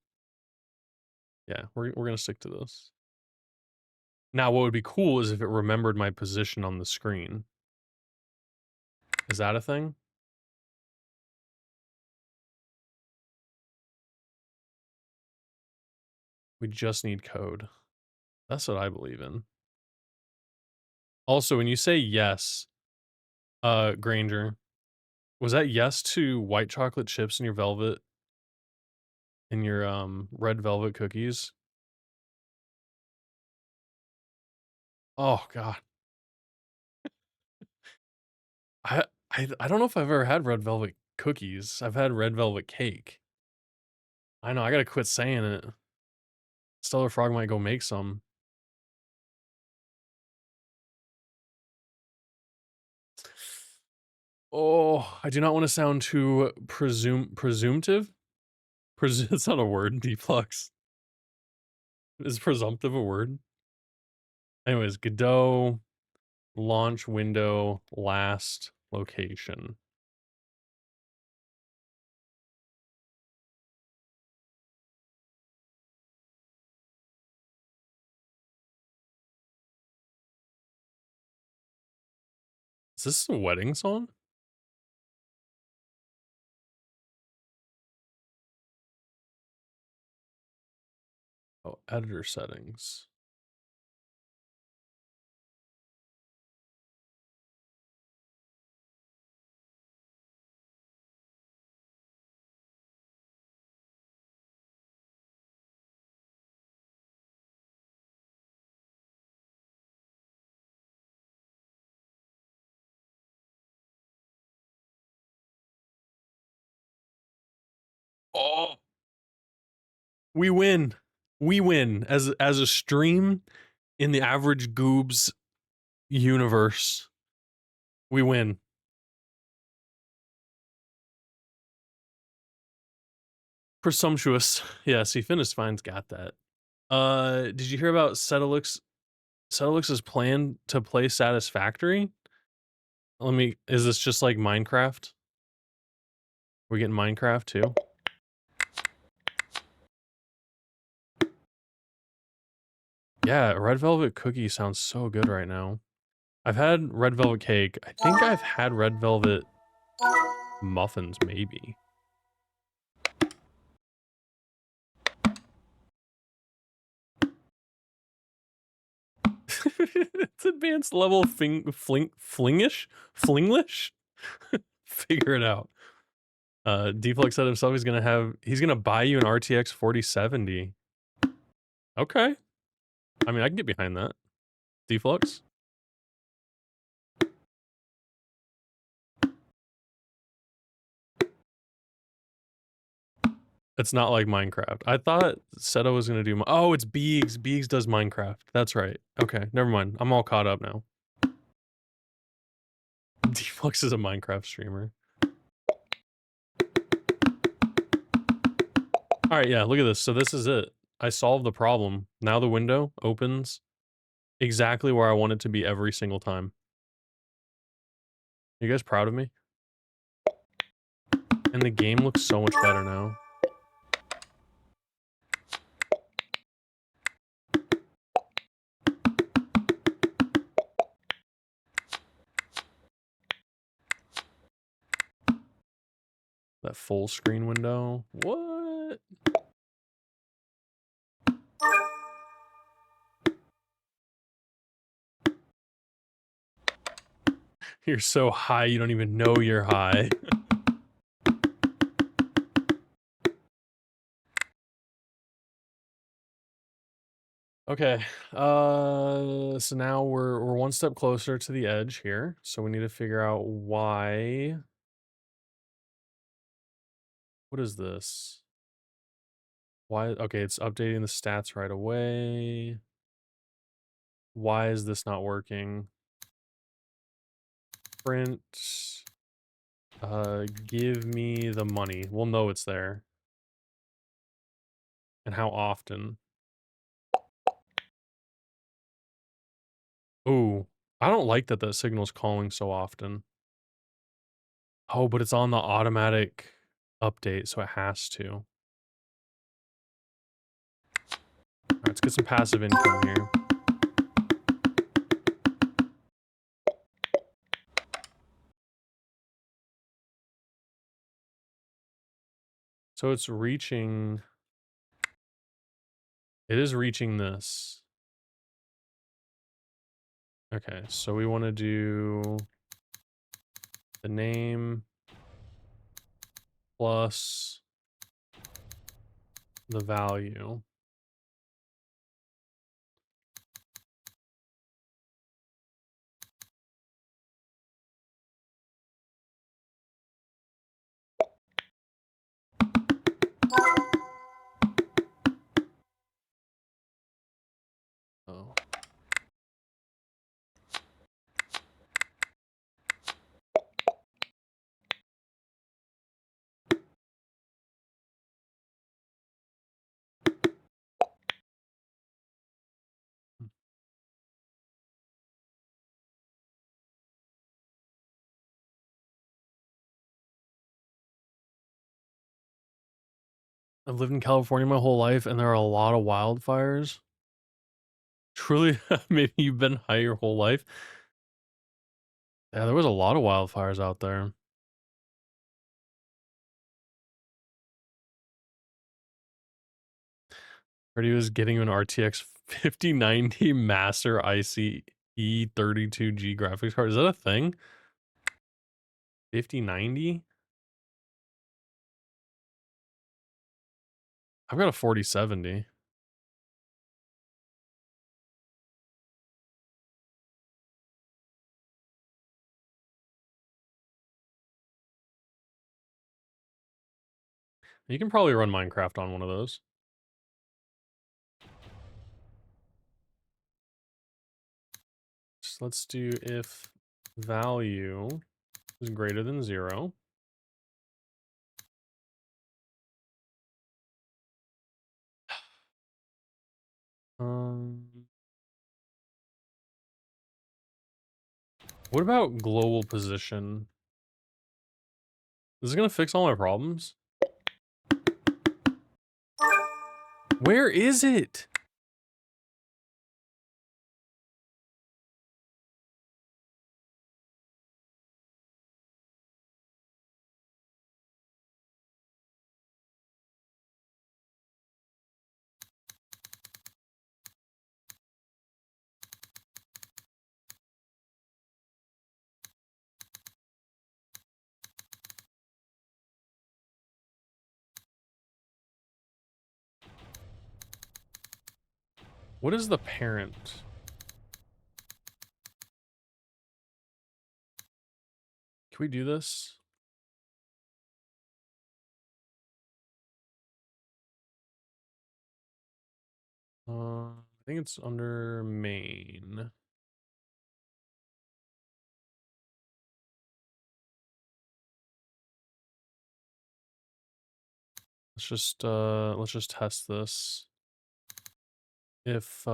Yeah, we're gonna stick to this. Now, what would be cool is if it remembered my position on the screen. Is that a thing? We just need code. That's what I believe in. Also, when you say yes, Granger, was that yes to white chocolate chips in your red velvet cookies? Oh god. I I don't know if I've ever had red velvet cookies. I've had red velvet cake. I know, I gotta quit saying it. Stellar Frog might go make some. Oh, I do not wanna sound too presumptive? It's not a word, deflux. Is presumptive a word? Anyways, Godot, launch window, last location. Is this a wedding song? Oh, editor settings. Oh, we win. We win as a stream in the average goobs universe. We win. Presumptuous. Yeah, see, Fine's got that. Did you hear about Setalix's plan to play Satisfactory? Is this just like Minecraft? We're getting Minecraft too? Yeah, red velvet cookie sounds so good right now. I've had red velvet cake. I think I've had red velvet muffins, maybe. It's advanced level flinglish? Figure it out. Deflux said himself he's gonna buy you an RTX 4070. Okay. I mean, I can get behind that. Deflux? It's not like Minecraft. I thought Seto was gonna do oh, it's Beegs. Beegs does Minecraft. That's right. Okay, never mind. I'm all caught up now. Deflux is a Minecraft streamer. Alright, yeah, look at this. So this is it. I solved the problem. Now the window opens exactly where I want it to be every single time. You guys proud of me? And the game looks so much better now. That full screen window. What? You're so high, you don't even know you're high. Okay, so now we're one step closer to the edge here. So we need to figure out why. What is this? Why? Okay, it's updating the stats right away. Why is this not working? Print. Give me the money. We'll know it's there. And how often? Ooh, I don't like that the signal's calling so often. Oh, but it's on the automatic update, so it has to. All right, let's get some passive income here. So it's reaching. It is reaching this. Okay, so we want to do the name plus the value. Oh. I've lived in California my whole life, and there are a lot of wildfires. Truly, maybe you've been high your whole life. Yeah, there was a lot of wildfires out there. Heard he was getting an RTX 5090 Master IC E32G graphics card. Is that a thing? 5090? I've got a 4070. You can probably run Minecraft on one of those. So let's do if value is greater than 0. Um, what about global position? Is it gonna fix all my problems? Where is it? What is the parent? Can we do this? I think it's under main. Let's just test this. If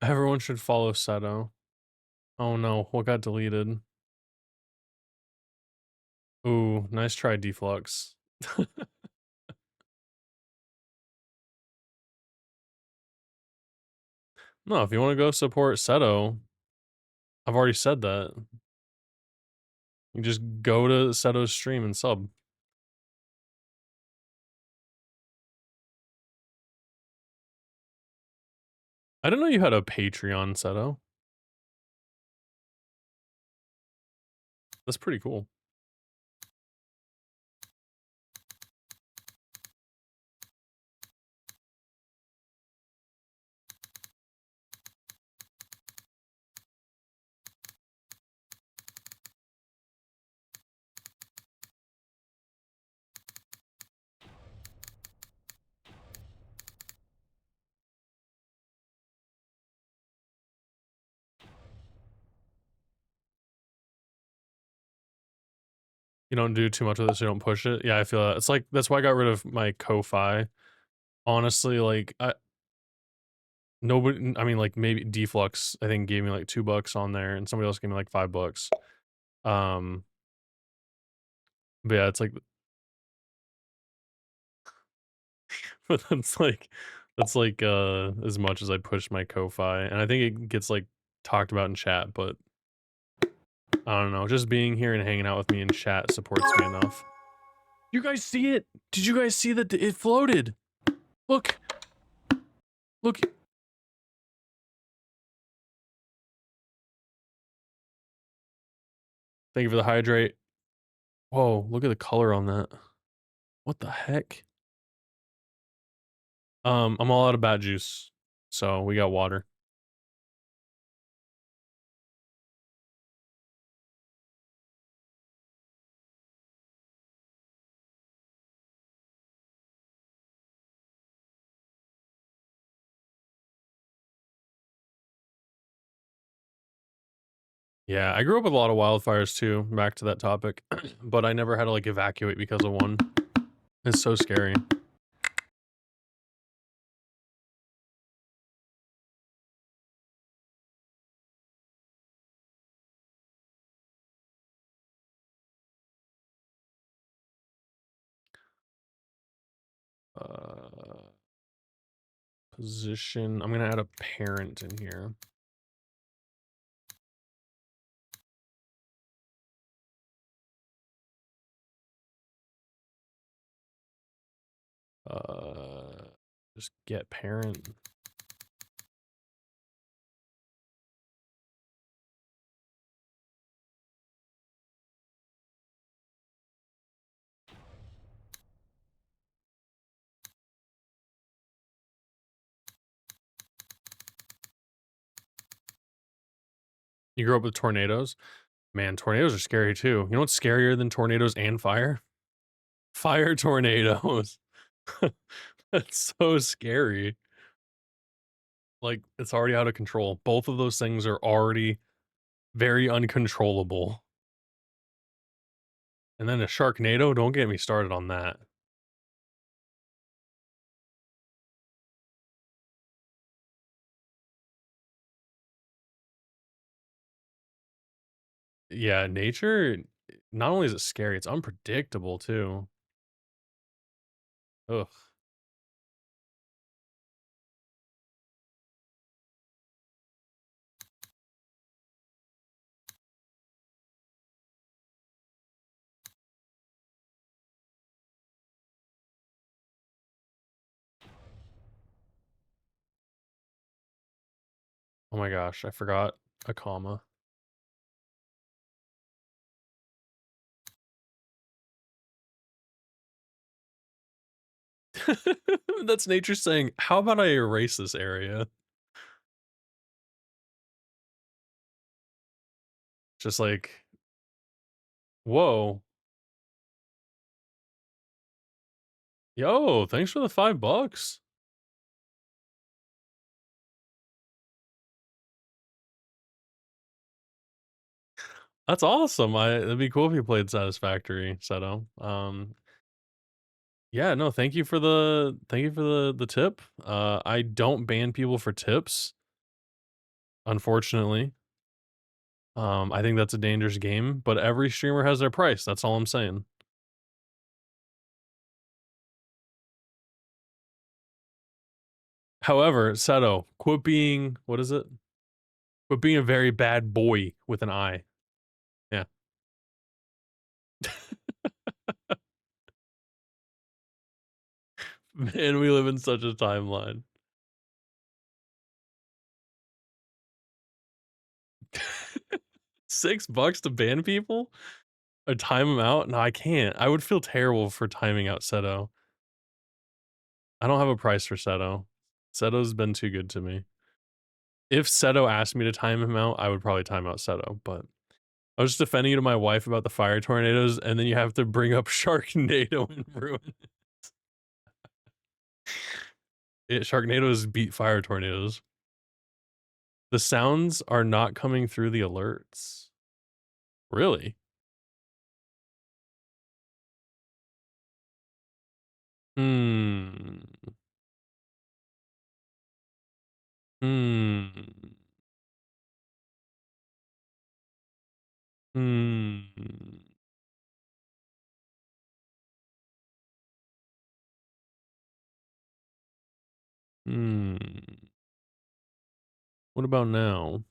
everyone should follow Seto. Oh no, what got deleted? Ooh, nice try, Deflux. No, if you want to go support Seto, I've already said that. You just go to Seto's stream and sub. I didn't know you had a Patreon, Seto. That's pretty cool. You don't do too much with it, so you don't push it. Yeah, I feel that. It's like, that's why I got rid of my Ko-Fi. Honestly, like, nobody, I mean, like, maybe Deflux, I think, gave me like $2 on there, and somebody else gave me like $5. But yeah, it's like, but that's like as much as I push my Ko-Fi, and I think it gets like talked about in chat, but I don't know. Just being here and hanging out with me in chat supports me enough. You guys see it? Did you guys see that it floated? Look. Look. Thank you for the hydrate. Whoa, look at the color on that. What the heck? I'm all out of bat juice, so we got water. Yeah, I grew up with a lot of wildfires too, back to that topic, but I never had to like evacuate because of one. It's so scary. Uh, Position. I'm gonna add a parent in here. Just get parent. You grew up with tornadoes? Man, tornadoes are scary too. You know what's scarier than tornadoes and fire? Fire tornadoes. That's so scary. Like, it's already out of control. Both of those things are already very uncontrollable. And then a Sharknado, don't get me started on that. Yeah, nature, not only is it scary, it's unpredictable too. Ugh. Oh my gosh, I forgot a comma. That's nature saying, how about I erase this area? Just like, whoa. Yo, thanks for the $5. That's awesome. It'd be cool if you played Satisfactory, Seto. Yeah, no, thank you for the tip. I don't ban people for tips, unfortunately. I think that's a dangerous game, but every streamer has their price. That's all I'm saying. However, Seto, quit being what is it? Quit being a very bad boy with an I. Yeah. Man, we live in such a timeline. $6 to ban people? Or time them out? No, I can't. I would feel terrible for timing out Seto. I don't have a price for Seto. Seto's been too good to me. If Seto asked me to time him out, I would probably time out Seto, but I was just defending you to my wife about the fire tornadoes, and then you have to bring up Sharknado and ruin it. Sharknadoes beat fire tornadoes. The sounds are not coming through the alerts. Really? Hmm. Hmm. Hmm. Hmm. What about now?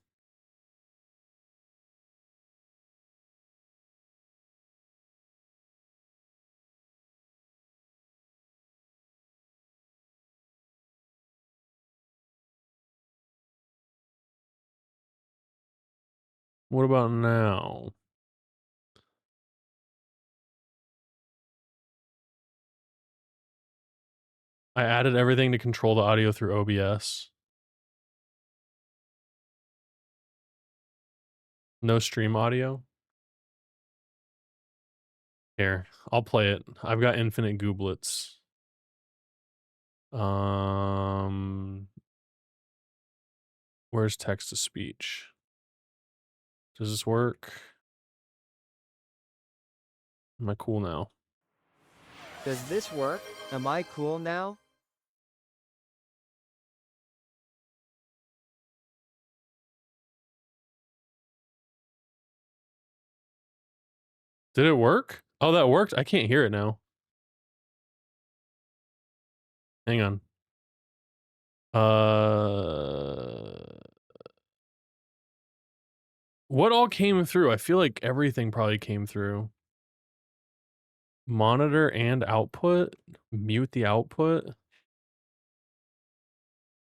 What about now? I added everything to control the audio through OBS. No stream audio. Here, I'll play it. I've got infinite gooblets. Where's text to speech? Does this work? Am I cool now? Does this work? Am I cool now? Did it work? Oh, that worked? I can't hear it now. Hang on. What all came through? I feel like everything probably came through. Monitor and output? Mute the output?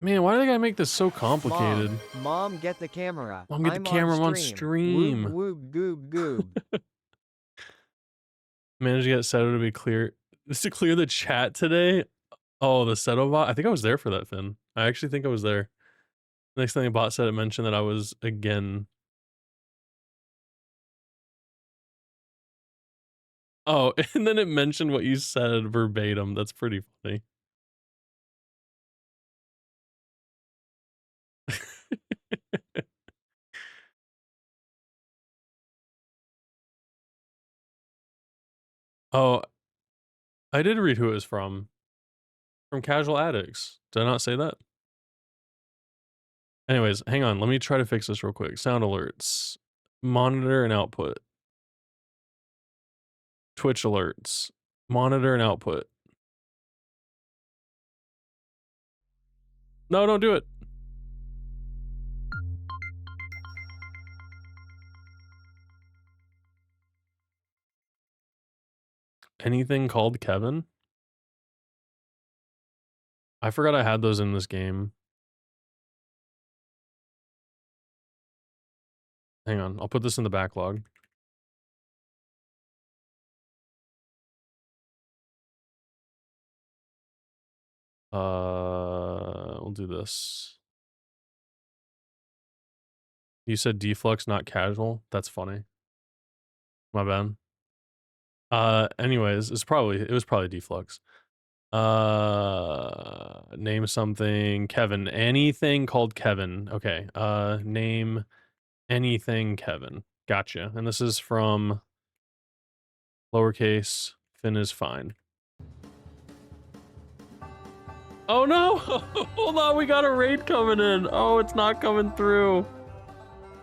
Man, why do they gotta make this so complicated? Mom, get the camera. Mom, get the camera on stream. Whoop, whoop, goob, goob. Managed to get Seto to be clear. Just to clear the chat today? Oh, the Seto bot? I think I was there for that, Finn. I actually think I was there. Next thing the bot said, it mentioned that I was again. Oh, and then it mentioned what you said verbatim. That's pretty funny. Oh, I did read who it was from. From Casual Addicts. Did I not say that? Anyways, hang on. Let me try to fix this real quick. Sound alerts. Monitor and output. Twitch alerts. Monitor and output. No, don't do it. Anything called Kevin? I forgot I had those in this game. Hang on. I'll put this in the backlog. We'll do this. You said deflux, not casual. That's funny. My bad. Anyways, it was probably deflux. Name something Kevin. Anything called Kevin. Okay. Name anything Kevin. Gotcha. And this is from lowercase Finn is fine. Oh no! Hold on, we got a raid coming in. Oh, it's not coming through.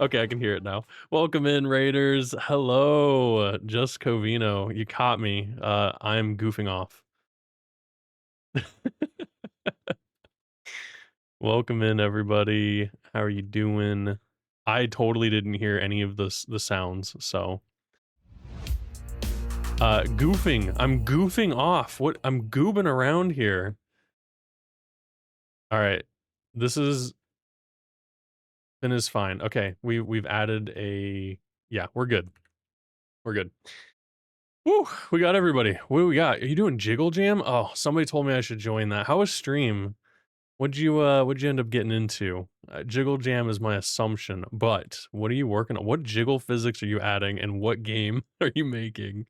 Okay, I can hear it now. Welcome in, Raiders. Hello, Just Covino. You caught me. I'm goofing off. Welcome in, everybody. How are you doing? I totally didn't hear any of the sounds, so. Goofing. I'm goofing off. What? I'm goobing around here. All right. This is... Finn is fine. Okay, we've added a... Yeah, we're good. We're good. Woo, we got everybody. What do we got? Are you doing Jiggle Jam? Oh, somebody told me I should join that. How was stream? What'd you end up getting into? Jiggle Jam is my assumption, but what are you working on? What jiggle physics are you adding and what game are you making?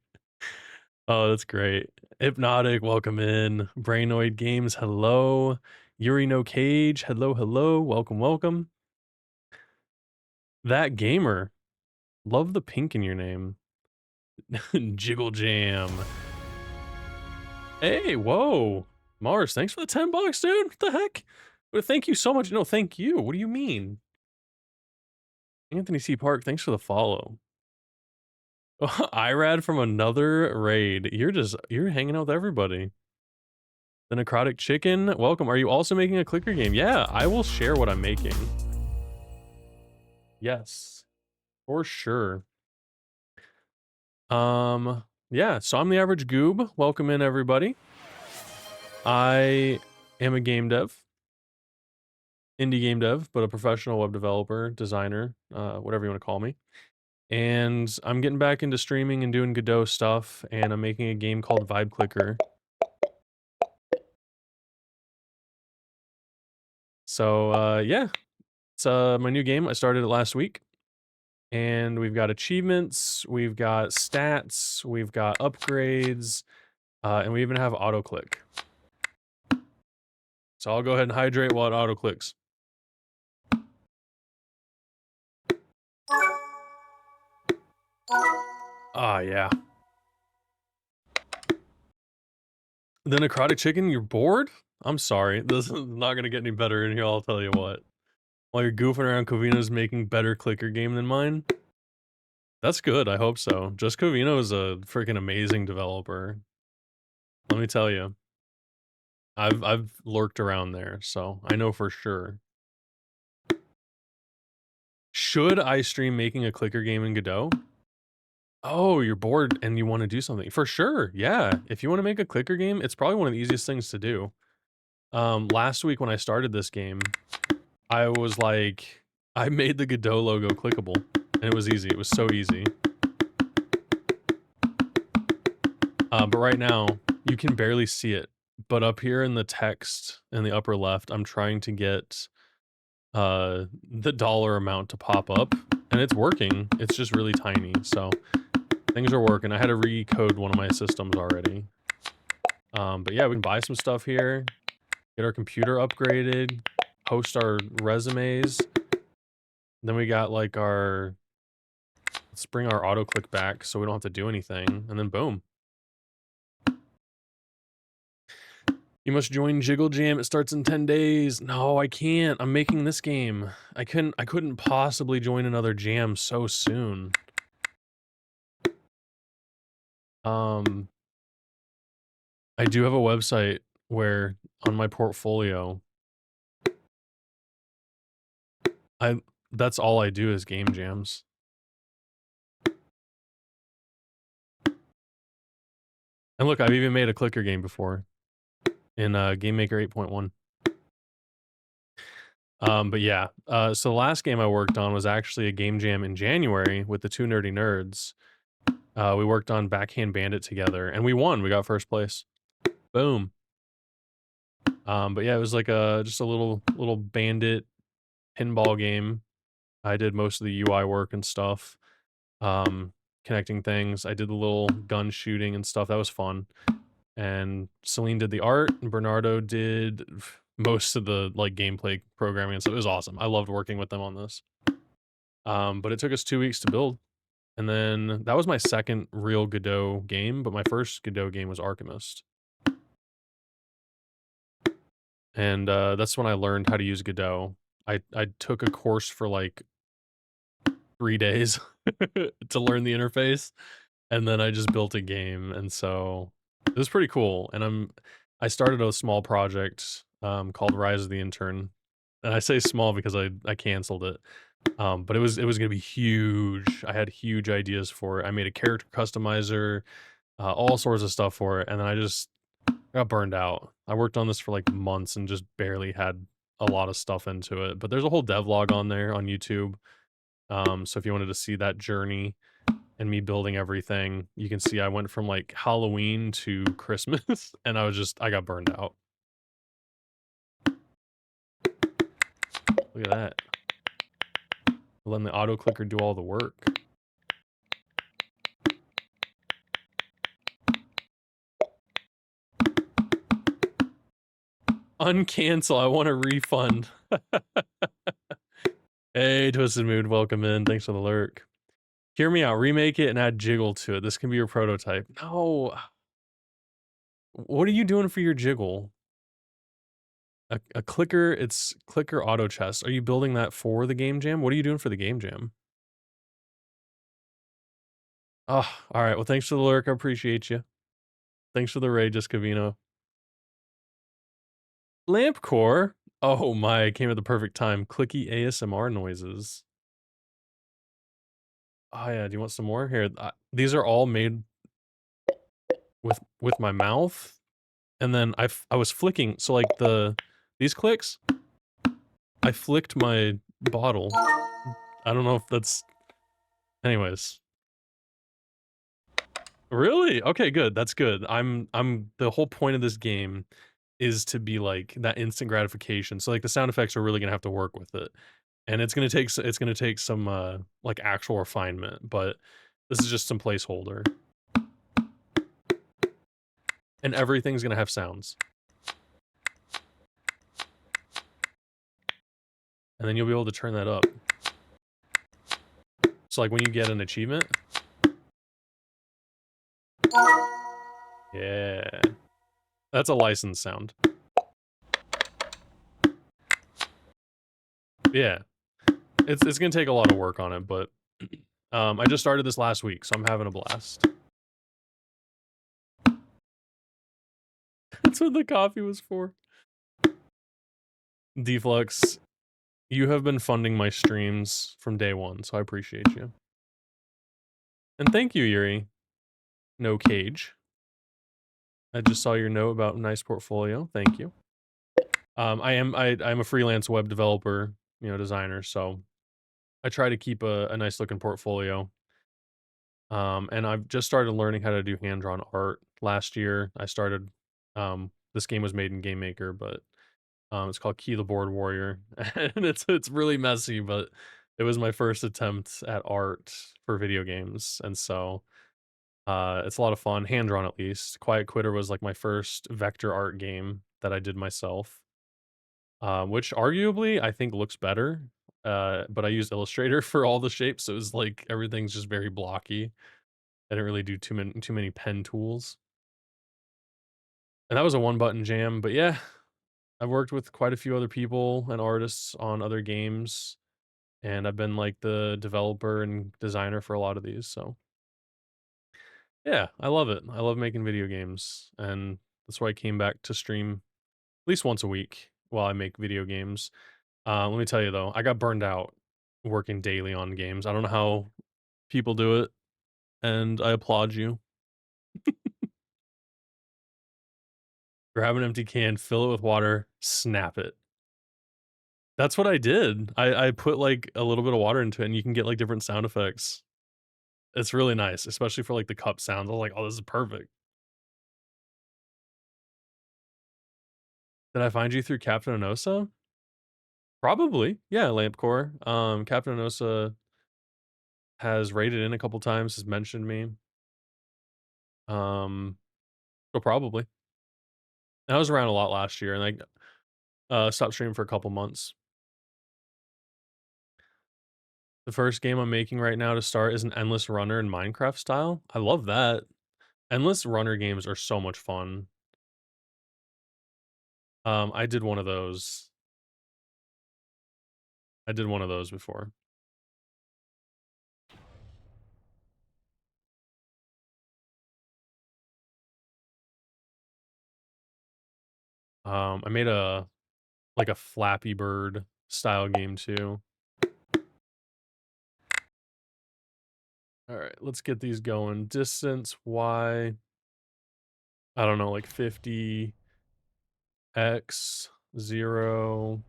Oh, that's great. Hypnotic, welcome in. Brainoid Games, hello. Yuri No Cage, hello, hello. Welcome, welcome. That Gamer, love the pink in your name. Jiggle Jam. Hey, whoa. Mars, thanks for the $10, dude. What the heck? Well, thank you so much. No, thank you. What do you mean? Anthony C. Park, thanks for the follow. Irad from another raid. You're hanging out with everybody. The Necrotic Chicken, welcome. Are you also making a clicker game? Yeah, I will share what I'm making. Yes, for sure. Yeah, so I'm the Average Goob. Welcome in, everybody. I am a game dev. indie game dev, but a professional web developer, designer, whatever you want to call me. And I'm getting back into streaming and doing Godot stuff, and I'm making a game called Vibe Clicker. So yeah, it's my new game. I started it last week, and we've got achievements, we've got stats, we've got upgrades, and we even have auto click. So I'll go ahead and hydrate while it auto clicks. Ah, yeah. The necrotic chicken, you're bored? I'm sorry. This is not gonna get any better in here, I'll tell you what. While you're goofing around, Covino's making better clicker game than mine. That's good, I hope so. Just Covino is a freaking amazing developer. Let me tell you. I've lurked around there, so I know for sure. Should I stream making a clicker game in Godot? Oh, you're bored and you wanna do something. For sure, yeah. If you wanna make a clicker game, it's probably one of the easiest things to do. Last week when I started this game, I was like, I made the Godot logo clickable, and it was easy. It was so easy. But right now, you can barely see it. But up here in the text in the upper left, I'm trying to get the dollar amount to pop up, and it's working. It's just really tiny, so things are working. I had to recode one of my systems already. But yeah, we can buy some stuff here, get our computer upgraded, post our resumes. Then we got like let's bring our auto click back so we don't have to do anything, and then boom. You must join Jiggle Jam. It starts in 10 days. No, I can't. I'm making this game. I couldn't possibly join another jam so soon. Um I do have a website where on my portfolio I that's all I do is game jams. And look, I've even made a clicker game before in Game Maker 8.1. But yeah, so the last game I worked on was actually a game jam in January with the two nerdy nerds. We worked on Backhand Bandit together, and we won. We got first place. Boom. But yeah, it was like just a little bandit pinball game. I did most of the UI work and stuff, connecting things. I did the little gun shooting and stuff. That was fun. And Celine did the art, and Bernardo did most of the like gameplay programming and stuff. It was awesome. I loved working with them on this. But it took us 2 weeks to build. And then that was my second real Godot game, but my first Godot game was Archimist. And that's when I learned how to use Godot. I took a course for like 3 days to learn the interface, and then I just built a game, and so it was pretty cool. And I started a small project called Rise of the Intern, and I say small because I canceled it. But it was gonna be huge. I had huge ideas for it. I made a character customizer, all sorts of stuff for it, and then I just got burned out. I worked on this for like months and just barely had a lot of stuff into it. But there's a whole devlog on there on YouTube. So if you wanted to see that journey and me building everything, you can see I went from like Halloween to Christmas, and I got burned out. Look at that. Letting the auto clicker do all the work. Uncancel. I want a refund. Hey, Twisted Mood, welcome in. Thanks for the lurk. Hear me out. Remake it and add jiggle to it. This can be your prototype. No. What are you doing for your jiggle? A clicker, it's clicker auto chest. Are you building that for the game jam? What are you doing for the game jam? Oh, all right. Well, thanks for the lurk. I appreciate you. Thanks for the raid, just Cavino. Lamp core. Oh my, came at the perfect time. Clicky ASMR noises. Oh yeah, do you want some more? Here, these are all made with my mouth, and then I was flicking. So like these clicks, I flicked my bottle. I don't know if that's anyways. Really? Okay, good, that's good. I'm the whole point of this game is to be, like, that instant gratification, so, like, the sound effects are really gonna have to work with it, and it's gonna take some, like, actual refinement, but this is just some placeholder, and everything's gonna have sounds, and then you'll be able to turn that up. So, like, when you get an achievement yeah, that's a licensed sound. Yeah, it's gonna take a lot of work on it, but, I just started this last week, so I'm having a blast. That's what the coffee was for. Deflux, you have been funding my streams from day one, so I appreciate you. And thank you, Yuri. No cage. I just saw your note about nice portfolio. Thank you. I'm a freelance web developer, designer, so I try to keep a nice looking portfolio. And I've just started learning how to do hand drawn art last year. This game was made in Game Maker, but it's called Key the Board Warrior, and it's really messy, but it was my first attempt at art for video games, and so it's a lot of fun, hand drawn at least. Quiet Quitter was like my first vector art game that I did myself, which arguably I think looks better. But I used Illustrator for all the shapes, so it was like everything's just very blocky. I didn't really do too many pen tools, and that was a one button jam. But yeah, I've worked with quite a few other people and artists on other games, and I've been like the developer and designer for a lot of these. So yeah, I love it. I love making video games, and that's why I came back to stream at least once a week while I make video games. Let me tell you though, I got burned out working daily on games. I don't know how people do it, and I applaud you. Grab an empty can, fill it with water, snap it. That's what I did. I put, like, a little bit of water into it, and you can get, like, different sound effects. It's really nice, especially for, like, the cup sounds. I was like, "Oh, this is perfect." Did I find you through Captain Anosa? Probably. Yeah, Lampcore. Captain Anosa has raided in a couple times, has mentioned me. Um, so probably. I was around a lot last year, and stopped streaming for a couple months. The first game I'm making right now to start is an endless runner in Minecraft style. I love that. Endless runner games are so much fun. I did one of those. I did one of those before. I made a Flappy Bird style game too. All right, let's get these going. Distance Y, I don't know, like 50 X 0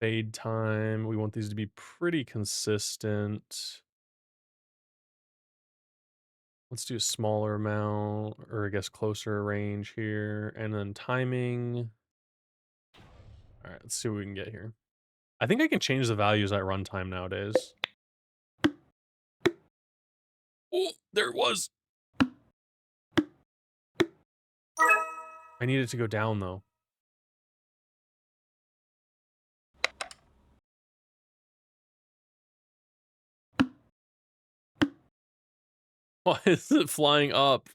fade time. We want these to be pretty consistent. Let's do a smaller amount, or I guess closer range here, and then timing. All right, let's see what we can get here. I think I can change the values at runtime nowadays. Oh, there it was. I need it to go down though. Why is it flying up?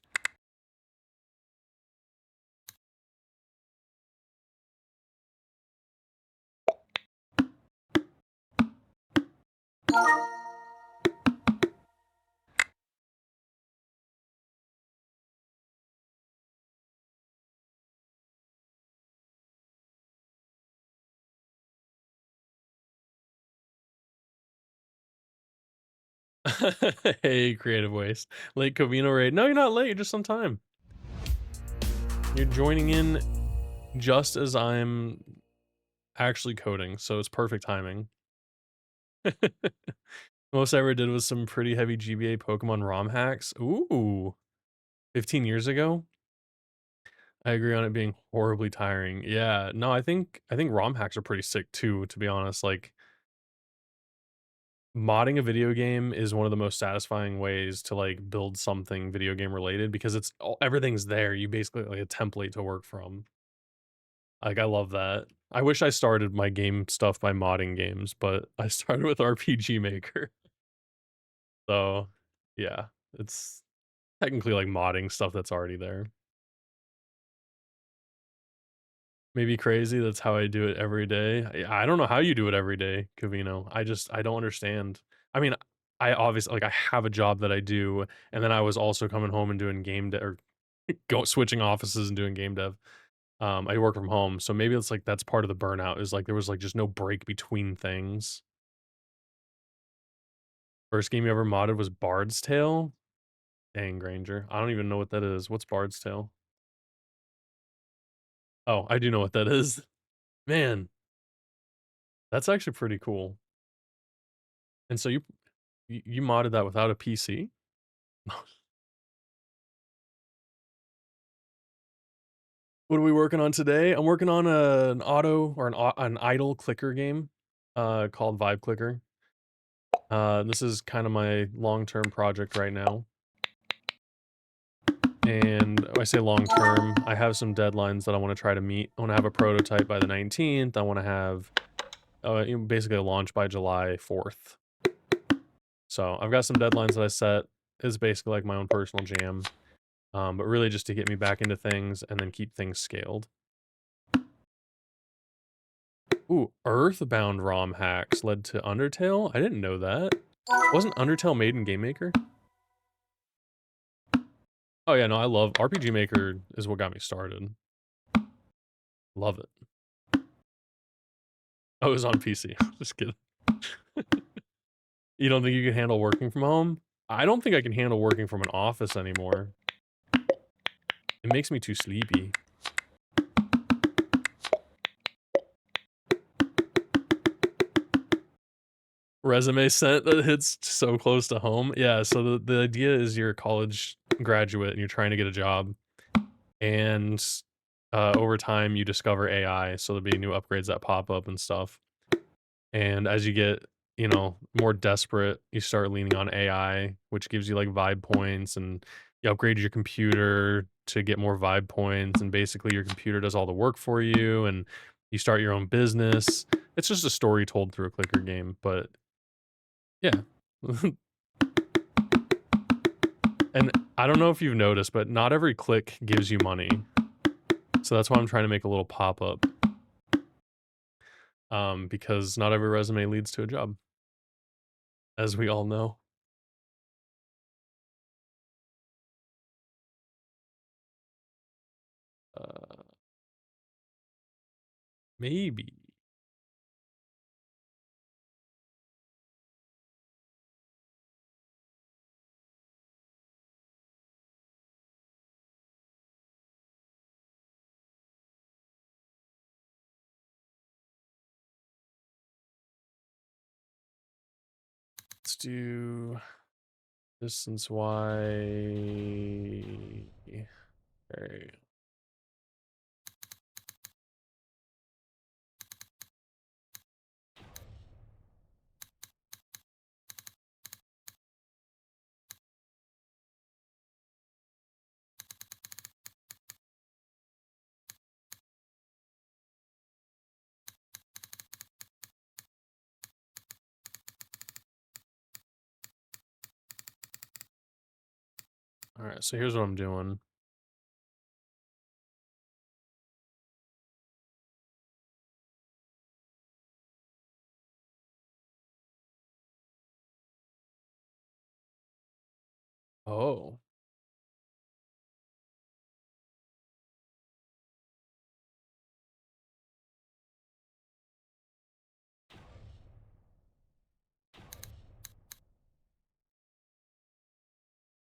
Hey, creative waste. Late Covino raid. No, you're not late. You're just on time. You're joining in just as I'm actually coding, so it's perfect timing. Most I ever did was some pretty heavy GBA Pokemon ROM hacks. Ooh, 15 years ago? I agree on it being horribly tiring. Yeah, no, I think ROM hacks are pretty sick too, to be honest. Like, modding a video game is one of the most satisfying ways to, like, build something video game related because it's all everything's there. You basically like a template to work from. Like, I love that. I wish I started my game stuff by modding games, but I started with RPG Maker. So, yeah, it's technically like modding stuff that's already there. Maybe crazy, that's how I do it every day. I don't know how you do it every day, Cavino. I don't understand. I mean, I obviously like, I have a job that I do, and then I was also coming home and doing game dev or go switching offices and doing game dev. I work from home, so maybe it's like that's part of the burnout is, like, there was, like, just no break between things. First game you ever modded was Bard's Tale? Dang, Granger. I don't even know what that is. What's Bard's Tale? Oh, I do know what that is. Man, that's actually pretty cool. And so you modded that without a PC? What are we working on today? I'm working on an auto or an idle clicker game, called Vibe Clicker. This is kinda my long-term project right now. And when I say long term, I have some deadlines that I wanna try to meet. I wanna have a prototype by the 19th. I wanna have, basically a launch by July 4th. So, I've got some deadlines that I set. It's basically like my own personal jam, but really just to get me back into things and then keep things scaled. Ooh, Earthbound ROM hacks led to Undertale? I didn't know that. Wasn't Undertale made in Game Maker? Oh, yeah, no, I love RPG Maker is what got me started. Love it. Oh, it was on PC. Just kidding. You don't think you can handle working from home? I don't think I can handle working from an office anymore. It makes me too sleepy. Resume sent that hits so close to home. Yeah, so the idea is you're a college graduate and you're trying to get a job, and, over time, you discover AI, so there'll be new upgrades that pop up and stuff. And as you get, more desperate, you start leaning on AI, which gives you like vibe points, and you upgrade your computer to get more vibe points. And basically, your computer does all the work for you, and you start your own business. It's just a story told through a clicker game, but yeah. And I don't know if you've noticed, but not every click gives you money. So that's why I'm trying to make a little pop up, because not every resume leads to a job, as we all know. Uh, maybe. Let's do distance y. Okay. All right. So here's what I'm doing. Oh,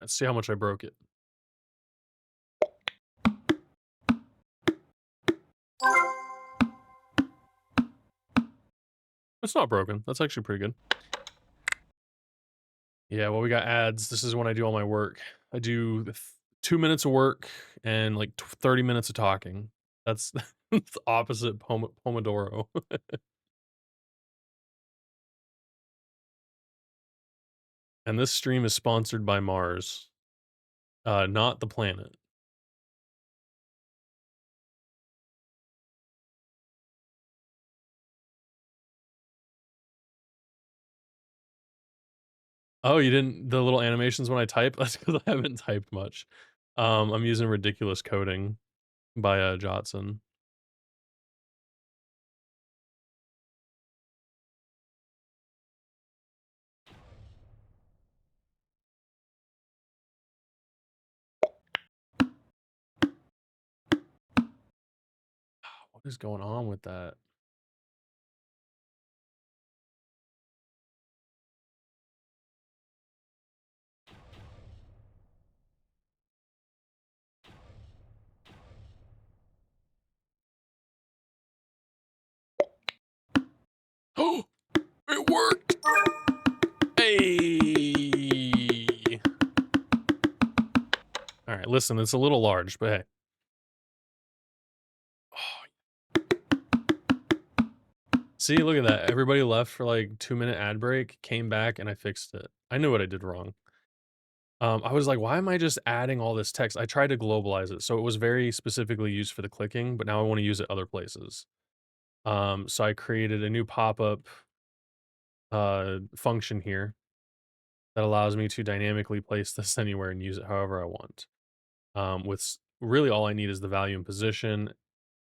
let's see how much I broke it. It's not broken. That's actually pretty good. Yeah, well, we got ads. This is when I do all my work. I do 2 minutes of work and like 30 minutes of talking. That's the opposite Pomodoro. And this stream is sponsored by Mars, not the planet. Oh, you didn't the little animations when I type? That's because I haven't typed much. I'm using ridiculous coding by Jotson. What is going on with that? Oh, it worked! Hey! All right, listen, it's a little large, but hey. See, look at that. Everybody left for like 2-minute ad break, came back, and I fixed it. I knew what I did wrong. I was like, why am I just adding all this text? I tried to globalize it. So it was very specifically used for the clicking, but now I want to use it other places. So I created a new pop-up function here that allows me to dynamically place this anywhere and use it however I want. Really all I need is the value and position,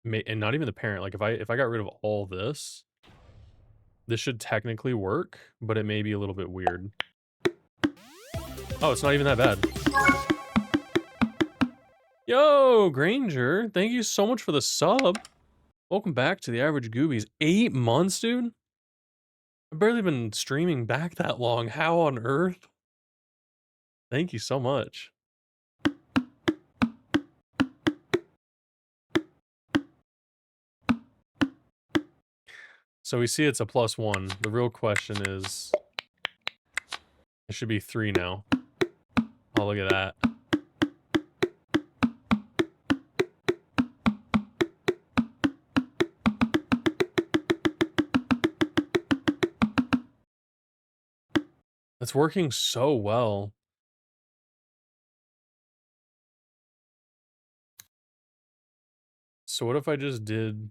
and not even the parent. Like if I got rid of all this, this should technically work, but it may be a little bit weird. Oh, it's not even that bad. Yo, Granger, thank you so much for the sub. Welcome back to the Average Goobies. 8 months, dude? I've barely been streaming back that long. How on earth? Thank you so much. So we see it's a +1. The real question is, it should be 3 now. Oh, look at that. It's working so well. So what if I just did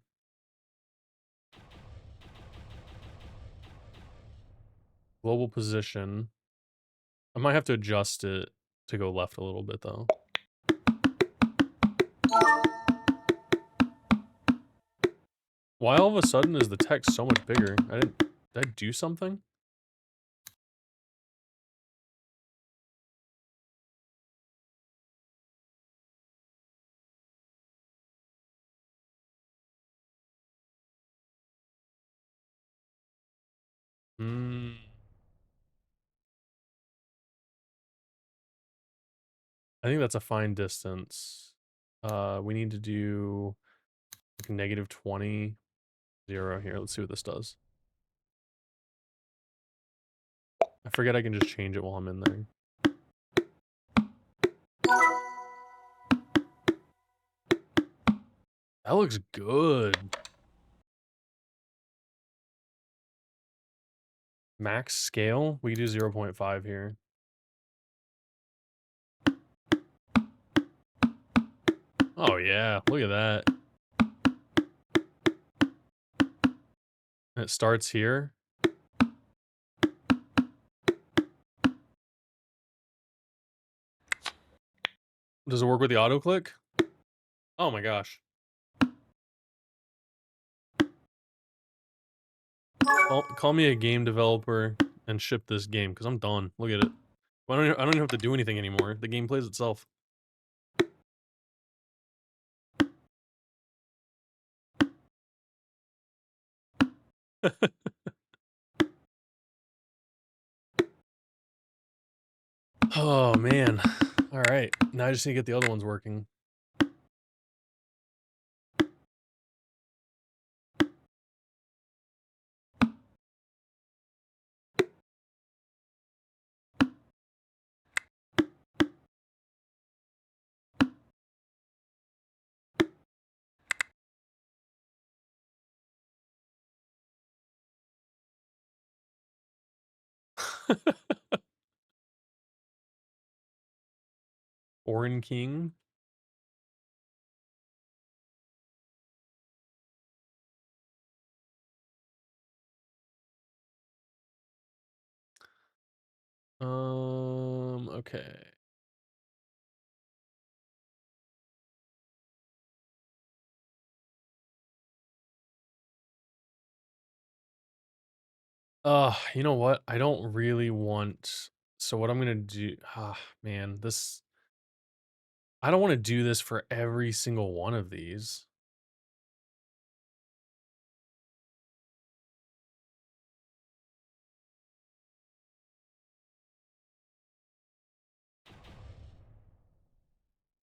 global position? I might have to adjust it to go left a little bit though. Why all of a sudden is the text so much bigger? Did I do something? Hmm. I think that's a fine distance. We need to do like -20, 0 here. Let's see what this does. I forget I can just change it while I'm in there. That looks good. Max scale? We do 0.5 here. Oh yeah, look at that. And it starts here. Does it work with the auto click? Oh my gosh. Call me a game developer and ship this game because I'm done. Look at it. I don't even have to do anything anymore. The game plays itself. Oh man. All right. Now I just need to get the other ones working. Orin King. Okay. You know what? I don't really want, so what I'm gonna do, man, this, I don't want to do this for every single one of these.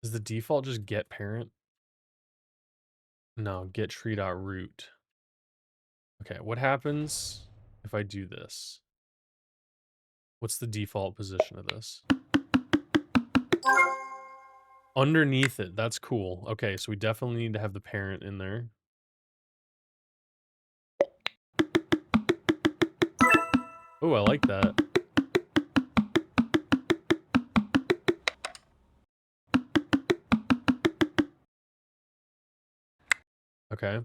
Is the default just get parent? No, get tree.root. Okay, what happens if I do this? What's the default position of this? Underneath it, that's cool. Okay, so we definitely need to have the parent in there. Oh, I like that. Okay.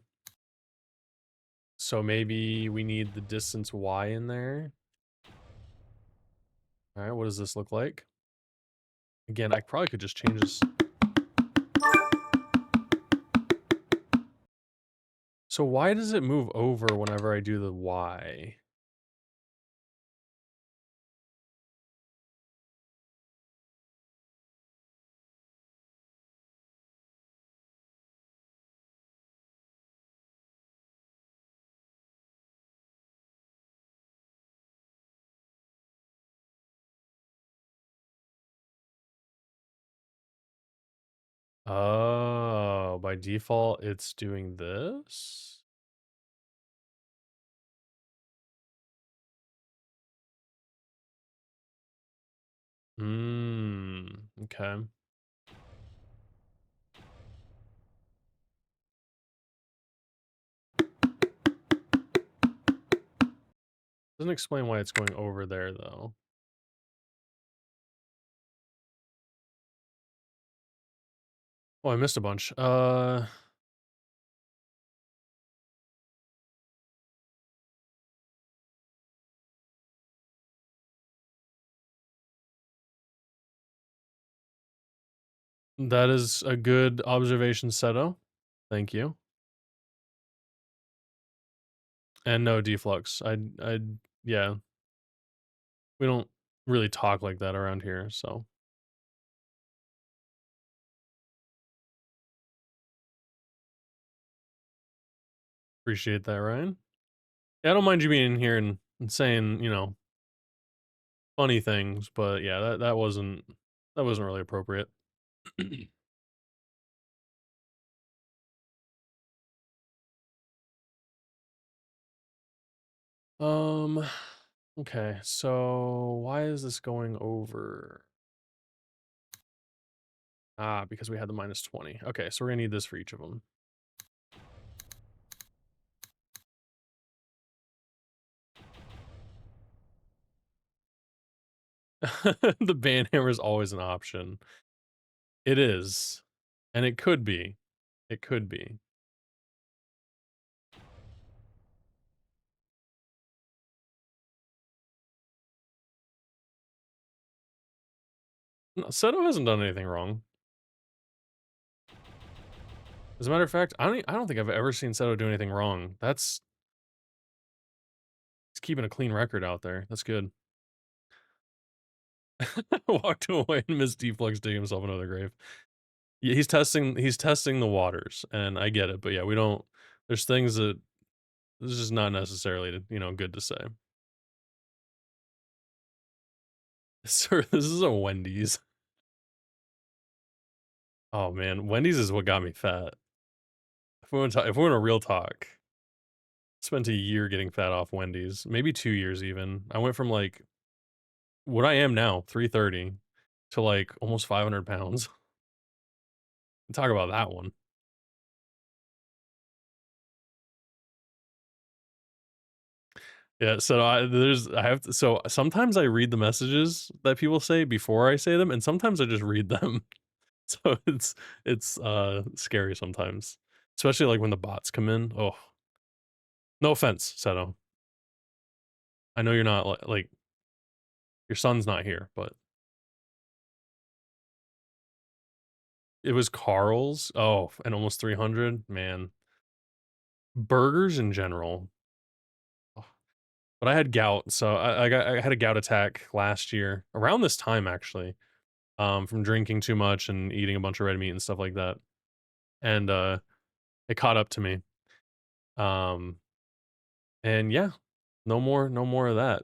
So maybe we need the distance y in there. All right, what does this look like? Again, I probably could just change this. So why does it move over whenever I do the y? Oh, by default, it's doing this? Okay. Doesn't explain why it's going over there, though. Oh, I missed a bunch. That is a good observation, Seto. Thank you. And no deflux. Yeah. We don't really talk like that around here, so. Appreciate that, Ryan. Yeah, I don't mind you being in here and saying, funny things, but yeah, that wasn't really appropriate. Um, okay, so why is this going over? Because we had the -20. Okay, so we're gonna need this for each of them. The band hammer is always an option. It is, and it could be. It could be. No, Seto hasn't done anything wrong. As a matter of fact, I don't think I've ever seen Seto do anything wrong. He's keeping a clean record out there. That's good. Walked away and missed deflux digging himself another grave. Yeah, he's testing the waters, and I get it, but yeah, we don't, there's things that this is just not necessarily, good to say. Sir, this is a Wendy's. Oh man, Wendy's is what got me fat. If we want a real talk, spent a year getting fat off Wendy's, maybe 2 years even. I went from like what I am now, 330, to like almost 500 pounds. Talk about that one. Yeah, so I have to, so sometimes I read the messages that people say before I say them, and sometimes I just read them. So it's scary sometimes, especially, like, when the bots come in. Oh, no offense, Seto. I know you're not like, your son's not here, but it was Carl's. Oh, and almost 300, man. Burgers in general. Ugh. But I had gout, so I had a gout attack last year, around this time, actually, from drinking too much and eating a bunch of red meat and stuff like that, and, it caught up to me. Um, and yeah, no more of that.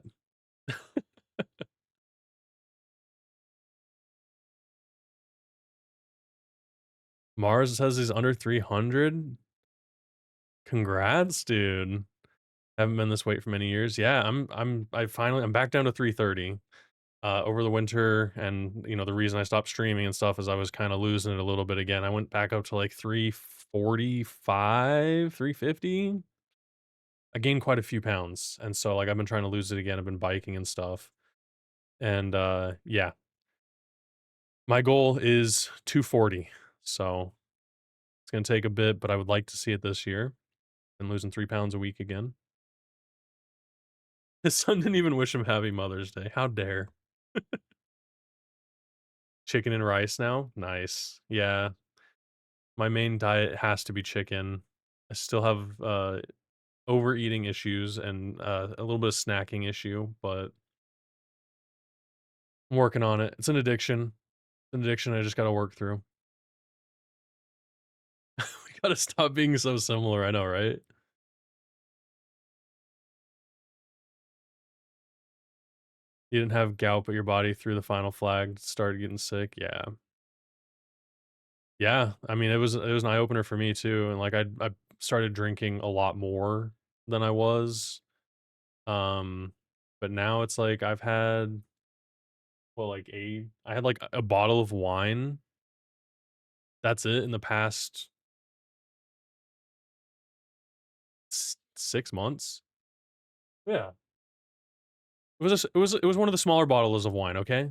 Mars says he's under 300? Congrats, dude. Haven't been this weight for many years. Yeah, I'm back down to 330, over the winter, and, the reason I stopped streaming and stuff is I was kinda losing it a little bit again. I went back up to, like, 345, 350. I gained quite a few pounds, and so, like, I've been trying to lose it again. I've been biking and stuff, and, yeah. My goal is 240, so it's gonna take a bit, but I would like to see it this year, and losing 3 pounds a week again. His son didn't even wish him happy Mother's Day. How dare. Chicken and rice now? Nice. Yeah, my main diet has to be chicken. I still have, overeating issues and, a little bit of snacking issue, but I'm working on it. It's an addiction. It's an addiction I just gotta work through. We gotta stop being so similar, I know, right? You didn't have gout, but your body threw the final flag, started getting sick. Yeah. Yeah, I mean, it was an eye opener for me too, and, like, I started drinking a lot more than I was, um, but now it's like I've had, well, like, I had, like, a bottle of wine, that's it, in the past 6 months? Yeah. It was one of the smaller bottles of wine, okay?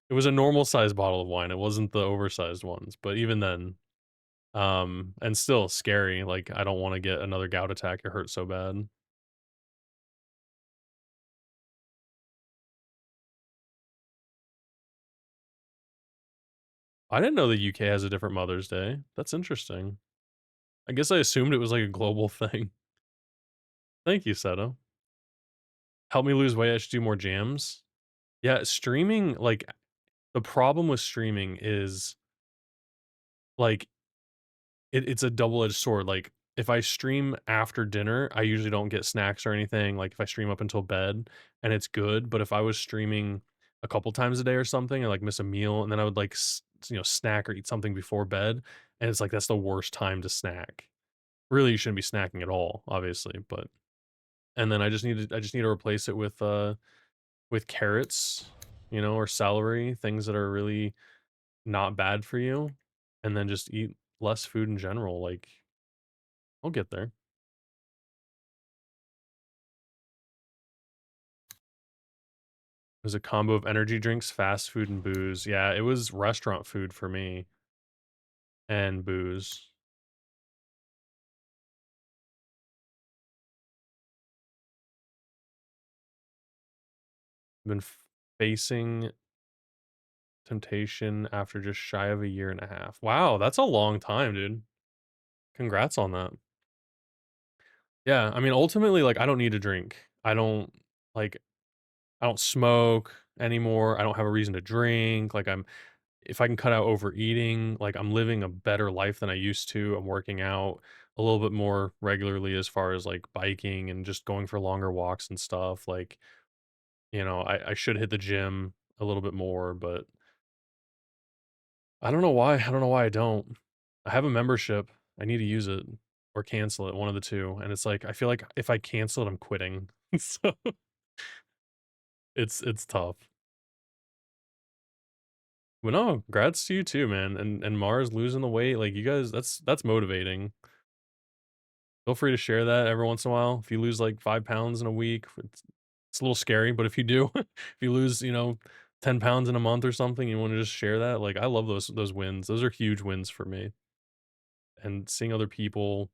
It was a normal sized bottle of wine, it wasn't the oversized ones, but even then, and still scary, like, I don't wanna get another gout attack, it hurts so bad. I didn't know the UK has a different Mother's Day, that's interesting. I guess I assumed it was, like, a global thing. Thank you, Seto. Help me lose weight, I should do more jams. Yeah, streaming, like, the problem with streaming is, like, it's a double-edged sword, like, if I stream after dinner, I usually don't get snacks or anything, like, if I stream up until bed, and it's good, but if I was streaming a couple times a day or something, and, like, miss a meal, and then I would, like, snack or eat something before bed, and it's like, that's the worst time to snack. Really, you shouldn't be snacking at all, obviously, but and then I just need to replace it with carrots, or celery, things that are really not bad for you, and then just eat less food in general, like, I'll get there. It was a combo of energy drinks, fast food, and booze. Yeah, it was restaurant food for me and booze. Been facing temptation after just shy of a year and a half. Wow, that's a long time, dude. Congrats on that. Yeah, I mean, ultimately, like, I don't need to drink. Like, I don't smoke anymore. I don't have a reason to drink. Like, if I can cut out overeating, like, I'm living a better life than I used to. I'm working out a little bit more regularly as far as, like, biking and just going for longer walks and stuff. Like, I should hit the gym a little bit more, but I don't know why. I don't know why I don't. I have a membership. I need to use it or cancel it, one of the two. And it's like, I feel like if I cancel it, I'm quitting. So it's tough. But no, congrats to you too, man. And Mars losing the weight, like, you guys, that's motivating. Feel free to share that every once in a while. If you lose like 5 pounds in a week, it's a little scary, but if you do, if you lose, 10 pounds in a month or something, you want to just share that. Like I love those wins. Those are huge wins for me. And seeing other people,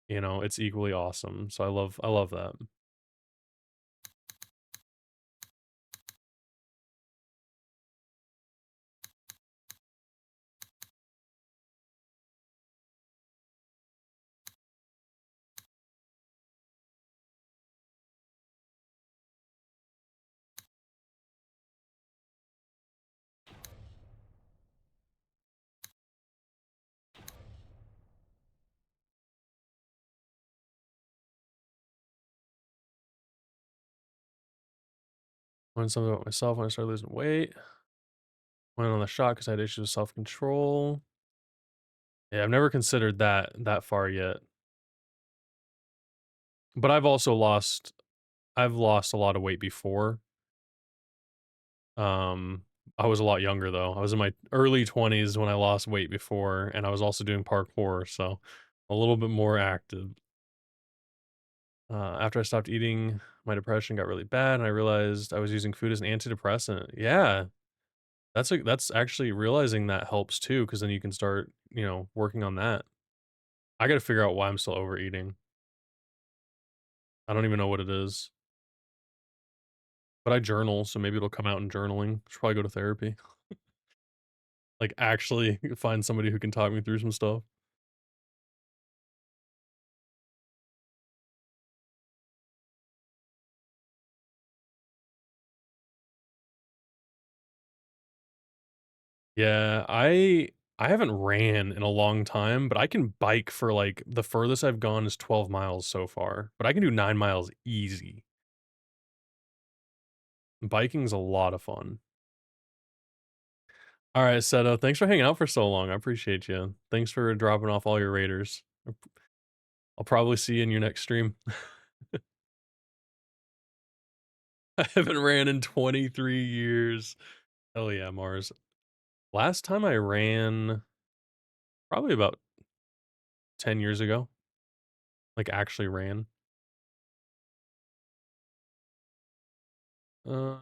it's equally awesome. So I love that. Learned something about myself when I started losing weight. Went on the shot because I had issues with self-control. Yeah, I've never considered that far yet. But I've lost a lot of weight before. Um, I was a lot younger though. I was in my early 20s when I lost weight before, and I was also doing parkour, so a little bit more active. After I stopped eating, my depression got really bad, and I realized I was using food as an antidepressant. Yeah, that's actually realizing that helps too, because then you can start, working on that. I got to figure out why I'm still overeating. I don't even know what it is, but I journal, so maybe it'll come out in journaling. Should probably go to therapy. Like actually find somebody who can talk me through some stuff. Yeah, I haven't ran in a long time, but I can bike for like the furthest I've gone is 12 miles so far, but I can do 9 miles easy. Biking's a lot of fun. All right, Seto, thanks for hanging out for so long. I appreciate you. Thanks for dropping off all your raiders. I'll probably see you in your next stream. I haven't ran in 23 years. Hell yeah, Mars. Last time I ran, probably about 10 years ago, like actually ran. Uh,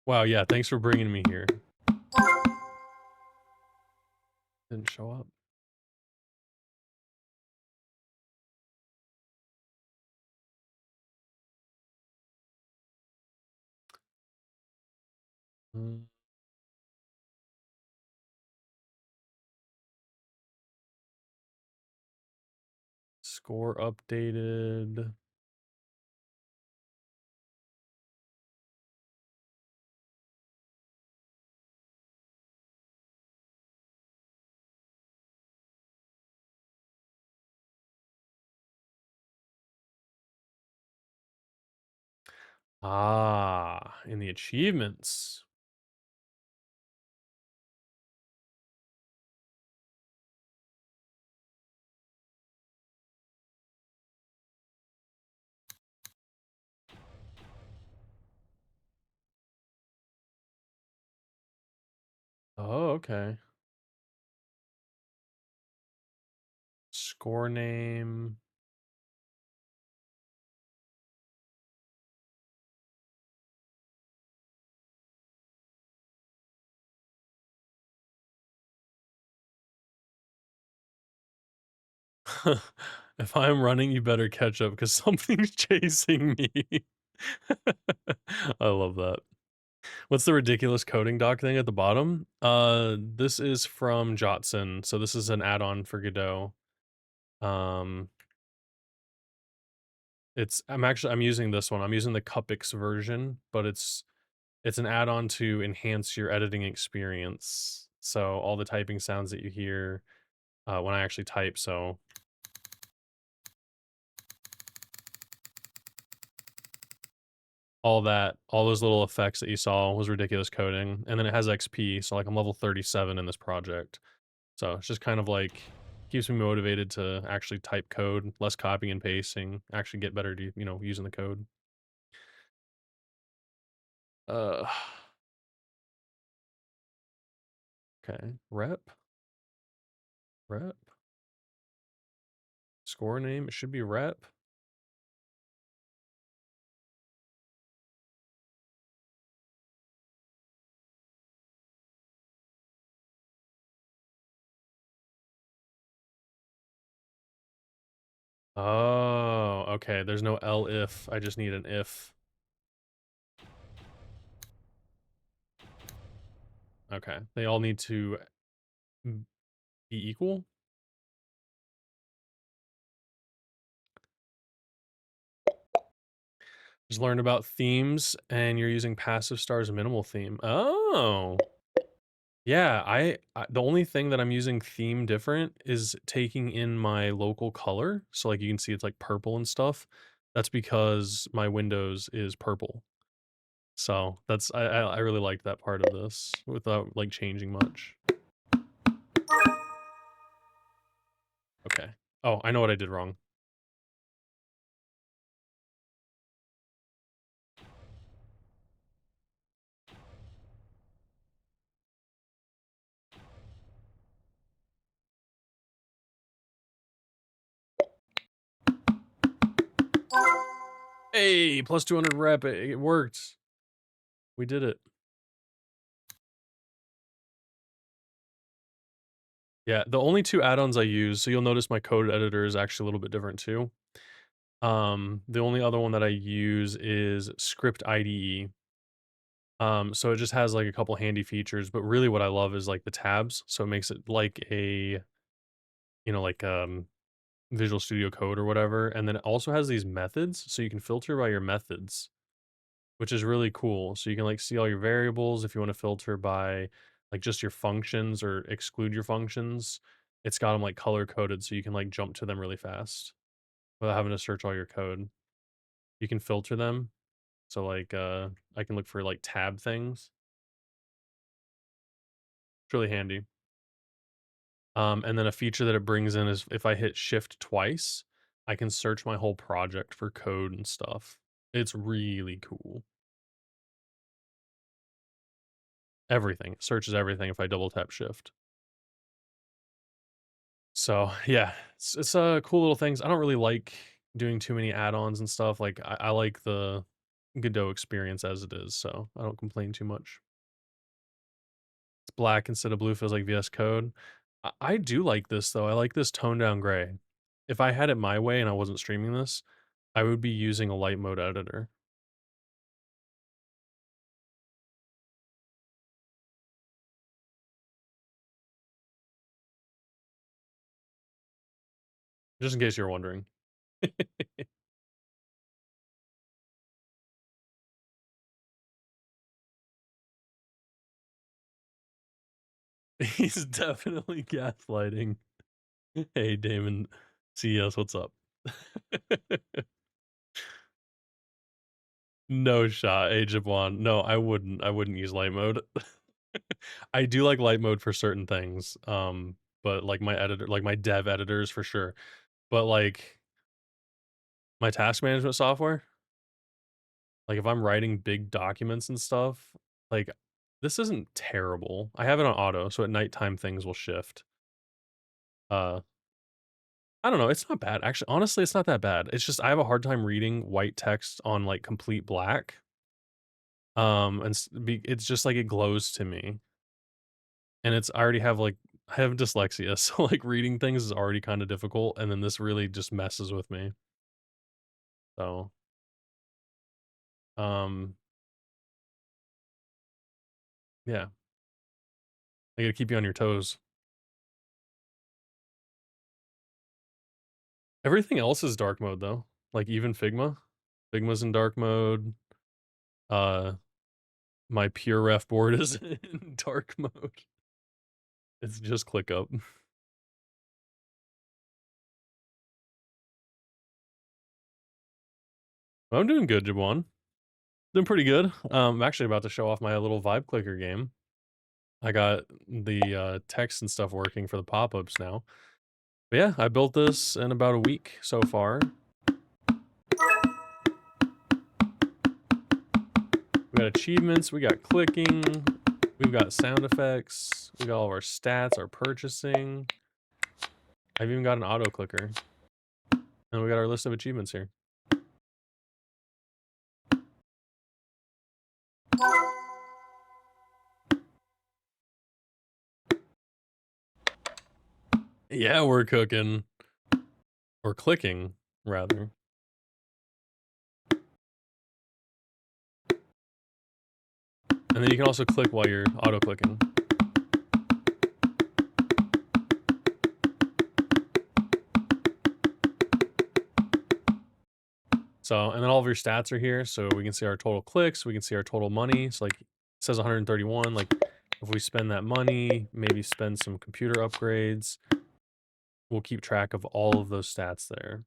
wow, yeah, thanks for bringing me here. Didn't show up. Mm, score updated. Ah, in the achievements. Oh, okay. Score name. If I'm running, you better catch up because something's chasing me. I love that. What's the ridiculous coding doc thing at the bottom? This is from Jotson. So this is an add-on for Godot. Um, I'm using this one. I'm using the Cupix version, but it's an add-on to enhance your editing experience. So all the typing sounds that you hear when I actually type. So all those little effects that you saw was ridiculous coding. And then it has XP. So like I'm level 37 in this project. So it's just kind of like keeps me motivated to actually type code, less copying and pasting, actually get better to, using the code. Uh, okay. Rep, score name. It should be rep. Oh, okay. There's no elif. I just need an if. Okay. They all need to be equal. Just learned about themes, and you're using passive star as a minimal theme. Oh. Yeah, the only thing that I'm using theme different is taking in my local color. So like you can see it's like purple and stuff. That's because my Windows is purple. So that's I really like that part of this without like changing much. Okay. Oh, I know what I did wrong. Hey, plus 200 rep. It worked. We did it. Yeah, the only two add-ons I use, so you'll notice my code editor is actually a little bit different too. The only other one that I use is Script IDE. So it just has like a couple handy features, but really what I love is like the tabs. So it makes it like a, like Visual Studio Code or whatever. And then it also has these methods. So you can filter by your methods, which is really cool. So you can like see all your variables if you want to filter by like just your functions or exclude your functions. It's got them like color coded so you can like jump to them really fast without having to search all your code. You can filter them. So like I can look for like tab things. It's really handy. And then a feature that it brings in is if I hit shift twice, I can search my whole project for code and stuff. It's really cool. Everything. It searches everything if I double tap shift. So yeah, it's cool little things. I don't really like doing too many add-ons and stuff. Like I like the Godot experience as it is, so I don't complain too much. It's black instead of blue feels like VS Code. I do like this though. I like this toned down gray. If I had it my way and I wasn't streaming this, I would be using a light mode editor. Just in case you're wondering. He's definitely gaslighting. Hey, Damon, CES, what's up? No shot, hey, Jibwan. No, I wouldn't use light mode. I do like light mode for certain things, but like my editor, like my dev editors for sure. But like my task management software, like if I'm writing big documents and stuff, like this isn't terrible. I have it on auto, so at nighttime things will shift. Uh, I don't know, it's not bad. Actually, honestly, it's not that bad. It's just I have a hard time reading white text on like complete black. It's just like it glows to me. And I already have like I have dyslexia, so like reading things is already kind of difficult, and then this really just messes with me. So, um, yeah, I gotta keep you on your toes. Everything else is dark mode though. Like even Figma. Figma's in dark mode. Uh my pure ref board is in dark mode. It's just ClickUp. I'm doing good, Jabwan. Doing pretty good. I'm actually about to show off my little vibe clicker game. I got the text and stuff working for the pop-ups now. But yeah, I built this in about a week so far. We got achievements, we got clicking, we've got sound effects, we got all of our stats, our purchasing. I've even got an auto clicker. And we got our list of achievements here. Yeah, we're cooking. Or clicking, rather. And then you can also click while you're auto clicking. So, and then all of your stats are here. So we can see our total clicks, we can see our total money. So like it says 131. Like if we spend that money, maybe spend some computer upgrades, we'll keep track of all of those stats there.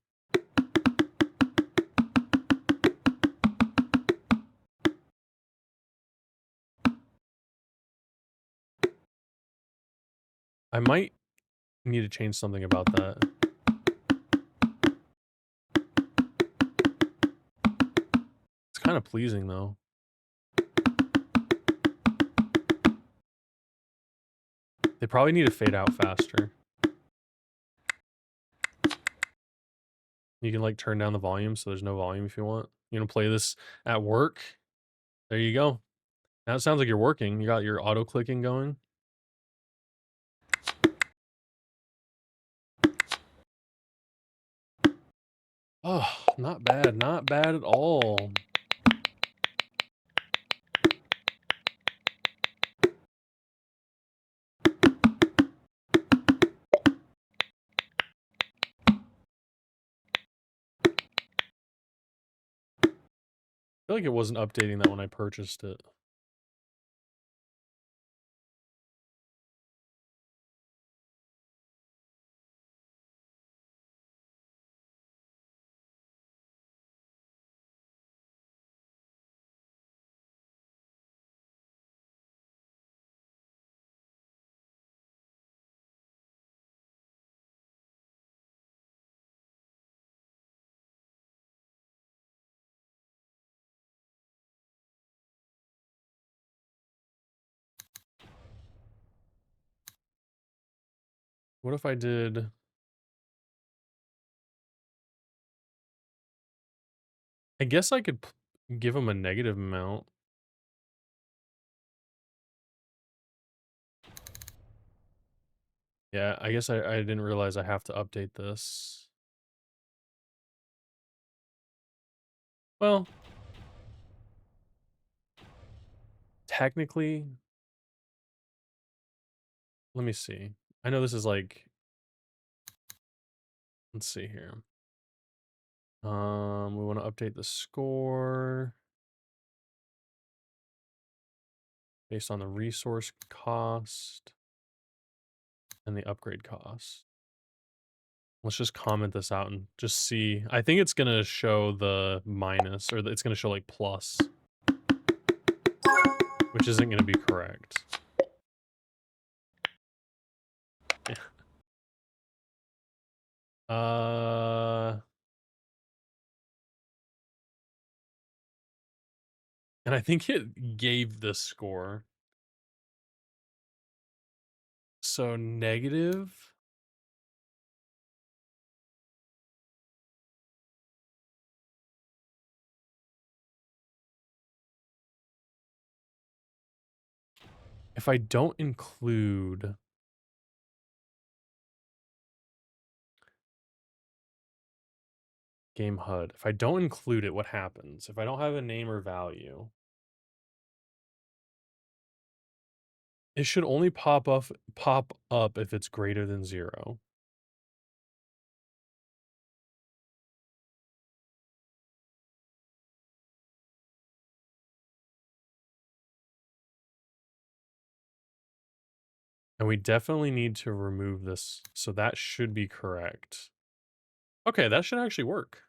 I might need to change something about that. It's kind of pleasing though. They probably need to fade out faster. You can like turn down the volume so there's no volume if you want. You know, play this at work. There you go. Now it sounds like you're working. You got your auto clicking going. Oh, not bad. Not bad at all. I feel like it wasn't updating that when I purchased it. What if I did... I guess I could give them a negative amount. Yeah, I guess I didn't realize I have to update this. Well, technically, let me see. I know this is like... Let's see here. We want to update the score based on the resource cost and the upgrade cost. Let's just comment this out and just see. I think it's going to show the minus, or it's going to show like plus, which isn't going to be correct. Yeah. And I think it gave the score. So negative. If I don't include... Game HUD. If I don't include it, what happens? If I don't have a name or value, it should only pop up if it's greater than 0. And we definitely need to remove this. So that should be correct. Okay, that should actually work.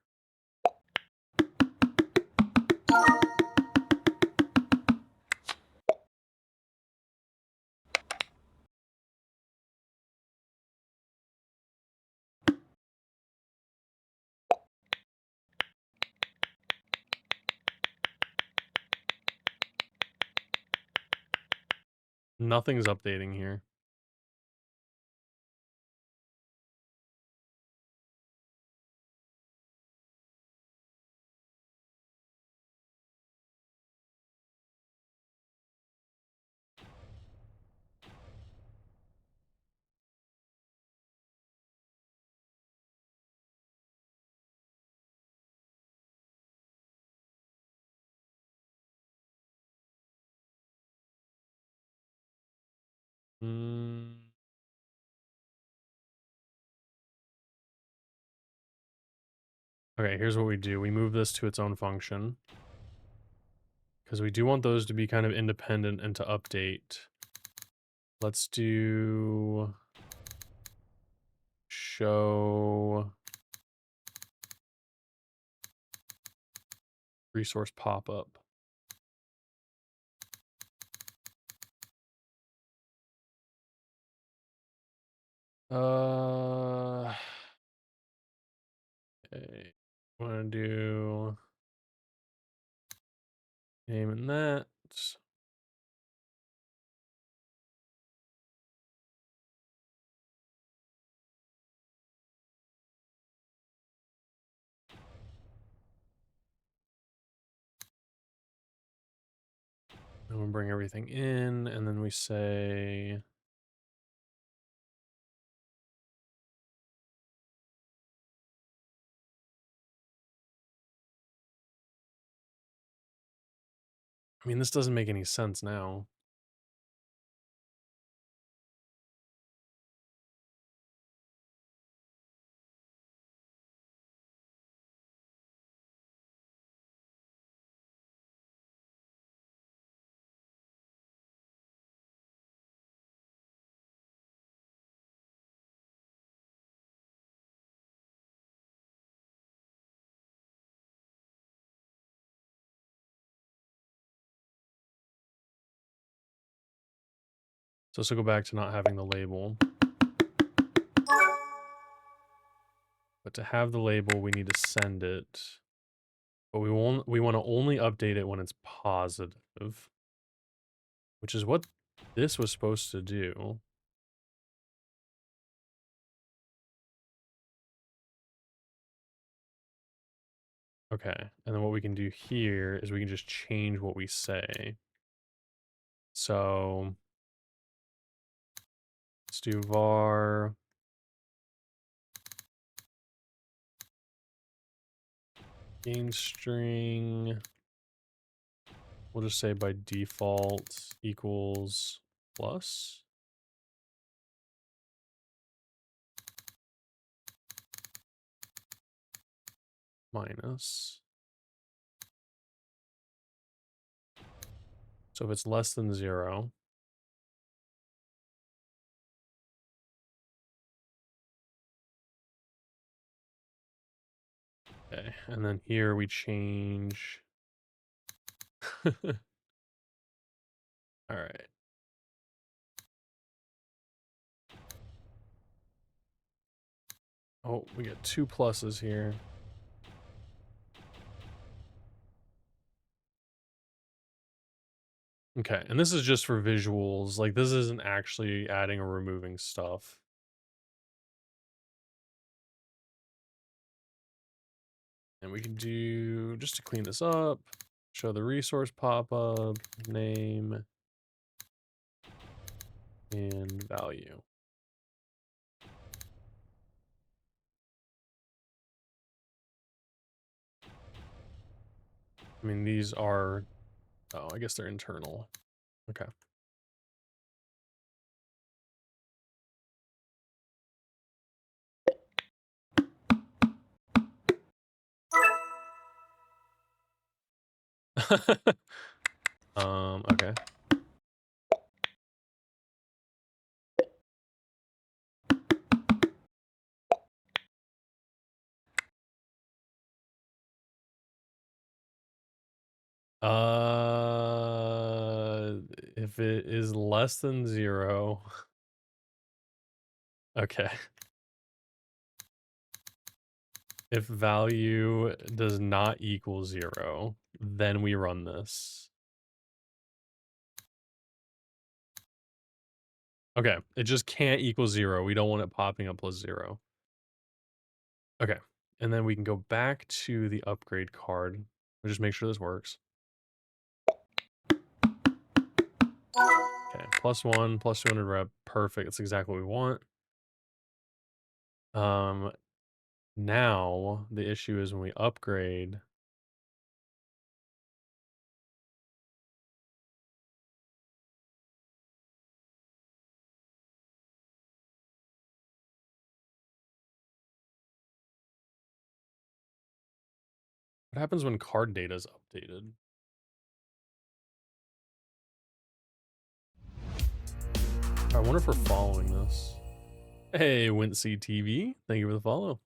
Nothing's updating here. Mm. Okay, here's what we do. We move this to its own function because we do want those to be kind of independent and to update. Let's do show resource pop-up. Okay. Want to do name and that. And we'll bring everything in, and then we say I mean, this doesn't make any sense now. So this will go back to not having the label. But to have the label, we need to send it. But we want to only update it when it's positive, which is what this was supposed to do. Okay, and then what we can do here is we can just change what we say. So let's do var game string. We'll just say by default equals plus. Minus. So if it's less than 0, okay, and then here we change. All right. Oh, we got 2 pluses here. Okay, and this is just for visuals. Like, this isn't actually adding or removing stuff. And we can do, just to clean this up, show the resource pop-up, name, and value. I mean, these are, oh, I guess they're internal. Okay. Okay. If it is less than 0, okay. If value does not equal 0, then we run this. Okay, it just can't equal 0. We don't want it popping up plus 0. Okay, and then we can go back to the upgrade card. We'll just make sure this works. Okay, +1, plus 200 rep. Perfect. That's exactly what we want. Now the issue is when we upgrade. What happens when card data is updated? I wonder if we're following this. Hey, Wincy TV. Thank you for the follow.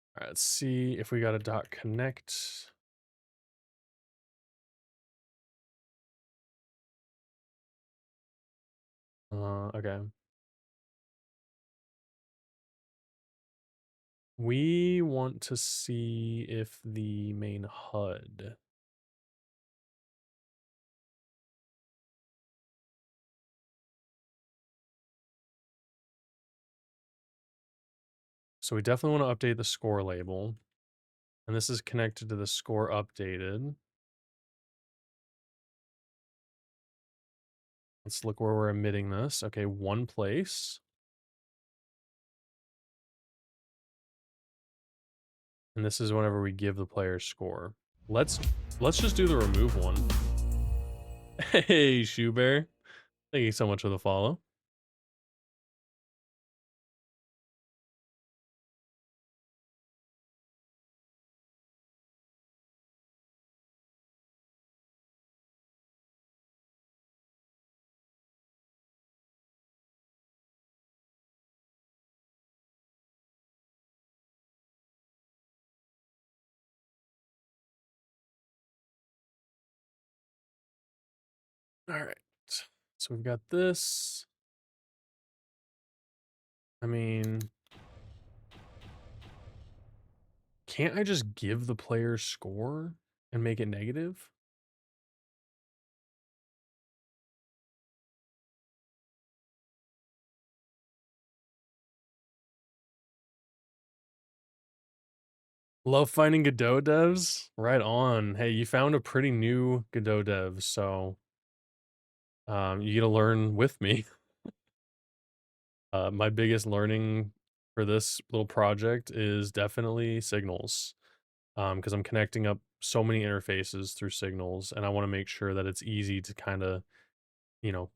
All right, let's see if we got a dot connect. Okay. We want to see if the main HUD. So we definitely want to update the score label. And this is connected to the score updated. Let's look where we're emitting this. Okay, one place. And this is whenever we give the player score. Let's just do the remove one. Hey, Shoe Bear. Thank you so much for the follow. All right. So we've got this. I mean, can't I just give the player score and make it negative? Love finding Godot devs. Right on. Hey, you found a pretty new Godot dev, so you get to learn with me. My biggest learning for this little project is definitely signals, because I'm connecting up so many interfaces through signals, and I want to make sure that it's easy to kind of, you know,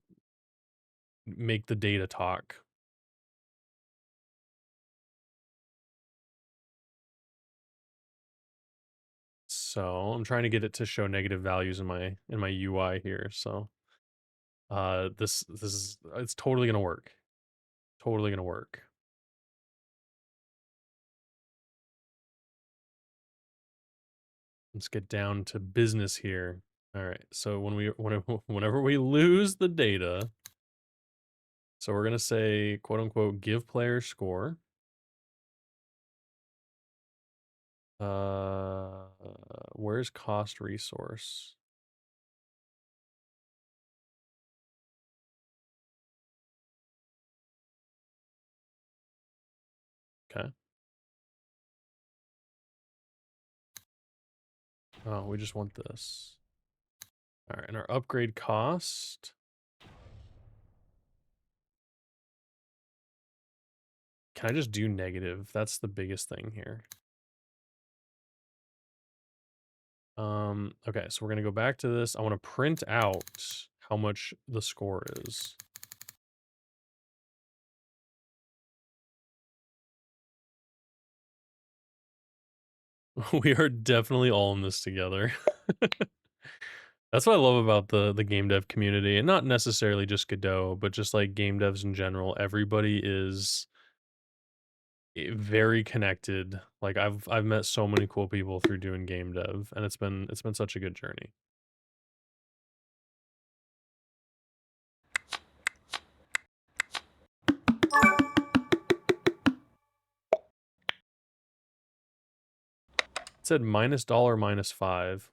make the data talk. So I'm trying to get it to show negative values in my UI here. So this is it's totally gonna work. Totally gonna work. Let's get down to business here. All right. So whenever we lose the data, so we're gonna say quote unquote give player score. Uh, where's cost resource? Okay. Oh, we just want this. All right, and our upgrade cost. Can I just do negative? That's the biggest thing here. Okay, so we're gonna go back to this. I want to print out how much the score is. We are definitely all in this together. That's what I love about the game dev community, and not necessarily just Godot, but just like game devs in general. Everybody is very connected. Like I've met so many cool people through doing game dev, and it's been such a good journey. said -$, -5.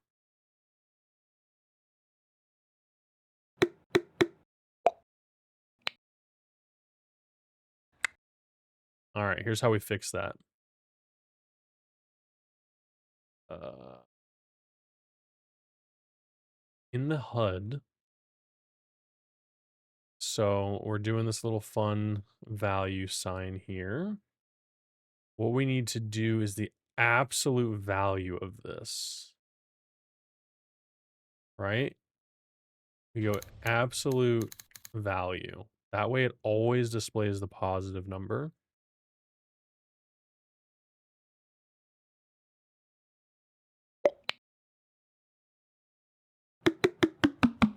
All right, here's how we fix that. In the HUD, so we're doing this little fun value sign here. What we need to do is the absolute value of this, right? We go absolute value. That way it always displays the positive number.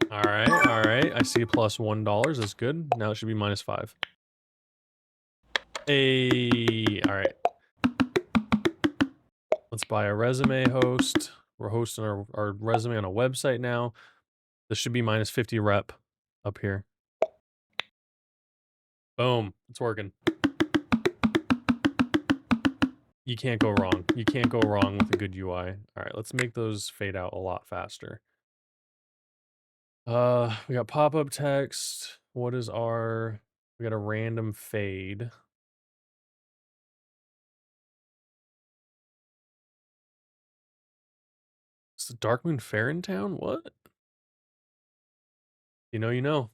All right. I see +$1. That's good. Now it should be -5. Hey, all right. Let's buy a resume host. We're hosting our resume on a website now. This should be -50 rep up here. Boom. It's working. You can't go wrong. You can't go wrong with a good UI. All right, let's make those fade out a lot faster. We got pop-up text. What is our... We got a random fade. Is the Dark Moon Fair in town? What? You know, you know.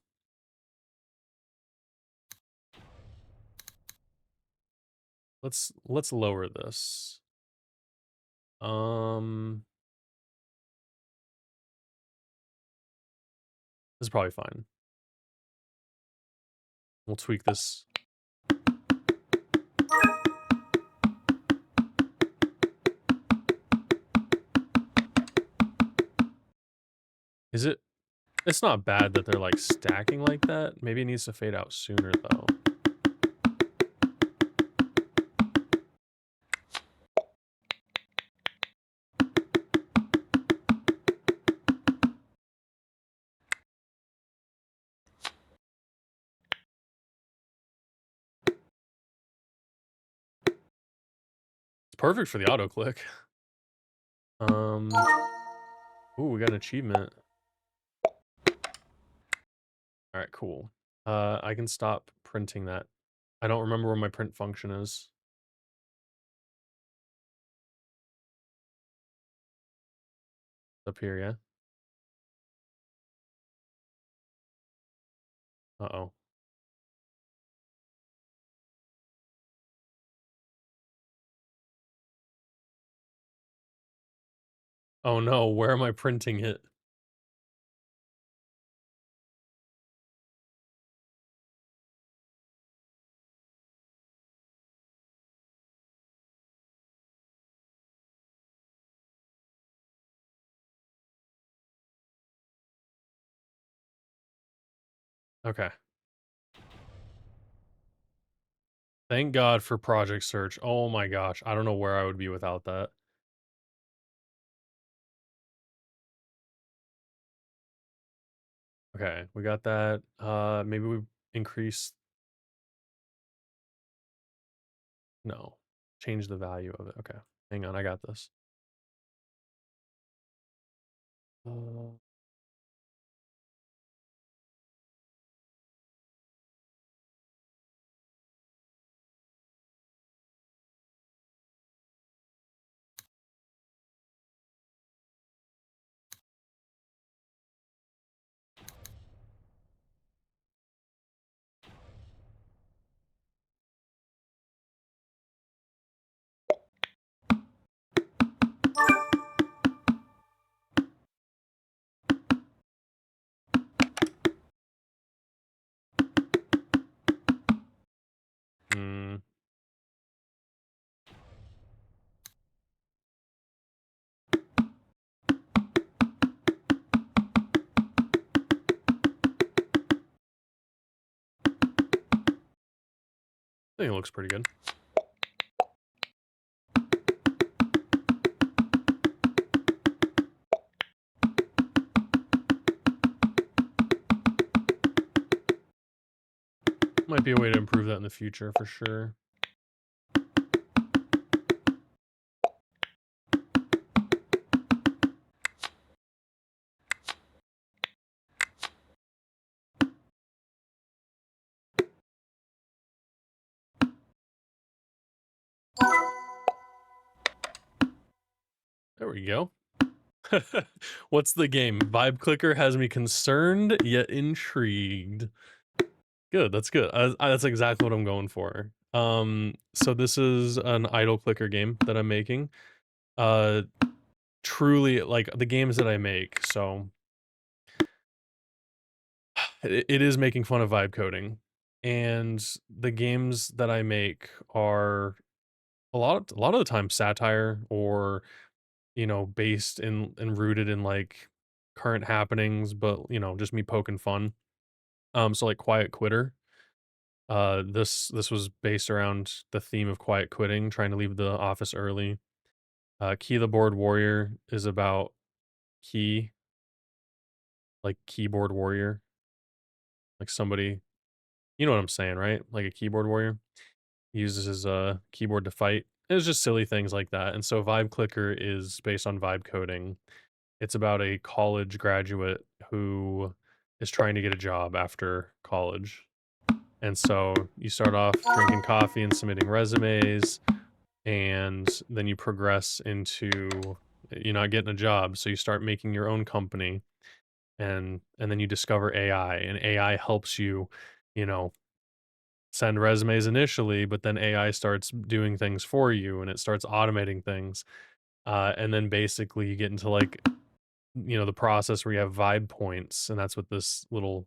Let's lower this. This is probably fine. We'll tweak this. Is it... It's not bad that they're like stacking like that. Maybe it needs to fade out sooner though. It's perfect for the auto click. Ooh, we got an achievement. All right, cool. I can stop printing that. I don't remember where my print function is. Up here, yeah? Uh-oh. Oh no, where am I printing it? Okay. Thank God for project search. Oh my gosh, I don't know where I would be without that. Okay, we got that. Maybe we increase... No. Change the value of it. Okay. Hang on, I got this. Uh, hmm. I think it looks pretty good. Might be a way to improve that in the future for sure. There we go. What's the game? Vibe clicker has me concerned yet intrigued. Good, that's good. That's exactly what I'm going for. So this is an idle clicker game that I'm making. Uh, truly, like the games that I make. So it is making fun of vibe coding, and the games that I make are a lot of the time satire or based in and rooted in like current happenings, but just me poking fun. So like Quiet Quitter. This was based around the theme of quiet quitting, trying to leave the office early. Key the Board Warrior is about key, like keyboard warrior, like somebody, you know what I'm saying, right? Like a keyboard warrior uses his keyboard to fight. It's just silly things like that. And so Vibe Clicker is based on vibe coding. It's about a college graduate who is trying to get a job after college. And so you start off drinking coffee and submitting resumes, and then you progress into you're not getting a job, so you start making your own company, and then you discover AI, and AI helps you, you know, send resumes initially, but then AI starts doing things for you and it starts automating things. And then basically you get into like the process where you have vibe points, and that's what this little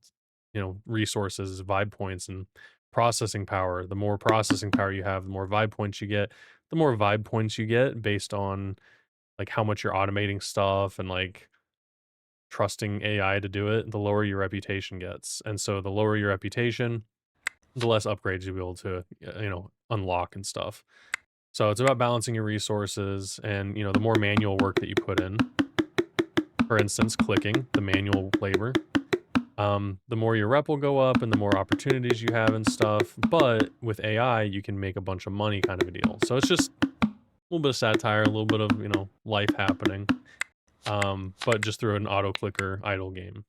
resource is vibe points and processing power. The more processing power you have, the more vibe points you get. The more vibe points you get based on like how much you're automating stuff and like trusting AI to do it, the lower your reputation gets. And so the lower your reputation, the less upgrades you'll be able to unlock and stuff. So it's about balancing your resources, and the more manual work that you put in, for instance, clicking, the manual labor, the more your rep will go up and the more opportunities you have and stuff. But with AI, you can make a bunch of money kind of a deal. So it's just a little bit of satire, a little bit of, life happening. But just through an auto clicker idle game.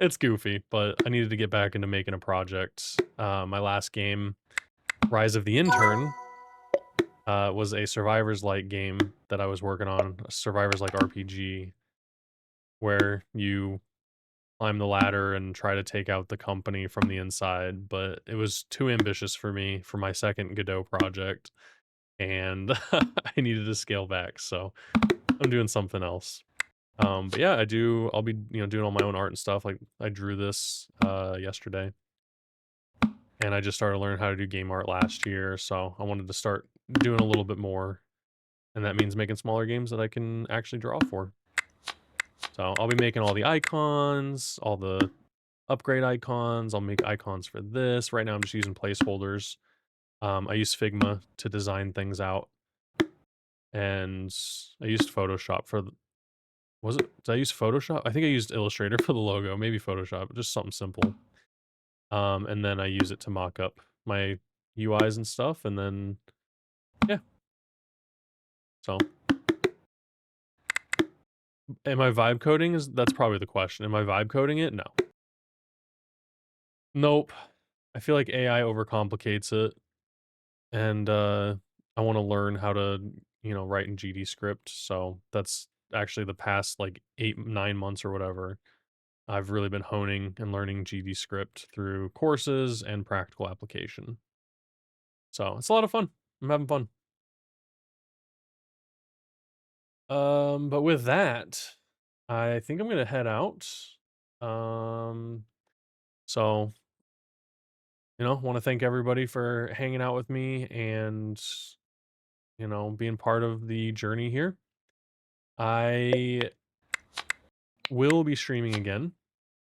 It's goofy, but I needed to get back into making a project. My last game, Rise of the Intern, was a survivors like game that I was working on, a survivors like RPG, where you climb the ladder and try to take out the company from the inside, but it was too ambitious for me for my second Godot project, and I needed to scale back, so I'm doing something else. But yeah, I'll be, doing all my own art and stuff. Like I drew this yesterday, and I just started learning how to do game art last year, so I wanted to start doing a little bit more, and that means making smaller games that I can actually draw for. So I'll be making all the icons, all the upgrade icons. I'll make icons for this. Right now I'm just using placeholders. I use Figma to design things out, and I used Photoshop for did I use Photoshop? I think I used Illustrator for the logo, maybe Photoshop, just something simple. And then I use it to mock up my UIs and stuff, and then yeah. So am I vibe coding? That's probably the question. Am I vibe coding it? No. Nope. I feel like AI overcomplicates it, and I want to learn how to write in GD script. So that's actually the past like 8 9 months or whatever. I've really been honing and learning GD script through courses and practical application. So it's a lot of fun. I'm having fun. But with that, I think I'm gonna head out. Um, so want to thank everybody for hanging out with me and being part of the journey here. I will be streaming again,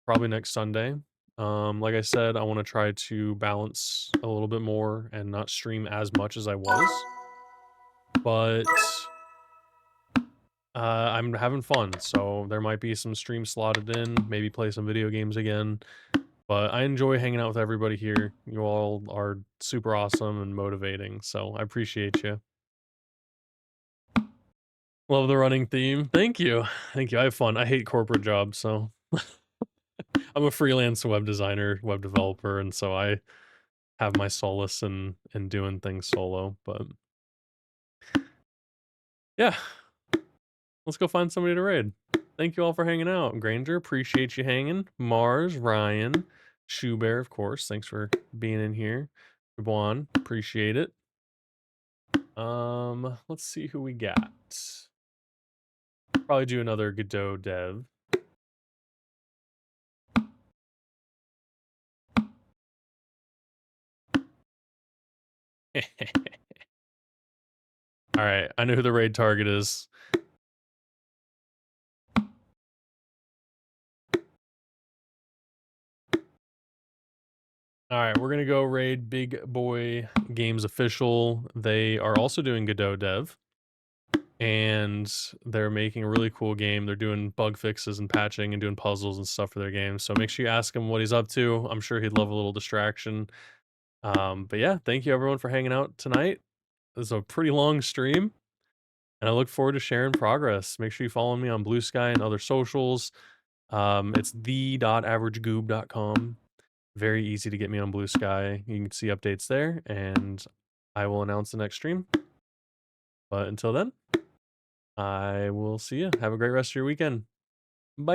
probably next Sunday. Like I said, I want to try to balance a little bit more and not stream as much as I was, but I'm having fun, so there might be some stream slotted in, maybe play some video games again. But I enjoy hanging out with everybody here. You all are super awesome and motivating, so I appreciate you. Love the running theme. Thank you. Thank you. I have fun. I hate corporate jobs, so I'm a freelance web designer, web developer, and so I have my solace in doing things solo. But Yeah, let's go find somebody to raid. Thank you all for hanging out. Granger, appreciate you hanging. Mars, Ryan, Shoe Bear, of course. Thanks for being in here. Juan, appreciate it. Let's see who we got. Probably do another Godot dev. All right, I know who the raid target is. All right, we're gonna go raid Big Boy Games Official. They are also doing Godot dev, and they're making a really cool game. They're doing bug fixes and patching and doing puzzles and stuff for their game. So make sure you ask him what he's up to. I'm sure he'd love a little distraction. But yeah, thank you everyone for hanging out tonight. This is a pretty long stream, and I look forward to sharing progress. Make sure you follow me on Blue Sky and other socials. It's the.averagegoob.com. Very easy to get me on Blue Sky. You can see updates there, and I will announce the next stream. But until then, I will see you. Have a great rest of your weekend. Bye.